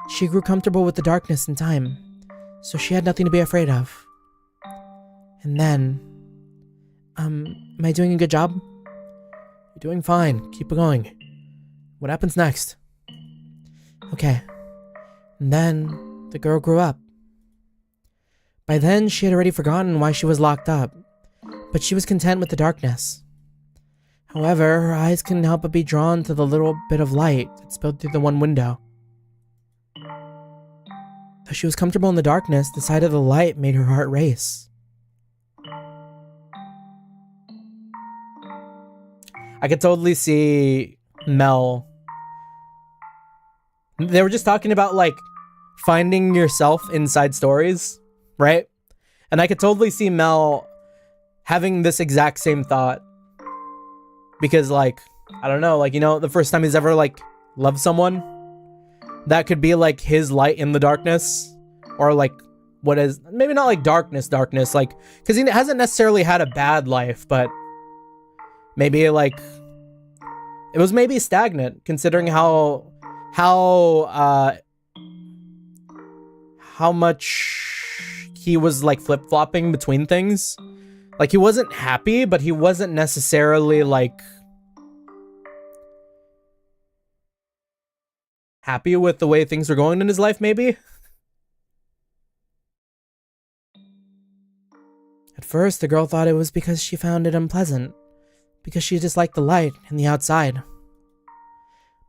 she grew comfortable with the darkness in time, so she had nothing to be afraid of. And then... am I doing a good job? You're doing fine. Keep going. What happens next? Okay. And then, the girl grew up. By then, she had already forgotten why she was locked up, but she was content with the darkness. However, her eyes couldn't help but be drawn to the little bit of light that spilled through the one window. Though she was comfortable in the darkness, the sight of the light made her heart race. I could totally see Mel. They were just talking about, like, finding yourself inside stories, right? And I could totally see Mel having this exact same thought. Because, like, I don't know, like, you know, the first time he's ever, like, loved someone, that could be, like, his light in the darkness. Or, like, what is, maybe not, like, darkness, like, because he hasn't necessarily had a bad life, but maybe, like, it was maybe stagnant, considering how much he was, like, flip-flopping between things. Like, he wasn't happy, but he wasn't necessarily, like... happy with the way things were going in his life, maybe? At first, the girl thought it was because she found it unpleasant, because she disliked the light and the outside.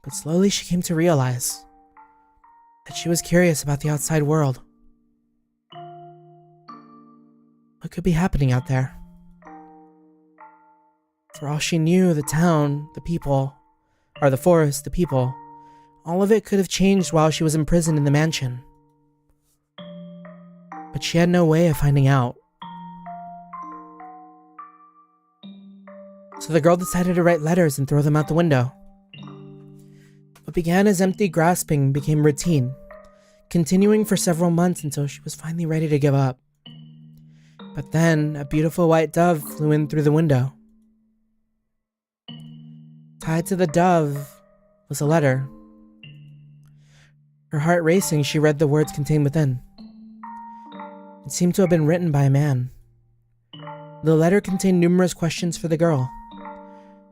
But slowly she came to realize that she was curious about the outside world. What could be happening out there? For all she knew, the town, the people, or the forest, the people, all of it could have changed while she was imprisoned in the mansion. But she had no way of finding out. So the girl decided to write letters and throw them out the window. What began as empty grasping became routine, continuing for several months until she was finally ready to give up. But then, a beautiful white dove flew in through the window. Tied to the dove was a letter. Her heart racing, she read the words contained within. It seemed to have been written by a man. The letter contained numerous questions for the girl.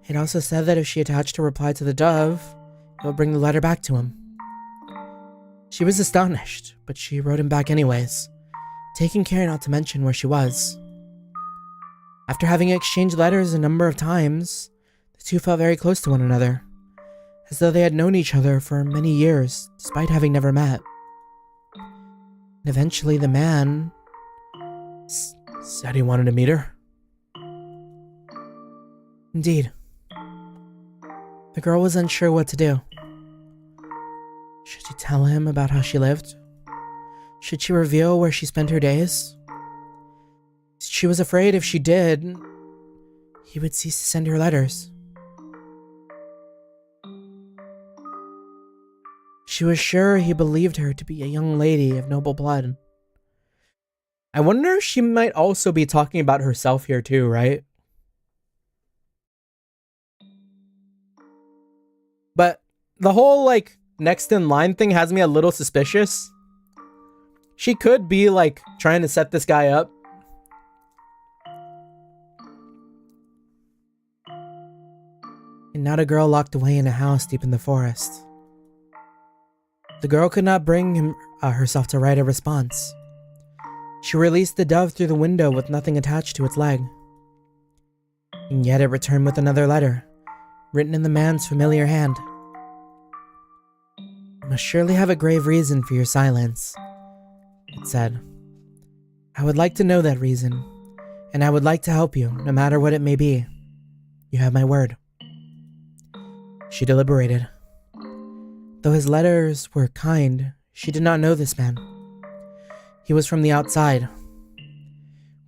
It also said that if she attached a reply to the dove, it would bring the letter back to him. She was astonished, but she wrote him back anyways, taking care not to mention where she was. After having exchanged letters a number of times, the two felt very close to one another, as though they had known each other for many years, despite having never met. And eventually the man said he wanted to meet her. Indeed. The girl was unsure what to do. Should she tell him about how she lived? Should she reveal where she spent her days? She was afraid if she did, he would cease to send her letters. She was sure he believed her to be a young lady of noble blood. I wonder if she might also be talking about herself here too, right? But the whole, like, next in line thing has me a little suspicious. She could be, like, trying to set this guy up. And not a girl locked away in a house deep in the forest. The girl could not bring herself to write a response. She released the dove through the window with nothing attached to its leg. And yet it returned with another letter, written in the man's familiar hand. "You must surely have a grave reason for your silence," it said. "I would like to know that reason, and I would like to help you, no matter what it may be. You have my word." She deliberated. Though his letters were kind, she did not know this man. He was from the outside.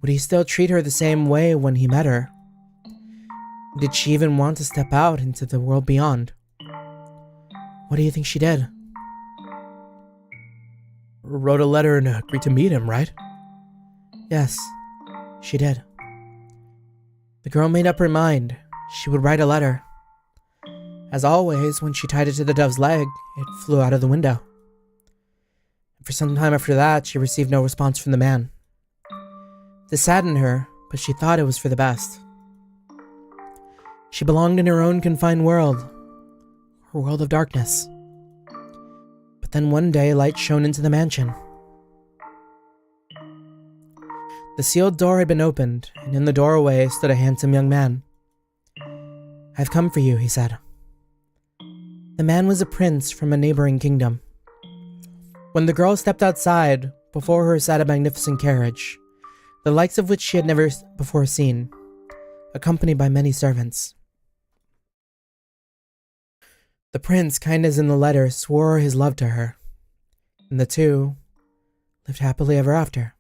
Would he still treat her the same way when he met her? Did she even want to step out into the world beyond? What do you think she did? Wrote a letter and agreed to meet him, right? Yes, she did. The girl made up her mind. She would write a letter. As always, when she tied it to the dove's leg, it flew out of the window. And for some time after that, she received no response from the man. This saddened her, but she thought it was for the best. She belonged in her own confined world, her world of darkness. But then one day, light shone into the mansion. The sealed door had been opened, and in the doorway stood a handsome young man. "I've come for you," he said. The man was a prince from a neighboring kingdom. When the girl stepped outside, before her sat a magnificent carriage, the likes of which she had never before seen, accompanied by many servants. The prince, kind as in the letter, swore his love to her, and the two lived happily ever after.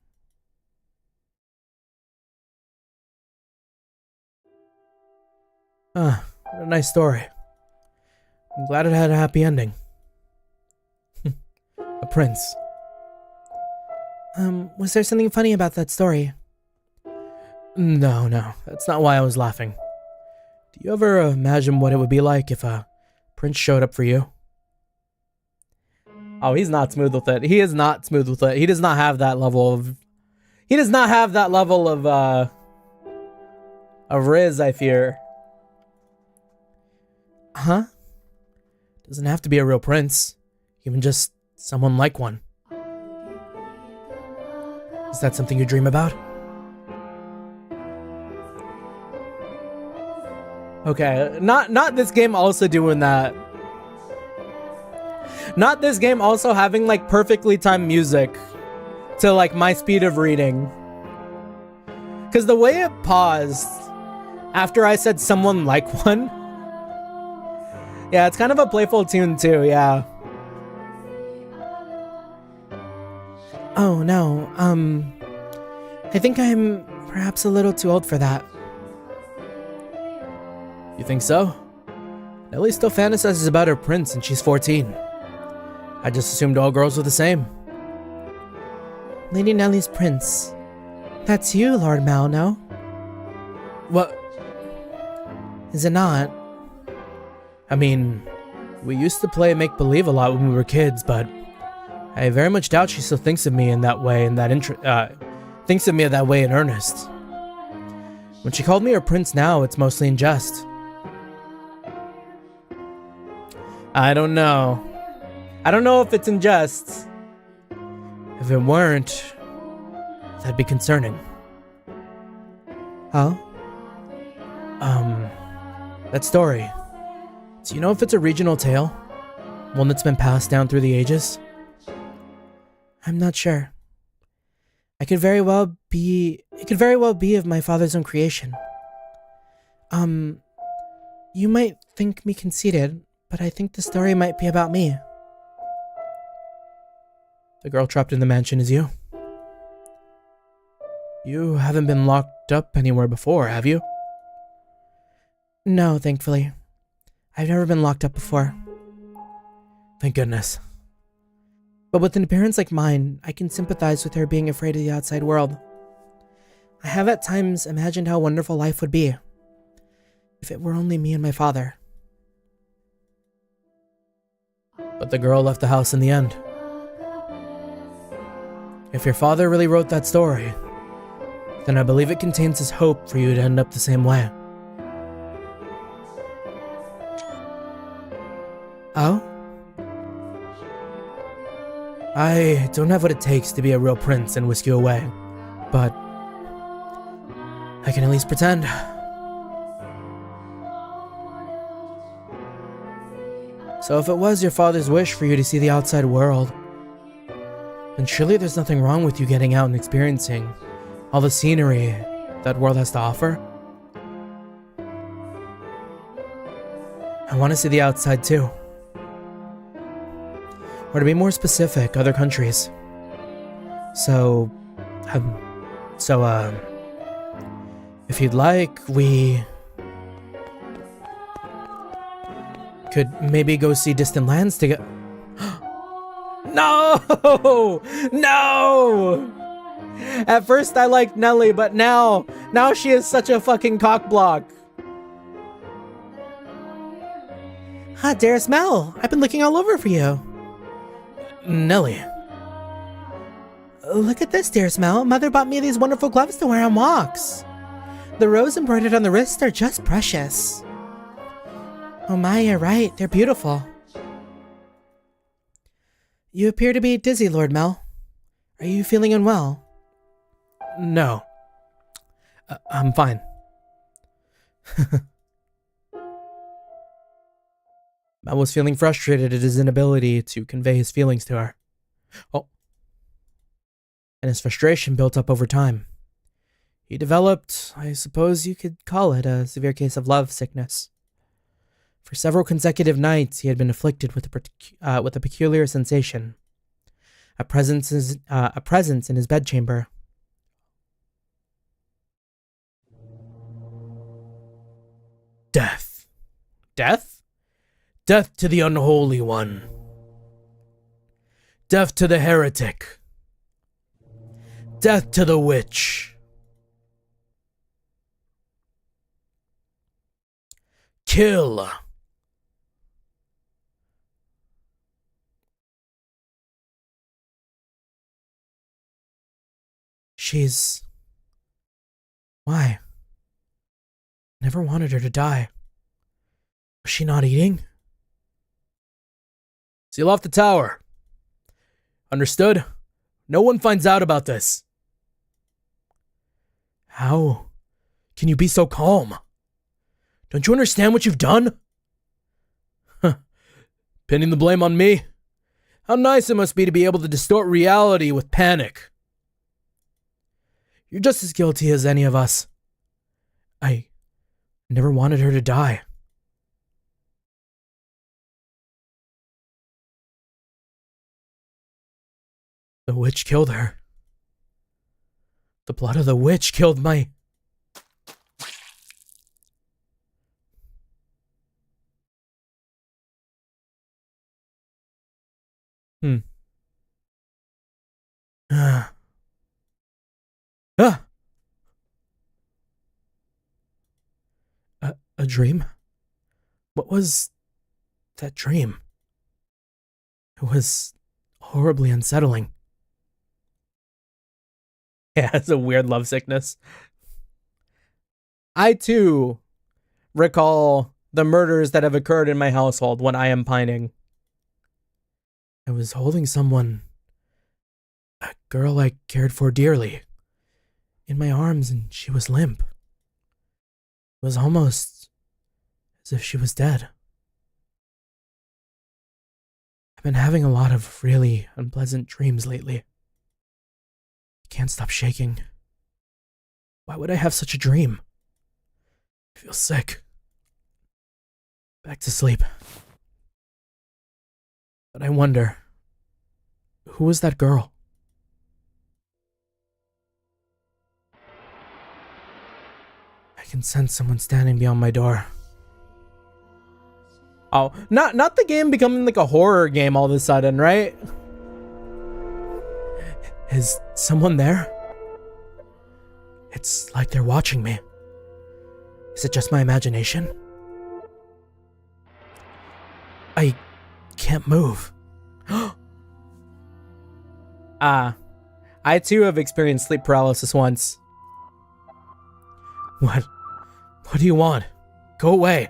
What a nice story. I'm glad it had a happy ending. A prince. Was there something funny about that story? No, that's not why I was laughing. Do you ever imagine what it would be like if a prince showed up for you? Oh, he's not smooth with it. He is not smooth with it. He does not have that level of... He does not have that level of riz, I fear. Huh? Doesn't have to be a real prince. Even just someone like one. Is that something you dream about? Okay, not this game also doing that. Not this game also having like perfectly timed music to like my speed of reading. Cause the way it paused after I said someone like one. Yeah, it's kind of a playful tune too, yeah. Oh no, I think I'm perhaps a little too old for that. You think so? Nellie still fantasizes about her prince and she's 14. I just assumed all girls were the same. Lady Nellie's prince. That's you, Lord Mal, no? What? Is it not? I mean, we used to play make-believe a lot when we were kids, but I very much doubt she still thinks of me in that way, thinks of me that way in earnest. When she called me her prince now, it's mostly in jest. I don't know. I don't know if it's in jest. If it weren't, that'd be concerning. Oh? That story. Do you know if it's a regional tale? One that's been passed down through the ages? I'm not sure. It could very well be of my father's own creation. You might think me conceited, but I think the story might be about me. The girl trapped in the mansion is you? You haven't been locked up anywhere before, have you? No, thankfully. I've never been locked up before. Thank goodness. But with an appearance like mine, I can sympathize with her being afraid of the outside world. I have at times imagined how wonderful life would be if it were only me and my father. But the girl left the house in the end. If your father really wrote that story, then I believe it contains his hope for you to end up the same way. Oh? I don't have what it takes to be a real prince and whisk you away, but I can at least pretend. So if it was your father's wish for you to see the outside world, then surely there's nothing wrong with you getting out and experiencing all the scenery that world has to offer. I want to see the outside too. Or to be more specific, other countries. So, if you'd like, we could maybe go see distant lands together. No! No! At first I liked Nellie, but now she is such a fucking cockblock. Ah, dearest Mel, I've been looking all over for you. Nellie. Look at this, dearest Mel. Mother bought me these wonderful gloves to wear on walks. The rose embroidered on the wrists are just precious. Oh my, you're right. They're beautiful. You appear to be dizzy, Lord Mel. Are you feeling unwell? No. I'm fine. Mel was feeling frustrated at his inability to convey his feelings to her. Oh. And his frustration built up over time. He developed, I suppose you could call it, a severe case of love sickness. For several consecutive nights, he had been afflicted with a peculiar sensation. A presence in his bedchamber. Death. Death? Death to the unholy one. Death to the heretic. Death to the witch. Kill. She's... Why? Never wanted her to die. Was she not eating? Seal off the tower. Understood? No one finds out about this. How can you be so calm? Don't you understand what you've done? Huh. Pinning the blame on me? How nice it must be to be able to distort reality with panic. You're just as guilty as any of us. I never wanted her to die. The witch killed her. The blood of the witch killed my... Ah. A dream? What was that dream? It was horribly unsettling. Yeah, it's a weird lovesickness. I too recall the murders that have occurred in my household when I am pining. I was holding someone, a girl I cared for dearly, in my arms, and she was limp. It was almost as if she was dead. I've been having a lot of really unpleasant dreams lately. I can't stop shaking. Why would I have such a dream? I feel sick. Back to sleep. But I wonder, who was that girl? I can sense someone standing beyond my door. Oh, not the game becoming like a horror game all of a sudden, right? Is someone there? It's like they're watching me. Is it just my imagination? I can't move. I too have experienced sleep paralysis once. What do you want? Go away.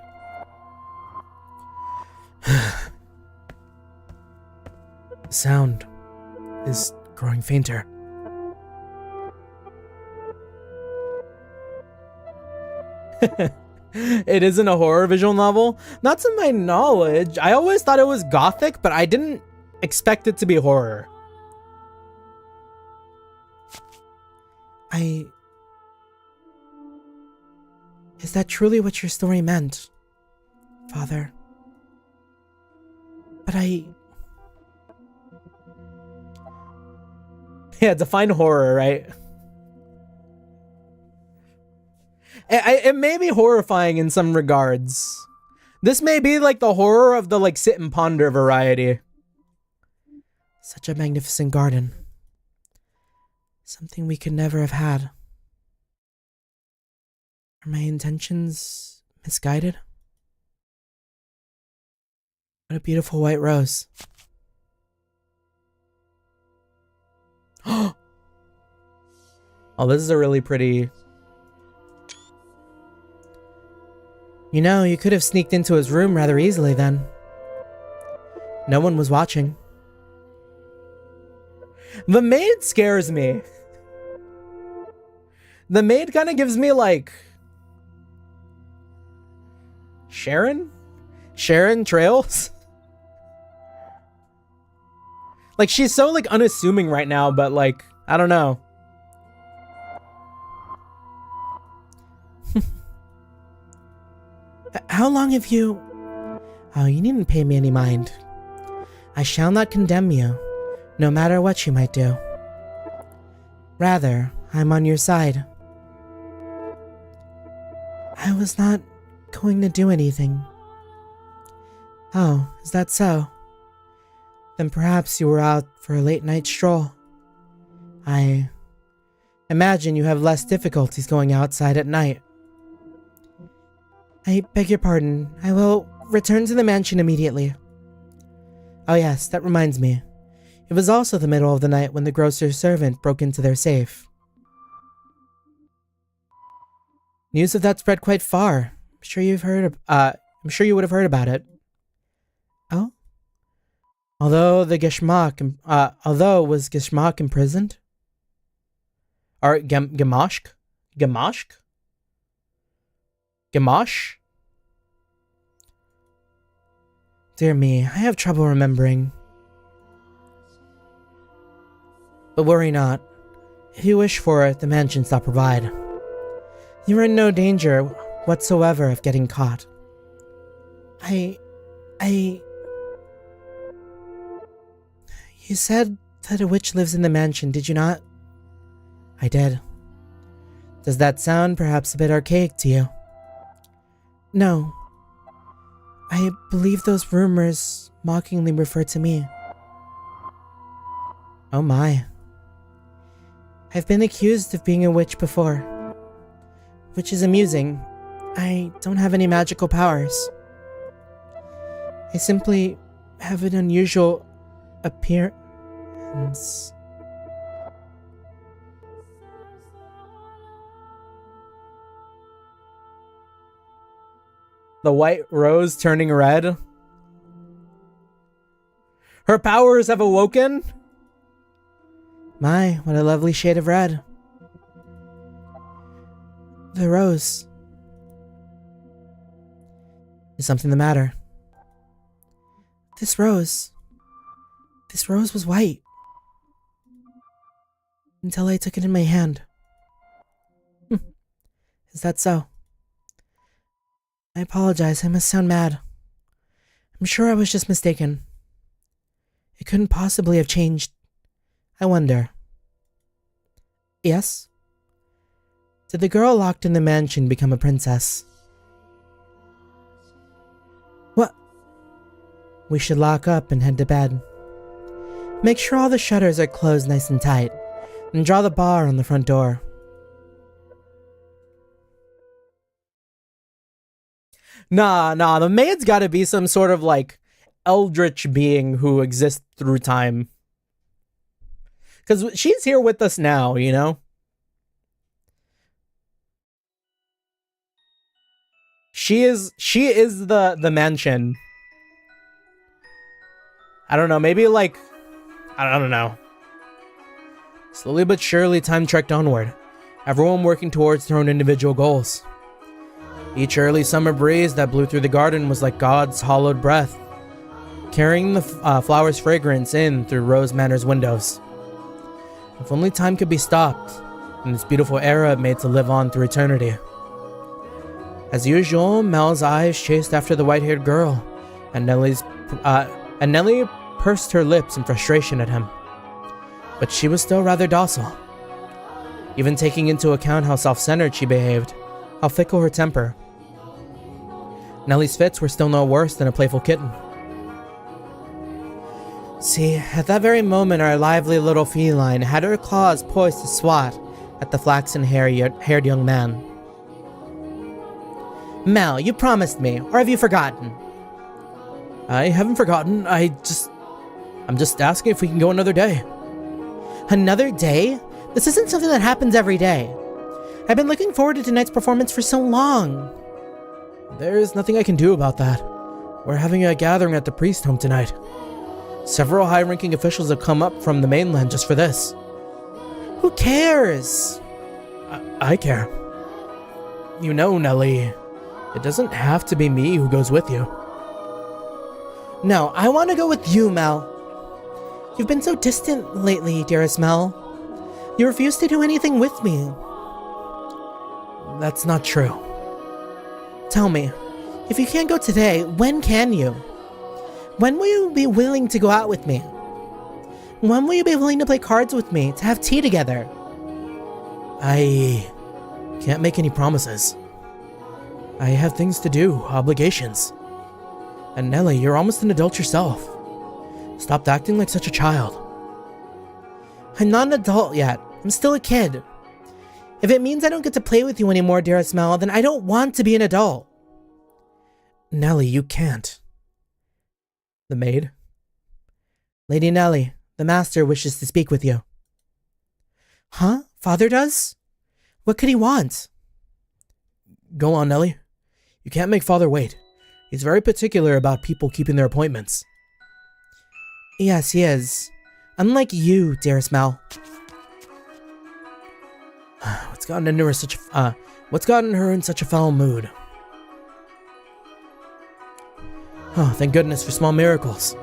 The sound is growing fainter. It isn't a horror visual novel? Not to my knowledge. I always thought it was gothic, but I didn't expect it to be horror. Is that truly what your story meant, Father? But Yeah, define horror, right? It may be horrifying in some regards. This may be like the horror of the like sit and ponder variety. Such a magnificent garden. Something we could never have had. Are my intentions misguided? What a beautiful white rose. Oh, this is a really pretty... You know, you could have sneaked into his room rather easily then. No one was watching. The maid scares me. The maid kind of gives me like... Sharon Trails? Like, she's so like unassuming right now, but like, I don't know. How long have you... Oh, you needn't pay me any mind. I shall not condemn you, no matter what you might do. Rather, I'm on your side. I was not going to do anything. Oh, is that so? Then perhaps you were out for a late night stroll. I imagine you have less difficulties going outside at night. I beg your pardon. I will return to the mansion immediately. Oh yes, that reminds me. It was also the middle of the night when the grocer's servant broke into their safe. News of that spread quite far. I'm sure you would have heard about it. Oh? Although was Gishmak imprisoned? Or Gamashk? Gamashk? Gamash? Dear me, I have trouble remembering. But worry not. If you wish for it, the mansion shall provide. You are in no danger whatsoever of getting caught. You said that a witch lives in the mansion, did you not? I did. Does that sound perhaps a bit archaic to you? No. I believe those rumors mockingly refer to me. Oh my. I've been accused of being a witch before. Which is amusing. I don't have any magical powers. I simply have an unusual appearance. The white rose turning red. Her powers have awoken? My, what a lovely shade of red. The rose. Is something the matter? This rose was white. Until I took it in my hand. Is that so? I apologize, I must sound mad. I'm sure I was just mistaken. It couldn't possibly have changed. I wonder. Yes? Did the girl locked in the mansion become a princess? What? We should lock up and head to bed. Make sure all the shutters are closed nice and tight, and draw the bar on the front door. Nah, the maid's gotta be some sort of like eldritch being who exists through time. Because she's here with us now, you know? She is the mansion. I don't know, maybe like, I don't know. Slowly but surely, time trekked onward, everyone working towards their own individual goals. Each early summer breeze that blew through the garden was like God's hallowed breath, carrying the flower's fragrance in through Rose Manor's windows. If only time could be stopped, and this beautiful era made to live on through eternity. As usual, Mel's eyes chased after the white-haired girl, and Nellie pursed her lips in frustration at him. But she was still rather docile, even taking into account how self-centered she behaved, how fickle her temper. Nellie's fits were still no worse than a playful kitten. See, at that very moment our lively little feline had her claws poised to swat at the flaxen-haired young man. Mel, you promised me, or have you forgotten? I haven't forgotten, I'm just asking if we can go another day. Another day? This isn't something that happens every day. I've been looking forward to tonight's performance for so long. There's nothing I can do about that. We're having a gathering at the priest home tonight. Several high-ranking officials have come up from the mainland just for this. Who cares? I care. You know, Nellie, it doesn't have to be me who goes with you. No, I want to go with you, Mel. You've been so distant lately, dearest Mel. You refuse to do anything with me. That's not true. Tell me, if you can't go today, when can you? When will you be willing to go out with me? When will you be willing to play cards with me, to have tea together? I can't make any promises. I have things to do, obligations. And Nellie, you're almost an adult yourself. Stop acting like such a child. I'm not an adult yet. I'm still a kid. If it means I don't get to play with you anymore, dearest Mel, then I don't want to be an adult. Nellie, you can't. The maid? Lady Nellie, the master wishes to speak with you. Huh? Father does? What could he want? Go on, Nellie. You can't make Father wait. He's very particular about people keeping their appointments. Yes, he is. Unlike you, dearest Mel. What's gotten her in such a foul mood? Oh, thank goodness for small miracles.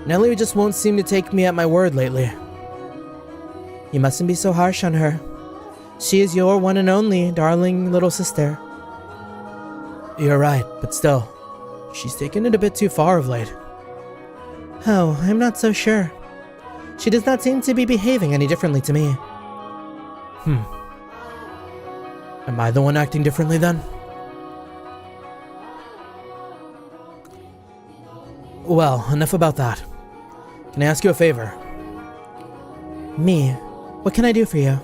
Nellie just won't seem to take me at my word lately. You mustn't be so harsh on her. She is your one and only darling little sister. You're right, but still, she's taken it a bit too far of late. Oh, I'm not so sure. She does not seem to be behaving any differently to me. Am I the one acting differently then? Well, enough about that. Can I ask you a favor? Me? What can I do for you?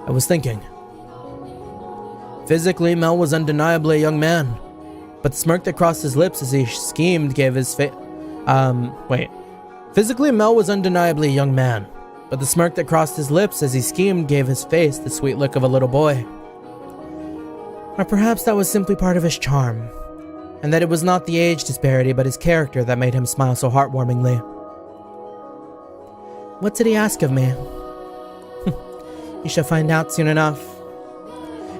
I was thinking. Physically, Mel was undeniably a young man, but the smirk that crossed his lips as he schemed gave his face. Physically, Mel was undeniably a young man, but the smirk that crossed his lips as he schemed gave his face the sweet look of a little boy. Or perhaps that was simply part of his charm, and that it was not the age disparity but his character that made him smile so heartwarmingly. What did he ask of me? You shall find out soon enough.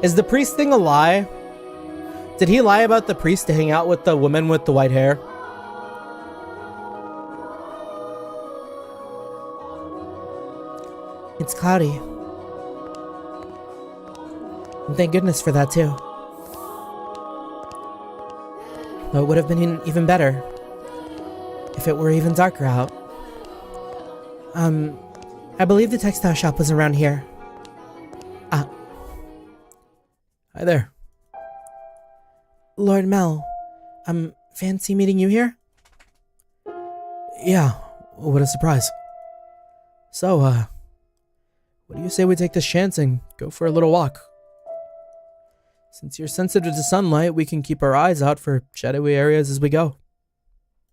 Is the priest thing a lie? Did he lie about the priest to hang out with the woman with the white hair? It's cloudy. And thank goodness for that too. Though it would have been even better if it were even darker out. I believe the textile shop was around here. Hi there. Lord Mel, fancy meeting you here? Yeah, what a surprise. So, what do you say we take this chance and go for a little walk? Since you're sensitive to sunlight, we can keep our eyes out for shadowy areas as we go.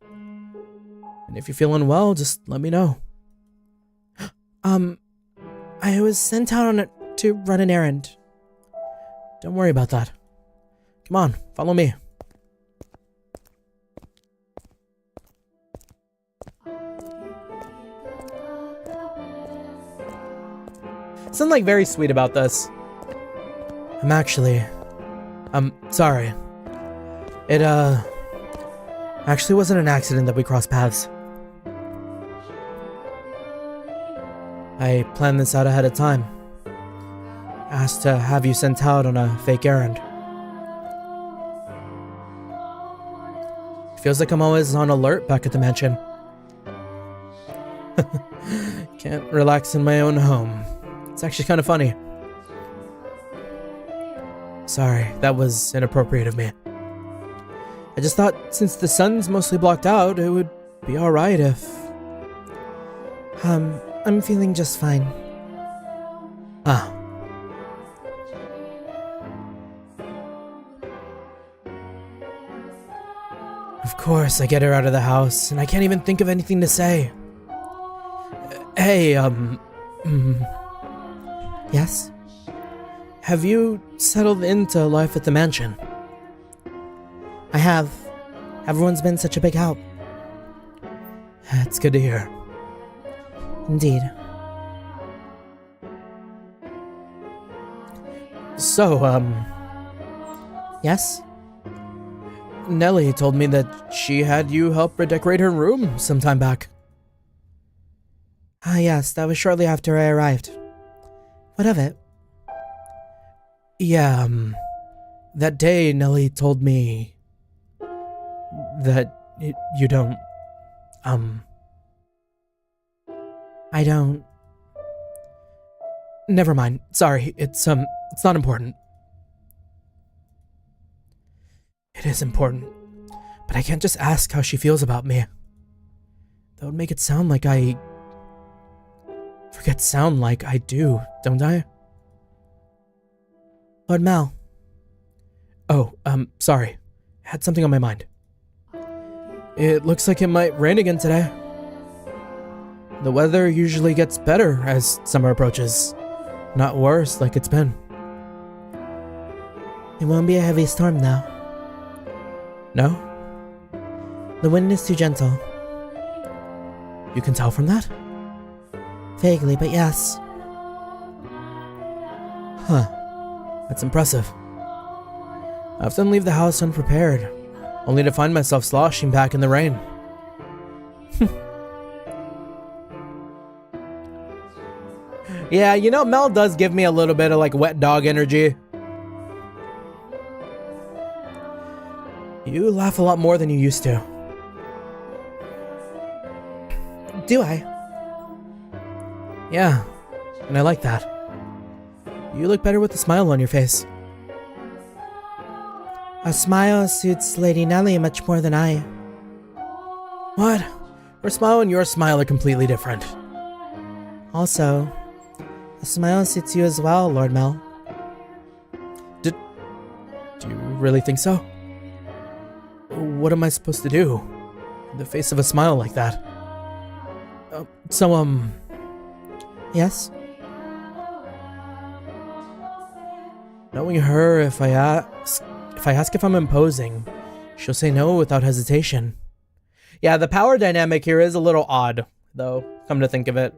And if you're feeling well, just let me know. I was sent out to run an errand. Don't worry about that. Come on, follow me. Something like very sweet about this. Sorry. It, actually wasn't an accident that we crossed paths. I planned this out ahead of time. Asked to have you sent out on a fake errand. Feels like I'm always on alert back at the mansion. Can't relax in my own home. It's actually kind of funny. Sorry, that was inappropriate of me. I just thought since the sun's mostly blocked out, it would be alright if... I'm feeling just fine. Of course, I get her out of the house, and I can't even think of anything to say. Hey, Yes? have you settled into life at the mansion? I have. Everyone's been such a big help. It's good to hear. Indeed. So, Yes? Nellie told me that she had you help redecorate her room some time back. Yes, that was shortly after I arrived. What of it? Yeah, that day Nellie told me that you don't, I don't... Never mind. Sorry, it's not important. It is important, but I can't just ask how she feels about me. That would make it sound like I... sound like I do, don't I? Lord Mel. Oh, sorry. I had something on my mind. It looks like it might rain again today. The weather usually gets better as summer approaches, not worse like it's been. It won't be a heavy storm now. No? The wind is too gentle. You can tell from that? Vaguely, but yes. Huh. That's impressive. I often leave the house unprepared, only to find myself sloshing back in the rain. Yeah, you know, Mel does give me a little bit of like wet dog energy. You laugh a lot more than you used to. Do I? Yeah, and I like that. You look better with a smile on your face. A smile suits Lady Nellie much more than I. What? Her smile and your smile are completely different. Also, a smile suits you as well, Lord Mel. Do you really think so? What am I supposed to do? In the face of a smile like that? Yes? Knowing her, if I ask if I'm imposing, she'll say no without hesitation. Yeah, the power dynamic here is a little odd, though, come to think of it.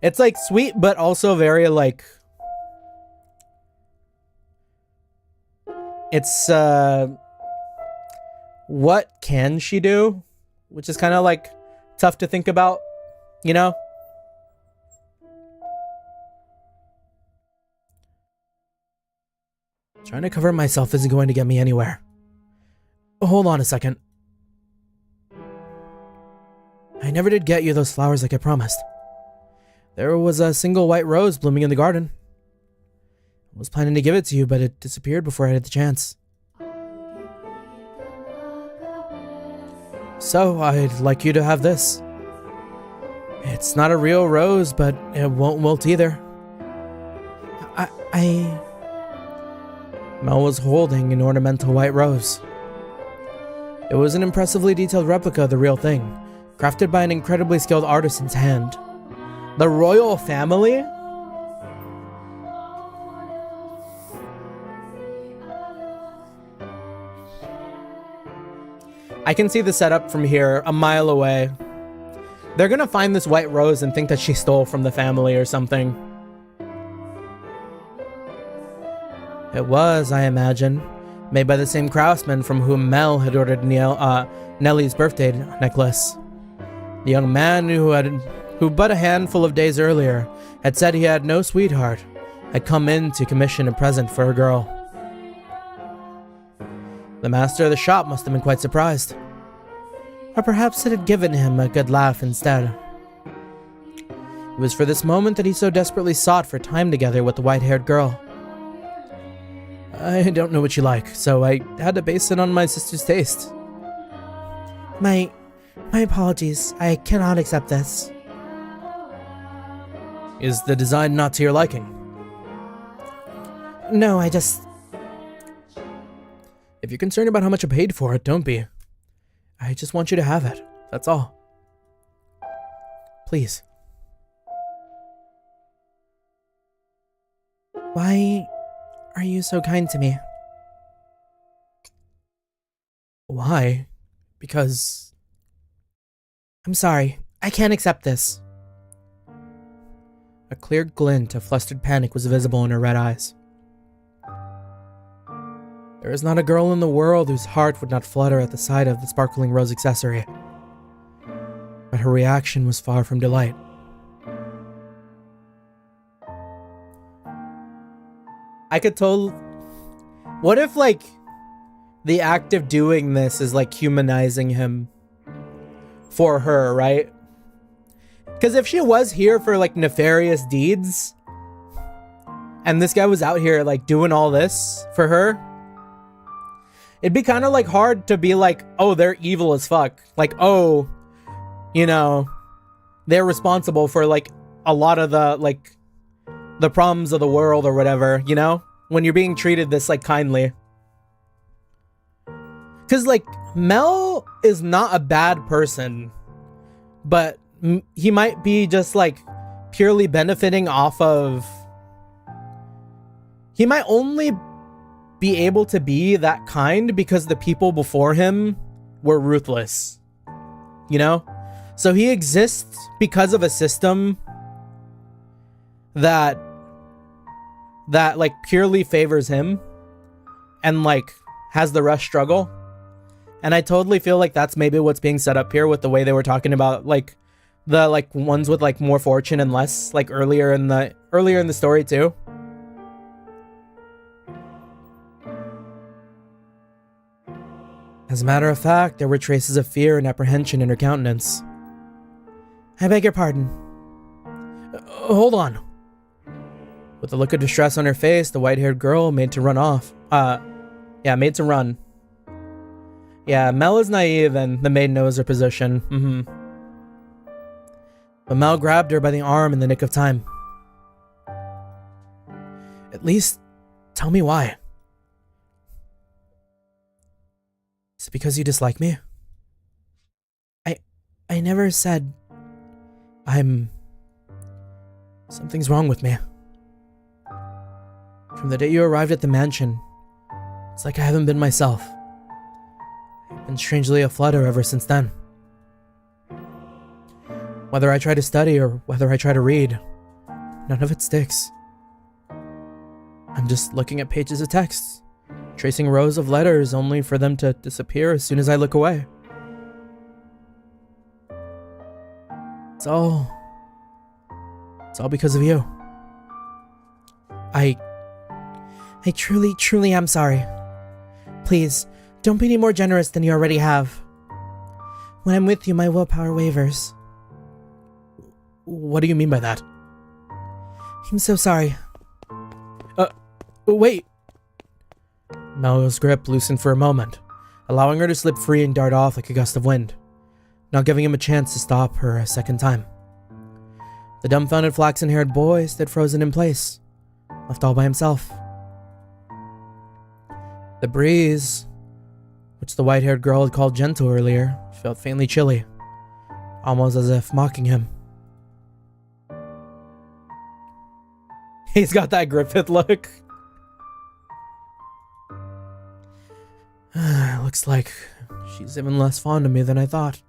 It's like sweet, but also very like... It's, what can she do? Which is kind of like tough to think about, you know? Trying to cover myself isn't going to get me anywhere. Hold on a second. I never did get you those flowers like I promised. There was a single white rose blooming in the garden. I was planning to give it to you, but it disappeared before I had the chance. So, I'd like you to have this. It's not a real rose, but it won't wilt either. Mel was holding an ornamental white rose. It was an impressively detailed replica of the real thing, crafted by an incredibly skilled artisan's hand. The royal family? I can see the setup from here, a mile away. They're gonna find this white rose and think that she stole from the family or something. It was, I imagine, made by the same craftsman from whom Mel had ordered Nellie's birthday necklace. The young man who but a handful of days earlier had said he had no sweetheart, had come in to commission a present for a girl. The master of the shop must have been quite surprised. Or perhaps it had given him a good laugh instead. It was for this moment that he so desperately sought for time together with the white-haired girl. I don't know what you like, so I had to base it on my sister's taste. My apologies. I cannot accept this. Is the design not to your liking? No, I just... If you're concerned about how much I paid for it, don't be. I just want you to have it. That's all. Please. Why are you so kind to me? Why? Because... I'm sorry. I can't accept this. A clear glint of flustered panic was visible in her red eyes. There is not a girl in the world whose heart would not flutter at the sight of the sparkling rose accessory. But her reaction was far from delight. I could totally... What if, like, the act of doing this is, like, humanizing him for her, right? Because if she was here for, like, nefarious deeds, and this guy was out here, like, doing all this for her, it'd be kind of, like, hard to be like, oh, they're evil as fuck. Like, oh, you know, they're responsible for, like, a lot of the, like, the problems of the world or whatever, you know? When you're being treated this, like, kindly. Because, like, Mel is not a bad person, but he might be just, like, purely benefiting off of... He might only be able to be that kind because the people before him were ruthless. You know? So he exists because of a system that like purely favors him and like has the rest struggle. And I totally feel like that's maybe what's being set up here with the way they were talking about like the like ones with like more fortune and less, like earlier in the story too. As a matter of fact, there were traces of fear and apprehension in her countenance. I beg your pardon. Hold on. With a look of distress on her face, the white-haired girl made to run off. Made to run. Yeah, Mel is naive and the maid knows her position. But Mel grabbed her by the arm in the nick of time. At least, tell me why. Is it because you dislike me? I never said... Something's wrong with me. From the day you arrived at the mansion, it's like I haven't been myself. I've been strangely aflutter ever since then. Whether I try to study or whether I try to read, none of it sticks. I'm just looking at pages of text, tracing rows of letters only for them to disappear as soon as I look away. It's all because of you. I truly am sorry. Please, don't be any more generous than you already have. When I'm with you, my willpower wavers. What do you mean by that? I'm so sorry. Wait. Mel's grip loosened for a moment, allowing her to slip free and dart off like a gust of wind, not giving him a chance to stop her a second time. The dumbfounded flaxen-haired boy stood frozen in place, left all by himself. The breeze, which the white-haired girl had called gentle earlier, felt faintly chilly, almost as if mocking him. He's got that Griffith look. Looks like she's even less fond of me than I thought.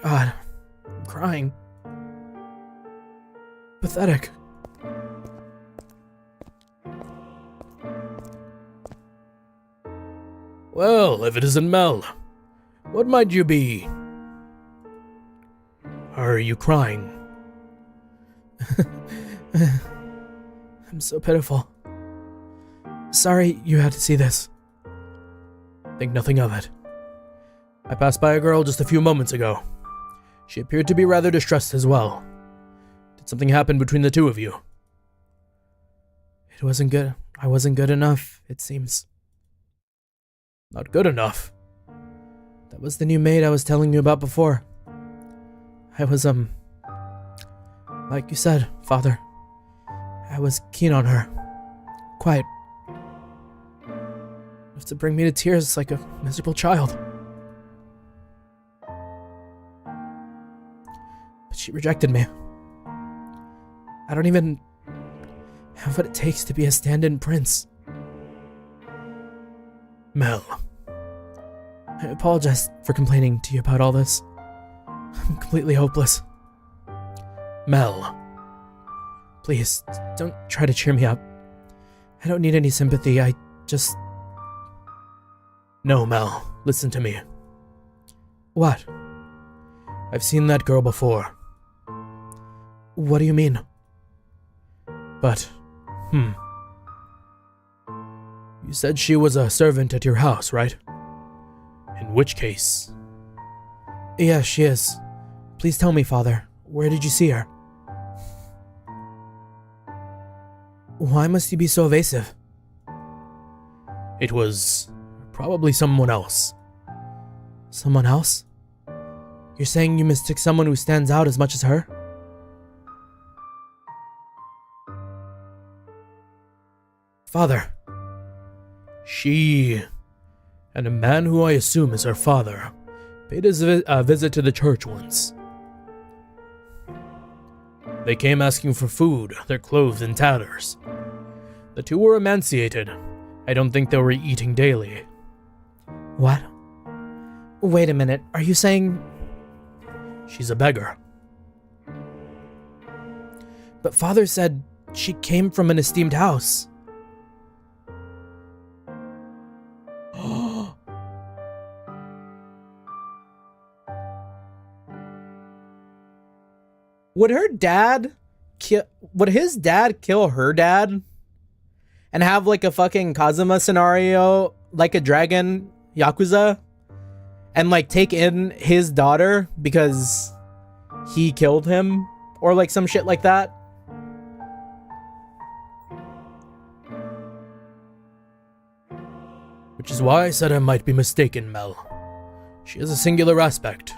God, I'm crying. Pathetic. Well, if it isn't Mel, what might you be? Are you crying? I'm so pitiful. Sorry you had to see this. Think nothing of it. I passed by a girl just a few moments ago. She appeared to be rather distressed as well. Did something happen between the two of you? It wasn't good. I wasn't good enough, it seems. Not good enough? That was the new maid I was telling you about before. I was, like you said, Father. I was keen on her. Quite. Enough to bring me to tears like a miserable child. But she rejected me. I don't even have what it takes to be a stand-in prince. Mel. I apologize for complaining to you about all this. I'm completely hopeless. Mel. Please, don't try to cheer me up. I don't need any sympathy, I just... No, Mel, listen to me. What? I've seen that girl before. What do you mean? But, You said she was a servant at your house, right? In which case... Yes, she is. Please tell me, Father, where did you see her? Why must you be so evasive? It was probably someone else. Someone else? You're saying you mistook someone who stands out as much as her? Father. She and a man who I assume is her father paid us a visit to the church once. They came asking for food, their clothes in tatters. The two were emaciated. I don't think they were eating daily. What? Wait a minute, are you saying... She's a beggar. But Father said she came from an esteemed house. Would his dad kill her dad? And have like a fucking Kazuma scenario, like a dragon Yakuza? And like take in his daughter because he killed him? Or like some shit like that? Which is why I said I might be mistaken, Mel. She has a singular aspect,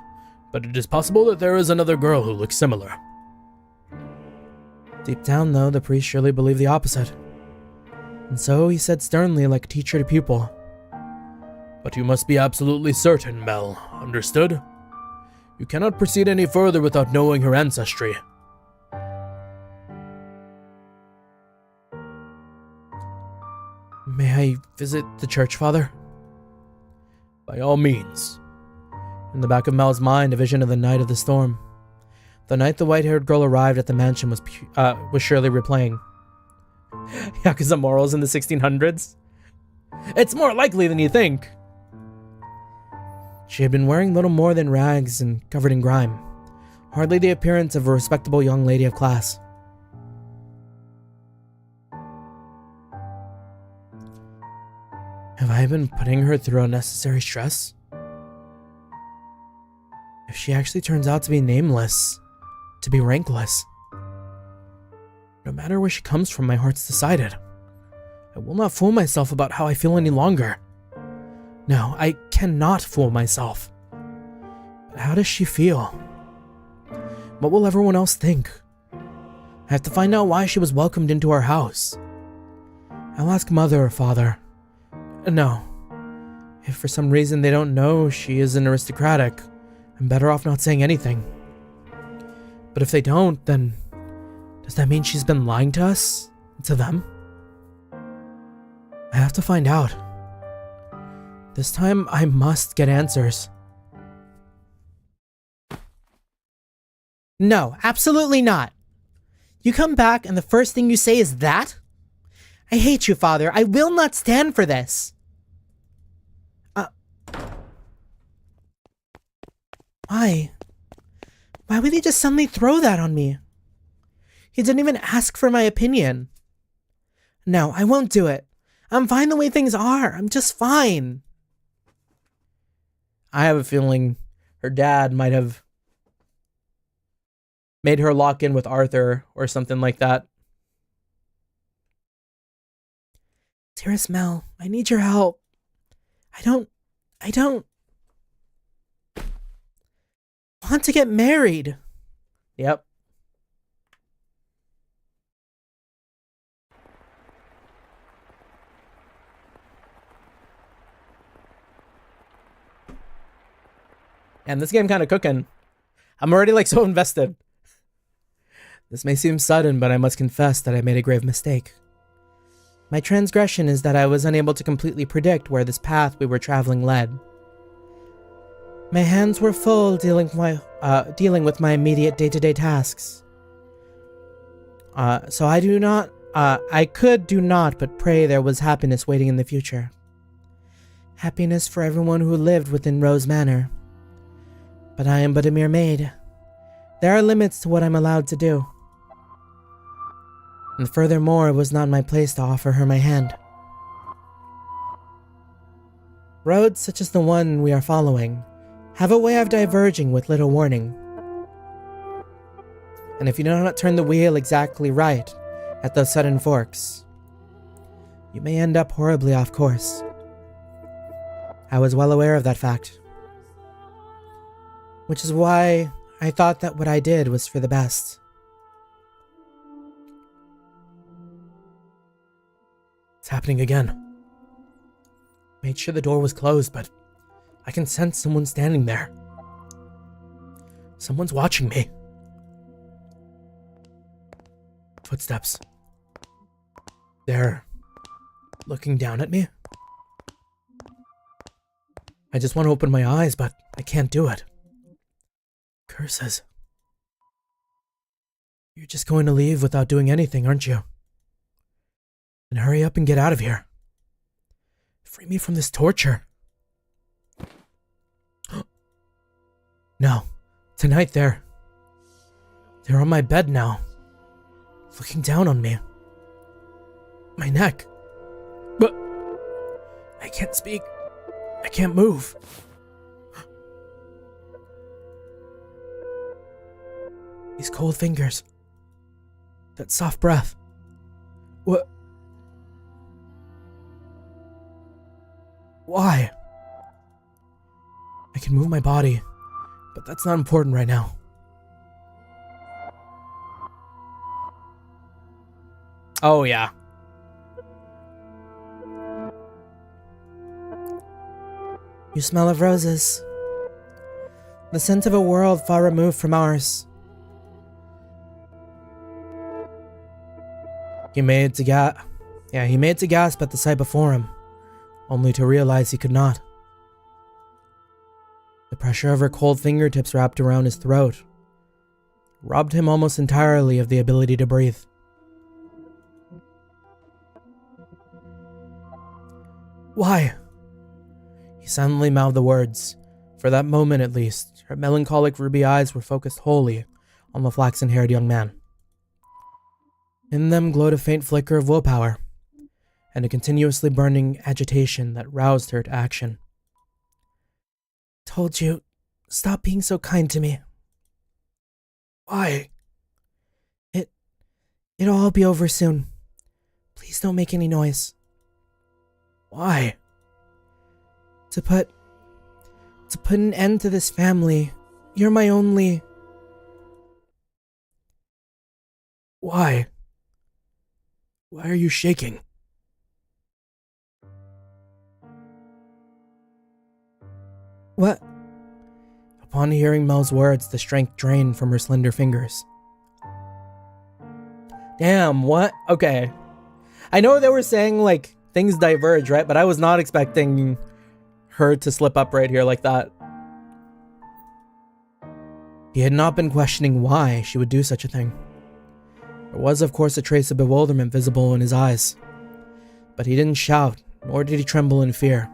but it is possible that there is another girl who looks similar. Deep down, though, the priest surely believed the opposite. And so he said sternly, like a teacher to pupil. But you must be absolutely certain, Mel. Understood? You cannot proceed any further without knowing her ancestry. May I visit the church, Father? By all means. In the back of Mel's mind, a vision of the night of the storm. The night the white-haired girl arrived at the mansion was surely replaying. Yakuza morals in the 1600s? It's more likely than you think. She had been wearing little more than rags and covered in grime. Hardly the appearance of a respectable young lady of class. Have I been putting her through unnecessary stress? If she actually turns out to be nameless, to be rankless, no matter where she comes from, my heart's decided. I will not fool myself about how I feel any longer. No, I cannot fool myself. But how does she feel? What will everyone else think? I have to find out why she was welcomed into our house. I'll ask Mother or Father. No. If for some reason they don't know she is an aristocratic, I'm better off not saying anything. But if they don't, then does that mean she's been lying to us? To them? I have to find out. This time I must get answers. No, absolutely not. You come back and the first thing you say is that? I hate you, Father. I will not stand for this. Why? Why would he just suddenly throw that on me? He didn't even ask for my opinion. No, I won't do it. I'm fine the way things are. I'm just fine. I have a feeling her dad might have made her lock in with Arthur or something like that. Dearest Mel, I need your help. I don't want to get married. Yep. And this game kind of cooking. I'm already like so invested. This may seem sudden, but I must confess that I made a grave mistake. My transgression is that I was unable to completely predict where this path we were traveling led. My hands were full dealing with my immediate day-to-day tasks. So I could do not but pray there was happiness waiting in the future. Happiness for everyone who lived within Rose Manor. But I am but a mere maid. There are limits to what I'm allowed to do. And furthermore, it was not my place to offer her my hand. Roads such as the one we are following have a way of diverging with little warning. And if you do not turn the wheel exactly right at those sudden forks, you may end up horribly off course. I was well aware of that fact. Which is why I thought that what I did was for the best. It's happening again. Made sure the door was closed, but I can sense someone standing there. Someone's watching me. Footsteps. They're looking down at me. I I just want to open my eyes, but I can't do it. Curses. You're just going to leave without doing anything, aren't you? Then hurry up and get out of here. Free me from this torture. No. Tonight they're on my bed now. Looking down on me. My neck. But I can't speak. I can't move. These cold fingers. That soft breath. What? Why? I can move my body, but that's not important right now. Oh, yeah. You smell of roses. The scent of a world far removed from ours. He made to gasp at the sight before him, only to realize he could not. The pressure of her cold fingertips wrapped around his throat robbed him almost entirely of the ability to breathe. Why? He silently mouthed the words. For that moment at least, her melancholic ruby eyes were focused wholly on the flaxen-haired young man. In them glowed a faint flicker of willpower, and a continuously burning agitation that roused her to action. Told you, stop being so kind to me. Why? It'll all be over soon. Please don't make any noise. Why? To put an end to this family. You're my only... Why? Why are you shaking? What? Upon hearing Mel's words, the strength drained from her slender fingers. Damn, what? Okay. I know they were saying, like, things diverge, right? But I was not expecting her to slip up right here like that. He had not been questioning why she would do such a thing. There was, of course, a trace of bewilderment visible in his eyes. But he didn't shout, nor did he tremble in fear.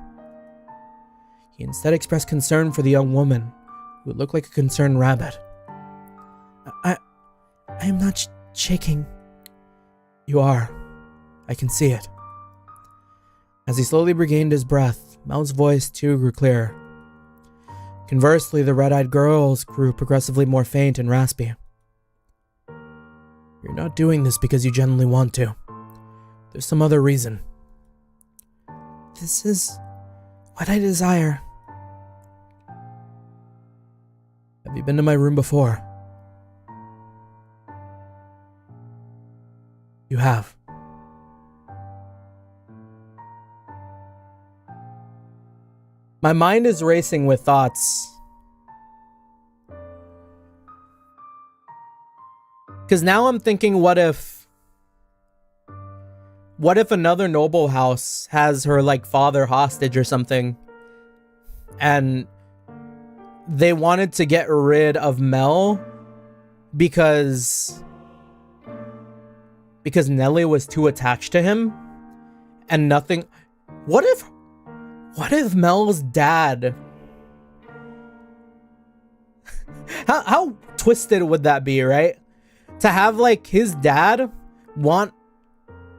He instead expressed concern for the young woman, who looked like a concerned rabbit. I am not shaking. You are. I can see it. As he slowly regained his breath, Mel's voice too grew clearer. Conversely, the red-eyed girl's grew progressively more faint and raspy. You're not doing this because you genuinely want to. There's some other reason. This is what I desire. Have you been to my room before? You have. My mind is racing with thoughts. Because now I'm thinking, what if another noble house has her, like, father hostage or something, and they wanted to get rid of Mel because Nellie was too attached to him, and nothing. What if Mel's dad? How twisted would that be, right? To have, like, his dad want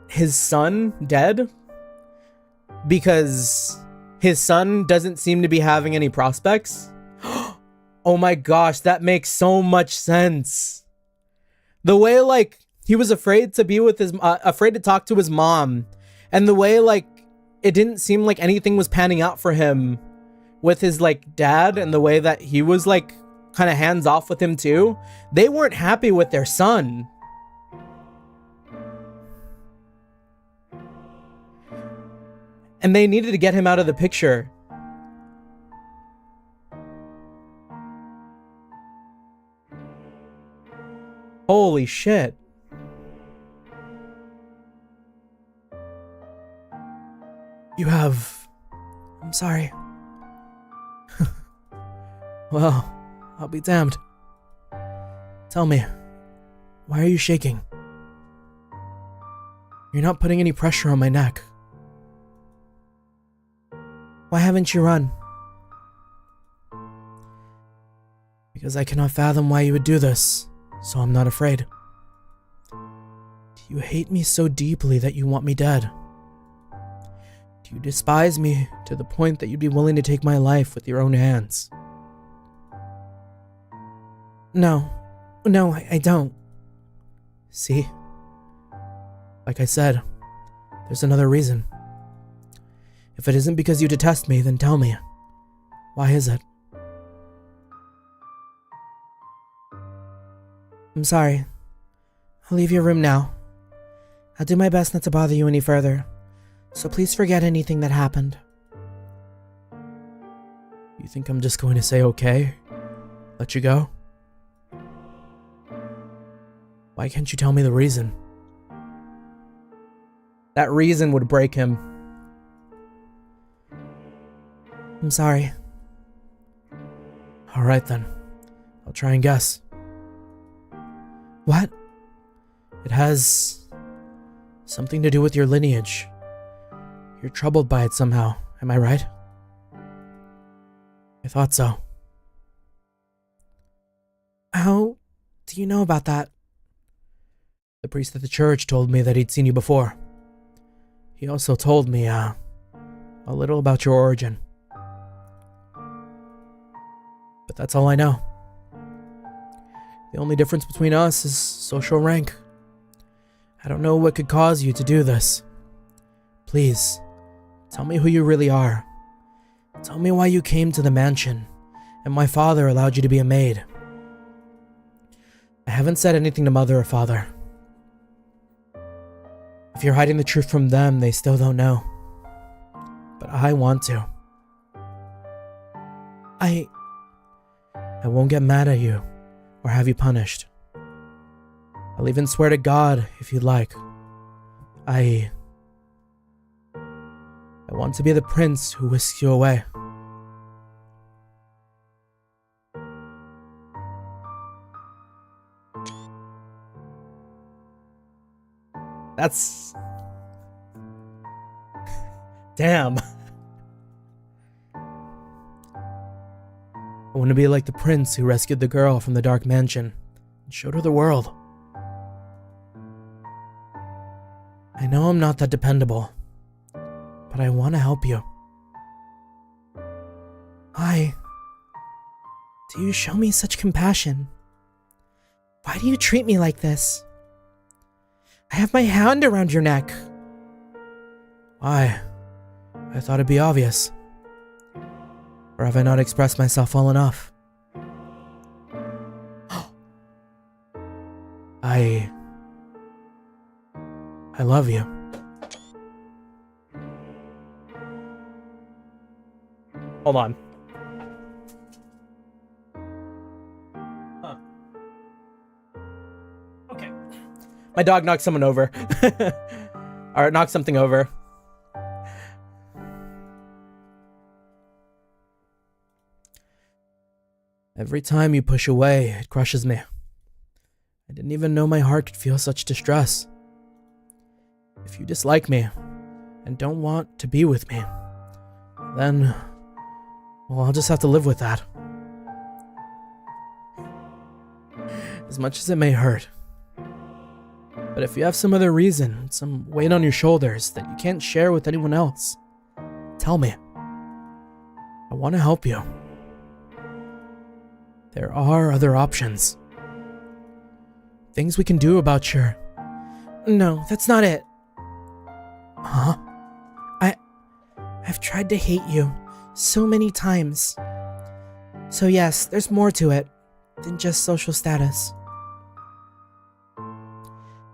his son dead because his son doesn't seem to be having any prospects. Oh my gosh, that makes so much sense. The way, like, he was afraid to be with afraid to talk to his mom, and the way, like, it didn't seem like anything was panning out for him with his, like, dad, and the way that he was, like, kind of hands off with him too. They weren't happy with their son. And they needed to get him out of the picture. Holy shit. You have... I'm sorry. Well, I'll be damned. Tell me, why are you shaking? You're not putting any pressure on my neck. Why haven't you run? Because I cannot fathom why you would do this, so I'm not afraid. Do you hate me so deeply that you want me dead? Do you despise me to the point that you'd be willing to take my life with your own hands? No, I don't. See? Like I said, there's another reason. If it isn't because you detest me, then tell me. Why is it? I'm sorry. I'll leave your room now. I'll do my best not to bother you any further, so please forget anything that happened. You think I'm just going to say okay? Let you go? Why can't you tell me the reason? That reason would break him. I'm sorry. Alright then. I'll try and guess. What? It has something to do with your lineage. You're troubled by it somehow, am I right? I thought so. How do you know about that? The priest at the church told me that he'd seen you before. He also told me, a little about your origin. But that's all I know. The only difference between us is social rank. I don't know what could cause you to do this. Please, tell me who you really are. Tell me why you came to the mansion, and my father allowed you to be a maid. I haven't said anything to Mother or Father. If you're hiding the truth from them, they still don't know. But I want to. I won't get mad at you or have you punished. I'll even swear to God if you'd like. I want to be the prince who whisks you away. That's... Damn. I want to be like the prince who rescued the girl from the dark mansion and showed her the world. I know I'm not that dependable, but I want to help you. Why do you show me such compassion? Why do you treat me like this? I have my hand around your neck. Why? I thought it'd be obvious. Or have I not expressed myself well enough? I love you. Hold on. Huh. Okay. My dog knocked someone over. Or knocked something over. Every time you push away, it crushes me. I didn't even know my heart could feel such distress. If you dislike me and don't want to be with me, then, well, I'll just have to live with that. As much as it may hurt. But if you have some other reason, some weight on your shoulders that you can't share with anyone else, tell me. I want to help you. There are other options. Things we can do about your... No, that's not it. Huh? I've tried to hate you so many times. So yes, there's more to it than just social status.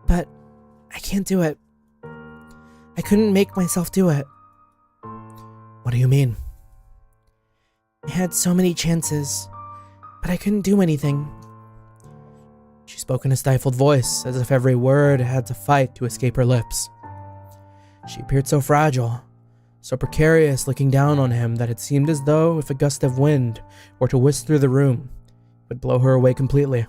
But I can't do it. I couldn't make myself do it. What do you mean? I had so many chances, but I couldn't do anything. She spoke in a stifled voice, as if every word had to fight to escape her lips. She appeared so fragile, so precarious looking down on him that it seemed as though if a gust of wind were to whisk through the room, it would blow her away completely.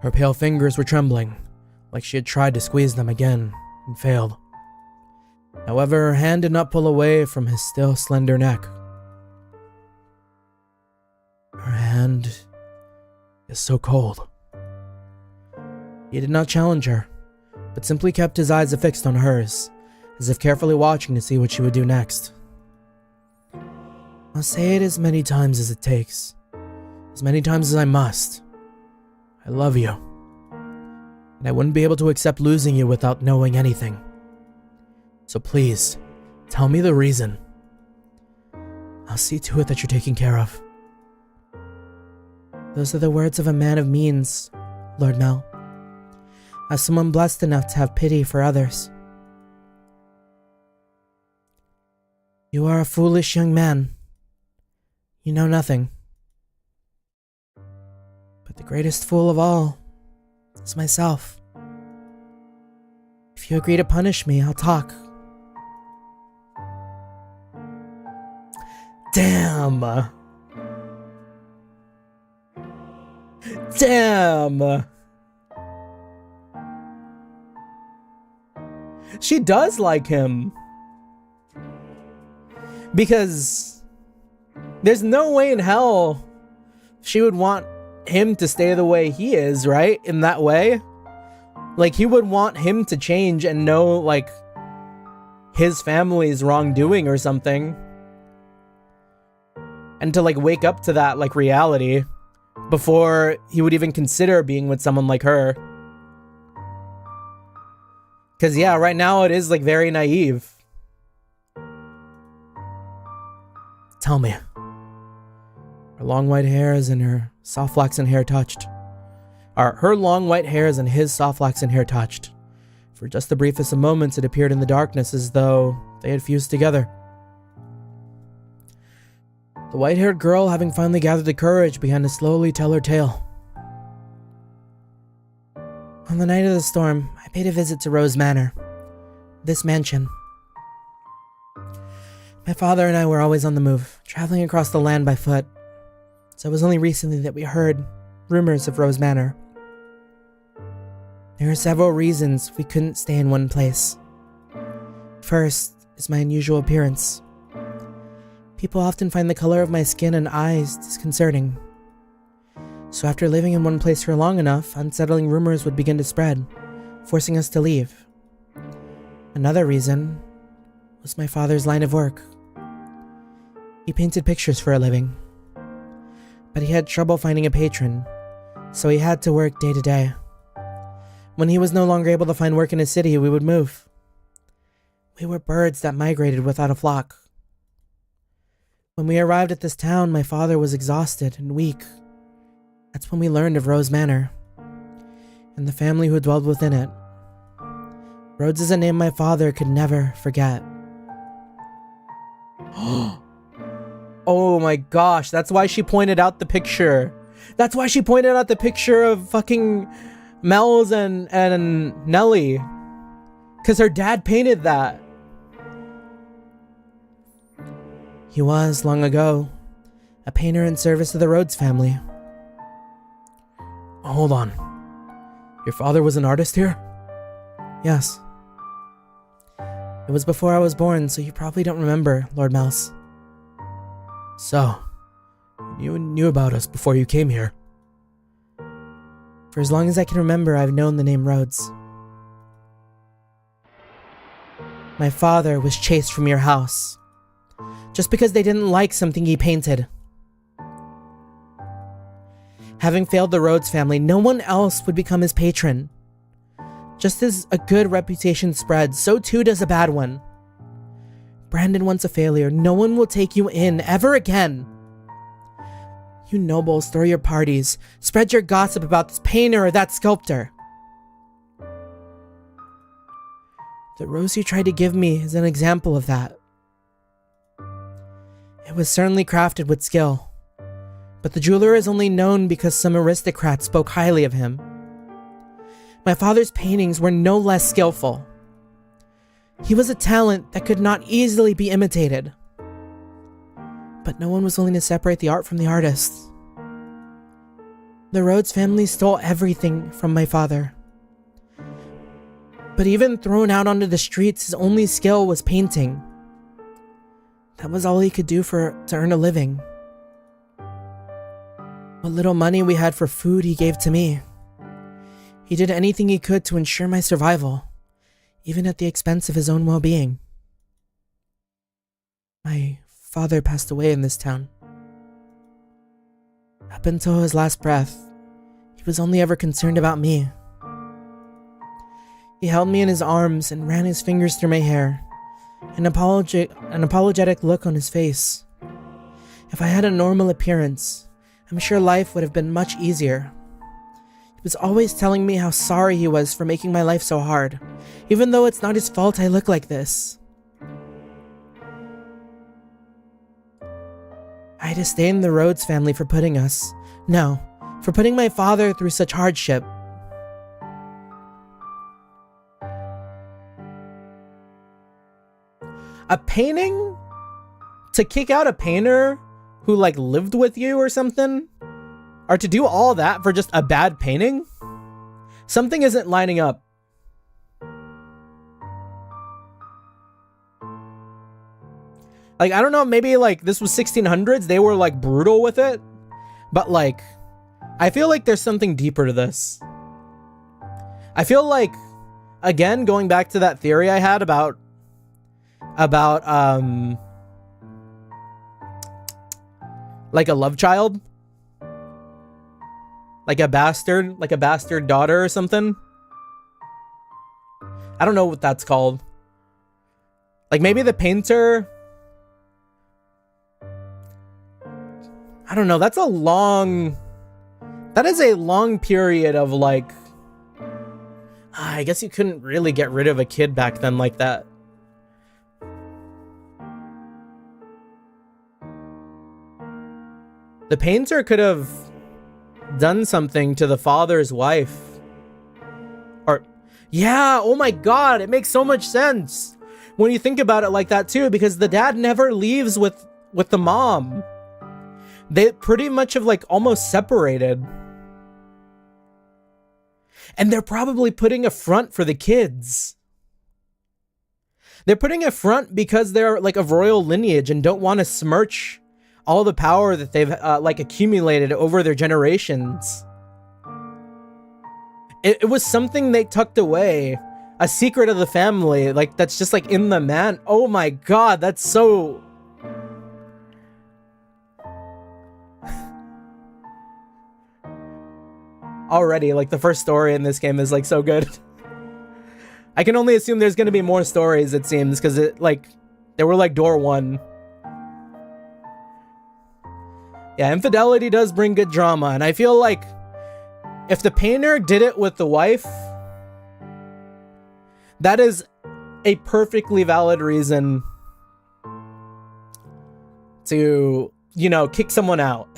Her pale fingers were trembling, like she had tried to squeeze them again and failed. However, her hand did not pull away from his still slender neck. Her hand is so cold. He did not challenge her, but simply kept his eyes affixed on hers, as if carefully watching to see what she would do next. I'll say it as many times as it takes, as many times as I must. I love you, and I wouldn't be able to accept losing you without knowing anything. So please, tell me the reason. I'll see to it that you're taken care of. Those are the words of a man of means, Lord Mel. As someone blessed enough to have pity for others. You are a foolish young man. You know nothing. But the greatest fool of all is myself. If you agree to punish me, I'll talk. Damn. Damn. She does like him. Because there's no way in hell she would want him to stay the way he is, right? In that way. Like, he would want him to change and know, like, his family's wrongdoing or something. And to, like, wake up to that, like, reality before he would even consider being with someone like her. Because, yeah, right now it is, like, very naive. Tell me. Her long white hairs and her soft flaxen hair touched. Her long white hairs and his soft flaxen hair touched. For just the briefest of moments, it appeared in the darkness as though they had fused together. The white-haired girl, having finally gathered the courage, began to slowly tell her tale. On the night of the storm, I paid a visit to Rose Manor, this mansion. My father and I were always on the move, traveling across the land by foot, so it was only recently that we heard rumors of Rose Manor. There are several reasons we couldn't stay in one place. First is my unusual appearance. People often find the color of my skin and eyes disconcerting. So after living in one place for long enough, unsettling rumors would begin to spread, forcing us to leave. Another reason was my father's line of work. He painted pictures for a living, but he had trouble finding a patron, so he had to work day to day. When he was no longer able to find work in his city, we would move. We were birds that migrated without a flock. When we arrived at this town, my father was exhausted and weak. That's when we learned of Rose Manor and the family who dwelled within it. Rhodes is a name my father could never forget. Oh my gosh, that's why she pointed out the picture. That's why she pointed out the picture of fucking Mel's and Nellie. Because her dad painted that. He was, long ago, a painter in service to the Rhodes family. Hold on. Your father was an artist here? Yes. It was before I was born, so you probably don't remember, Lord Mouse. So, you knew about us before you came here. For as long as I can remember, I've known the name Rhodes. My father was chased from your house, just because they didn't like something he painted. Having failed the Rhodes family, no one else would become his patron. Just as a good reputation spreads, so too does a bad one. Brandon once a failure, no one will take you in ever again. You nobles throw your parties, spread your gossip about this painter or that sculptor. The rose you tried to give me is an example of that. It was certainly crafted with skill, but the jeweler is only known because some aristocrats spoke highly of him. My father's paintings were no less skillful. He was a talent that could not easily be imitated. But no one was willing to separate the art from the artist. The Rhodes family stole everything from my father. But even thrown out onto the streets, his only skill was painting. That was all he could do to earn a living. What little money we had for food he gave to me. He did anything he could to ensure my survival, even at the expense of his own well-being. My father passed away in this town. Up until his last breath, he was only ever concerned about me. He held me in his arms and ran his fingers through my hair, an apologetic look on his face. If I had a normal appearance, I'm sure life would have been much easier. He was always telling me how sorry he was for making my life so hard, even though it's not his fault I look like this. I disdain the Rhodes family for putting my father through such hardship. A painting? To kick out a painter who like lived with you or something? Or to do all that for just a bad painting? Something isn't lining up. Like, I don't know, maybe like this was 1600s, they were like brutal with it. But like, I feel like there's something deeper to this. I feel like, again, going back to that theory I had about like a love child, like a bastard daughter or something. I don't know what that's called. Like maybe the painter, I don't know, that is a long period of like, I guess you couldn't really get rid of a kid back then like that. The painter could have done something to the father's wife. Or, yeah, oh my god, it makes so much sense when you think about it like that too, because the dad never leaves with the mom. They pretty much have like almost separated. And they're probably putting a front for the kids. They're putting a front because they're like of royal lineage and don't want to smirch all the power that they've like accumulated over their generations. It was something they tucked away, a secret of the family, like that's just like in the man. Oh my god, that's so... Already, like the first story in this game is like so good. I can only assume there's gonna be more stories, it seems, because it like they were like door one. Yeah, infidelity does bring good drama, and I feel like if the painter did it with the wife, that is a perfectly valid reason to, you know, kick someone out.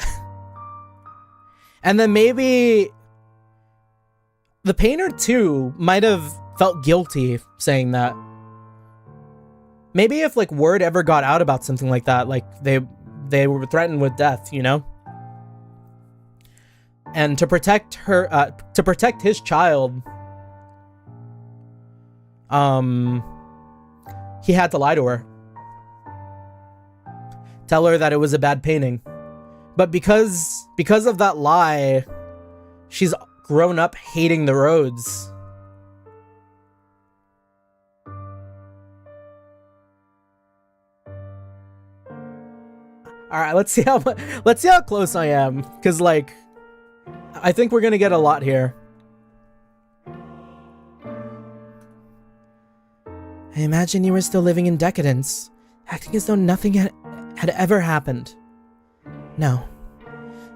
And then maybe the painter too might have felt guilty saying that. Maybe if like word ever got out about something like that, like they were threatened with death, you know? And to protect his child, he had to lie to her. Tell her that it was a bad painting. But because of that lie, she's grown up hating the Rhodes. All right, let's see how close I am, because like I think we're gonna get a lot here. I imagine you were still living in decadence, acting as though nothing had ever happened. No,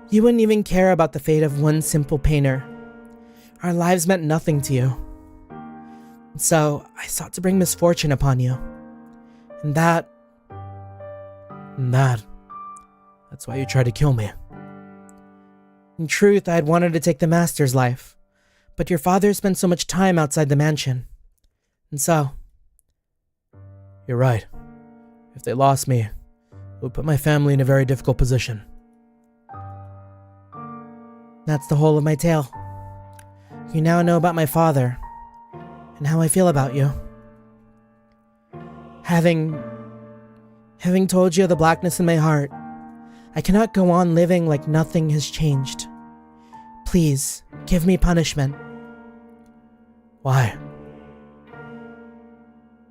you wouldn't even care about the fate of one simple painter. Our lives meant nothing to you. And so I sought to bring misfortune upon you. And that's why you tried to kill me. In truth, I had wanted to take the master's life, but your father spent so much time outside the mansion. And so, You're right. If they lost me, it would put my family in a very difficult position. That's the whole of my tale. You now know about my father and how I feel about you. Having told you of the blackness in my heart, I cannot go on living like nothing has changed. Please, give me punishment. Why?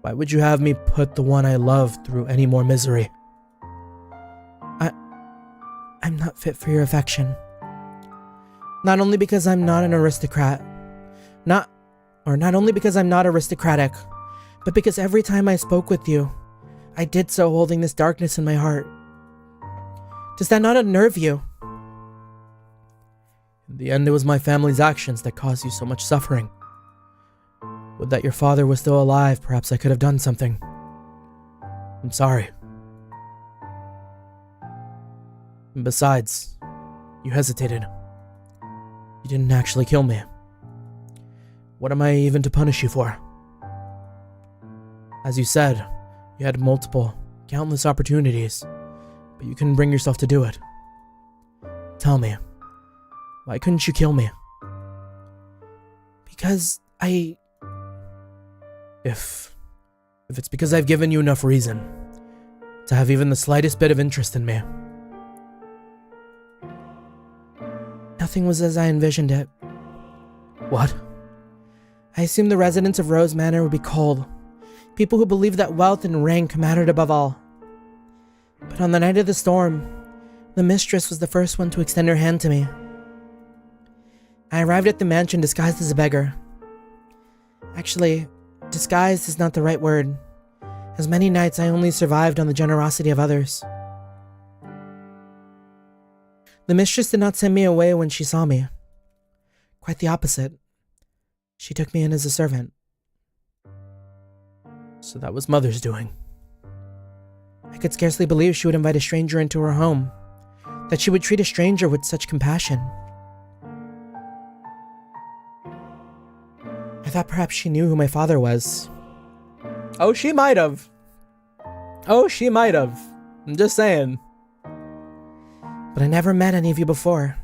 Why would you have me put the one I love through any more misery? I'm not fit for your affection. Not only because I'm not an aristocrat, not only because I'm not aristocratic, but because every time I spoke with you, I did so holding this darkness in my heart. Does that not unnerve you? In the end, it was my family's actions that caused you so much suffering. Would that your father was still alive, perhaps I could have done something. I'm sorry. And besides, you hesitated. You didn't actually kill me. What am I even to punish you for? As you said, you had countless opportunities, but you couldn't bring yourself to do it. Tell me, why couldn't you kill me? Because If it's because I've given you enough reason to have even the slightest bit of interest in me. Nothing was as I envisioned it. What? I assumed the residents of Rose Manor would be cold, people who believed that wealth and rank mattered above all. But on the night of the storm, the mistress was the first one to extend her hand to me. I arrived at the mansion disguised as a beggar. Actually, disguised is not the right word, as many nights I only survived on the generosity of others. The mistress did not send me away when she saw me. Quite the opposite. She took me in as a servant. So that was Mother's doing. I could scarcely believe she would invite a stranger into her home, that she would treat a stranger with such compassion. I thought perhaps she knew who my father was. Oh, she might have. I'm just saying. But I never met any of you before,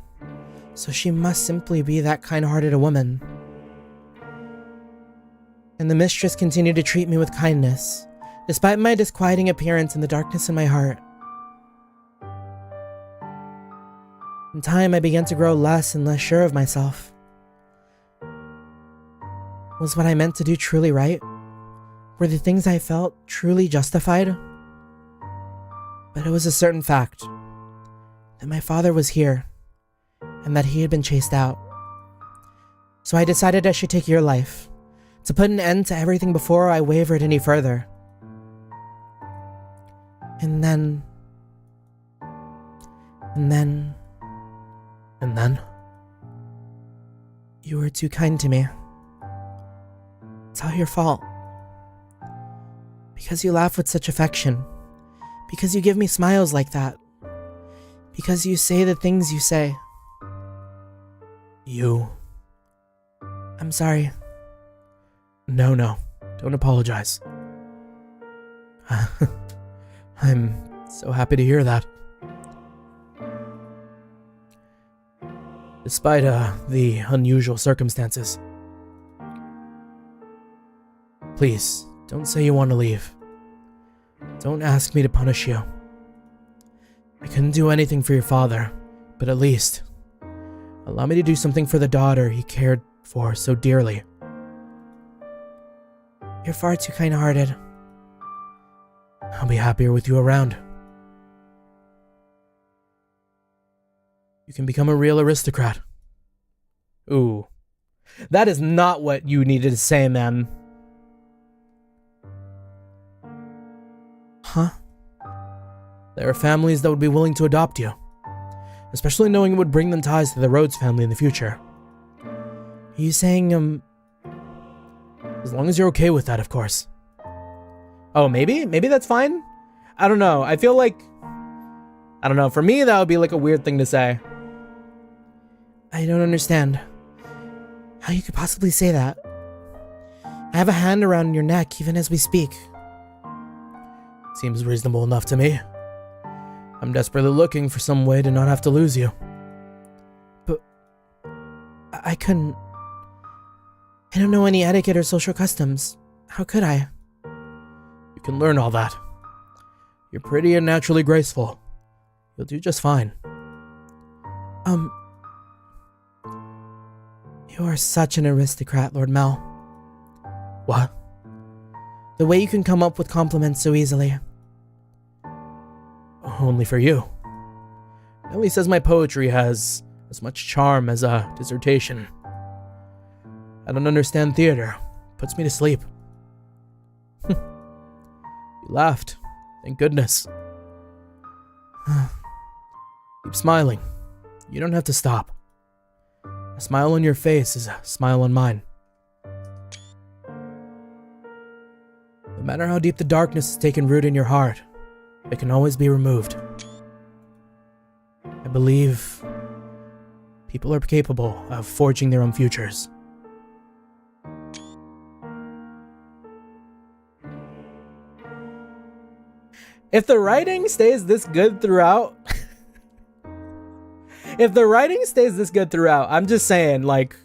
so she must simply be that kind-hearted a woman. And the mistress continued to treat me with kindness, despite my disquieting appearance and the darkness in my heart. In time, I began to grow less and less sure of myself. Was what I meant to do truly right? Were the things I felt truly justified? But it was a certain fact that my father was here, and that he had been chased out. So I decided I should take your life, to put an end to everything before I wavered any further. And then... You were too kind to me. It's all your fault. Because you laugh with such affection. Because you give me smiles like that. Because you say the things you say. I'm sorry. No, don't apologize. I'm so happy to hear that. Despite the unusual circumstances. Please, don't say you want to leave. Don't ask me to punish you. I couldn't do anything for your father, but at least allow me to do something for the daughter he cared for so dearly. You're far too kind-hearted. I'll be happier with you around. You can become a real aristocrat. Ooh. That is not what you needed to say, man. Huh? There are families that would be willing to adopt you, especially knowing it would bring them ties to the Rhodes family in the future. Are you saying, As long as you're okay with that, of course. Oh, maybe? Maybe that's fine? I don't know. I feel like... I don't know. For me, that would be like a weird thing to say. I don't understand how you could possibly say that. I have a hand around your neck even as we speak. Seems reasonable enough to me. I'm desperately looking for some way to not have to lose you. But I couldn't. I don't know any etiquette or social customs. How could I? You can learn all that. You're pretty and naturally graceful. You'll do just fine. You are such an aristocrat, Lord Mel. What? The way you can come up with compliments so easily. Only for you. Ellie says my poetry has as much charm as a dissertation. I don't understand theater. Puts me to sleep. You laughed. Thank goodness. Keep smiling. You don't have to stop. A smile on your face is a smile on mine. No matter how deep the darkness has taken root in your heart, it can always be removed. I believe people are capable of forging their own futures. If the writing stays this good throughout, I'm just saying, like,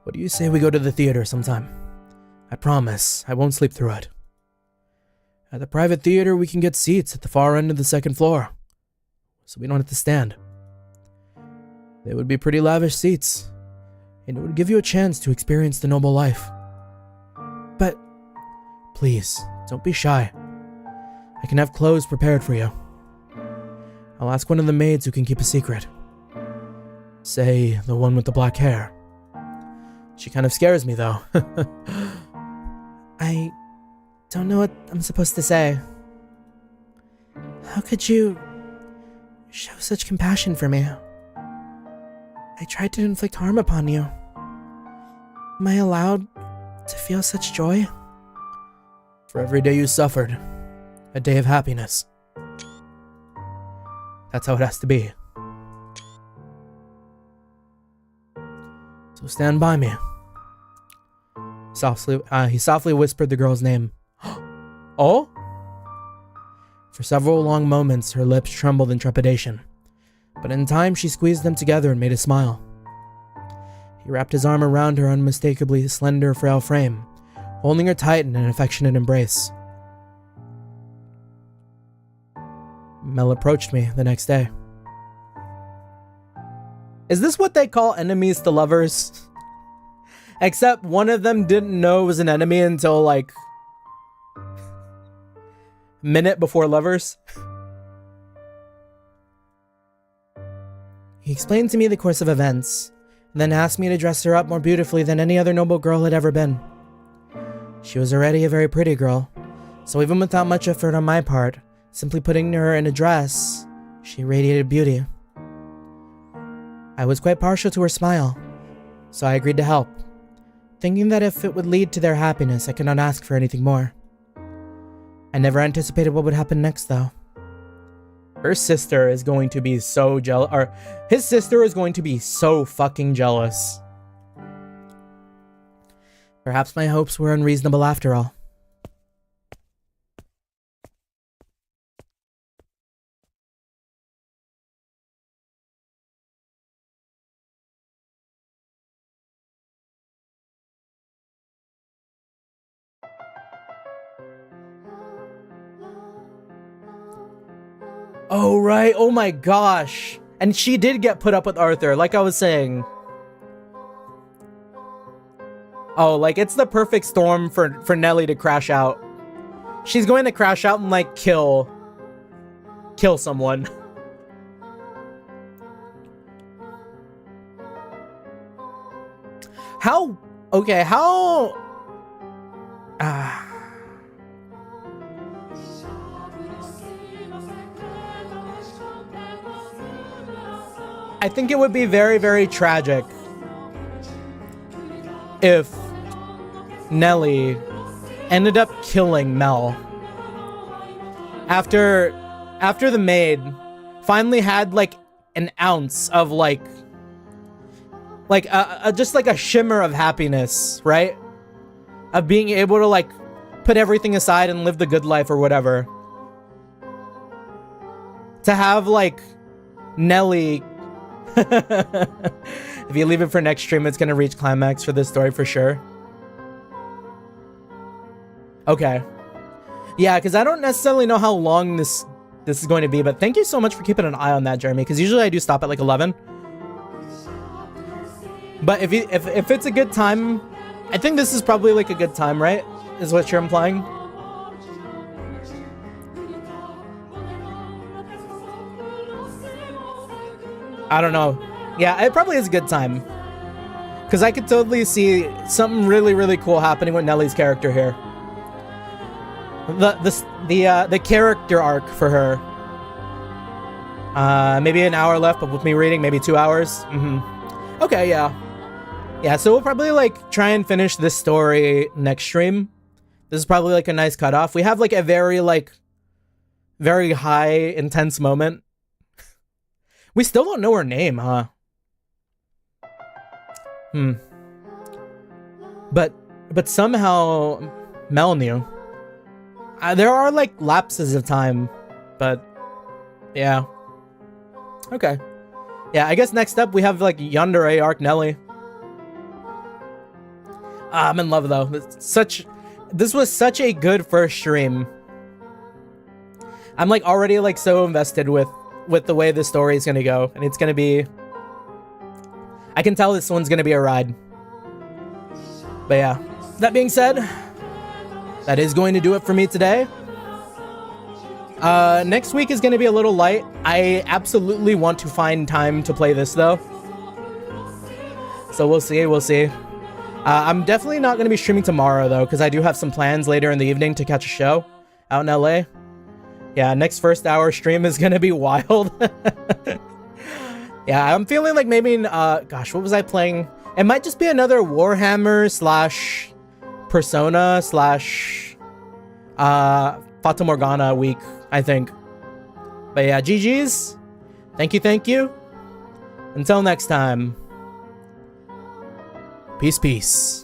what do you say we go to the theater sometime? I promise, I won't sleep through it. At the private theater, we can get seats at the far end of the second floor, so we don't have to stand. They would be pretty lavish seats, and it would give you a chance to experience the noble life. But please, don't be shy. I can have clothes prepared for you. I'll ask one of the maids who can keep a secret. Say, the one with the black hair. She kind of scares me, though. I don't know what I'm supposed to say. How could you show such compassion for me? I tried to inflict harm upon you. Am I allowed to feel such joy? For every day you suffered, a day of happiness. That's how it has to be. So stand by me. He softly whispered the girl's name. Oh? For several long moments, her lips trembled in trepidation, but in time she squeezed them together and made a smile. He wrapped his arm around her unmistakably slender, frail frame, holding her tight in an affectionate embrace. Mel approached me the next day. is this what they call enemies to lovers? Except one of them didn't know it was an enemy until, like, minute before lovers. He explained to me the course of events, and then asked me to dress her up more beautifully than any other noble girl had ever been. She was already a very pretty girl, so even without much effort on my part, simply putting her in a dress, she radiated beauty. I was quite partial to her smile, so I agreed to help, thinking that if it would lead to their happiness, I could not ask for anything more. I never anticipated what would happen next, though. Her sister is going to be so jealous, or his sister is going to be so fucking jealous. Perhaps my hopes were unreasonable after all. Oh, right. Oh my gosh. And she did get put up with Arthur, like I was saying. Oh, like, it's the perfect storm for Nelly to crash out. She's going to crash out and, like, kill someone. How? Okay, how? I think it would be very, very tragic if Nelly ended up killing Mel after the maid finally had like an ounce of like just like a shimmer of happiness, right? of being able to like put everything aside and live the good life or whatever. To have like Nelly, if you leave it for next stream, it's gonna reach climax for this story for sure. Okay. Yeah, because I don't necessarily know how long this is going to be, but thank you so much for keeping an eye on that, Jeremy, because usually I do stop at like 11. But if it's a good time, I think this is probably like a good time, right? Is what you're implying? I don't know. Yeah, it probably is a good time. Because I could totally see something really, really cool happening with Nelly's character here. The character arc for her. Maybe an hour left, but with me reading, maybe 2 hours. Okay, yeah. Yeah, so we'll probably like try and finish this story next stream. This is probably like a nice cutoff. We have like a very high, intense moment. We still don't know her name, huh? But somehow Mel knew. There are like lapses of time, but yeah. Okay. Yeah, I guess next up we have like Yandere arc Nelly. I'm in love though. This was such a good first stream. I'm like already like so invested with the way the story is gonna go, and it's gonna be. I can tell this one's gonna be a ride. But yeah, that being said, that is going to do it for me today. Next week is gonna be a little light. I absolutely want to find time to play this though. So we'll see. I'm definitely not gonna be streaming tomorrow though, because I do have some plans later in the evening to catch a show out in LA. Yeah, next first hour stream is gonna be wild. Yeah, I'm feeling like maybe, gosh, what was I playing? It might just be another Warhammer / Persona / Fata Morgana week, I think. But yeah, GG's. Thank you. Until next time. Peace.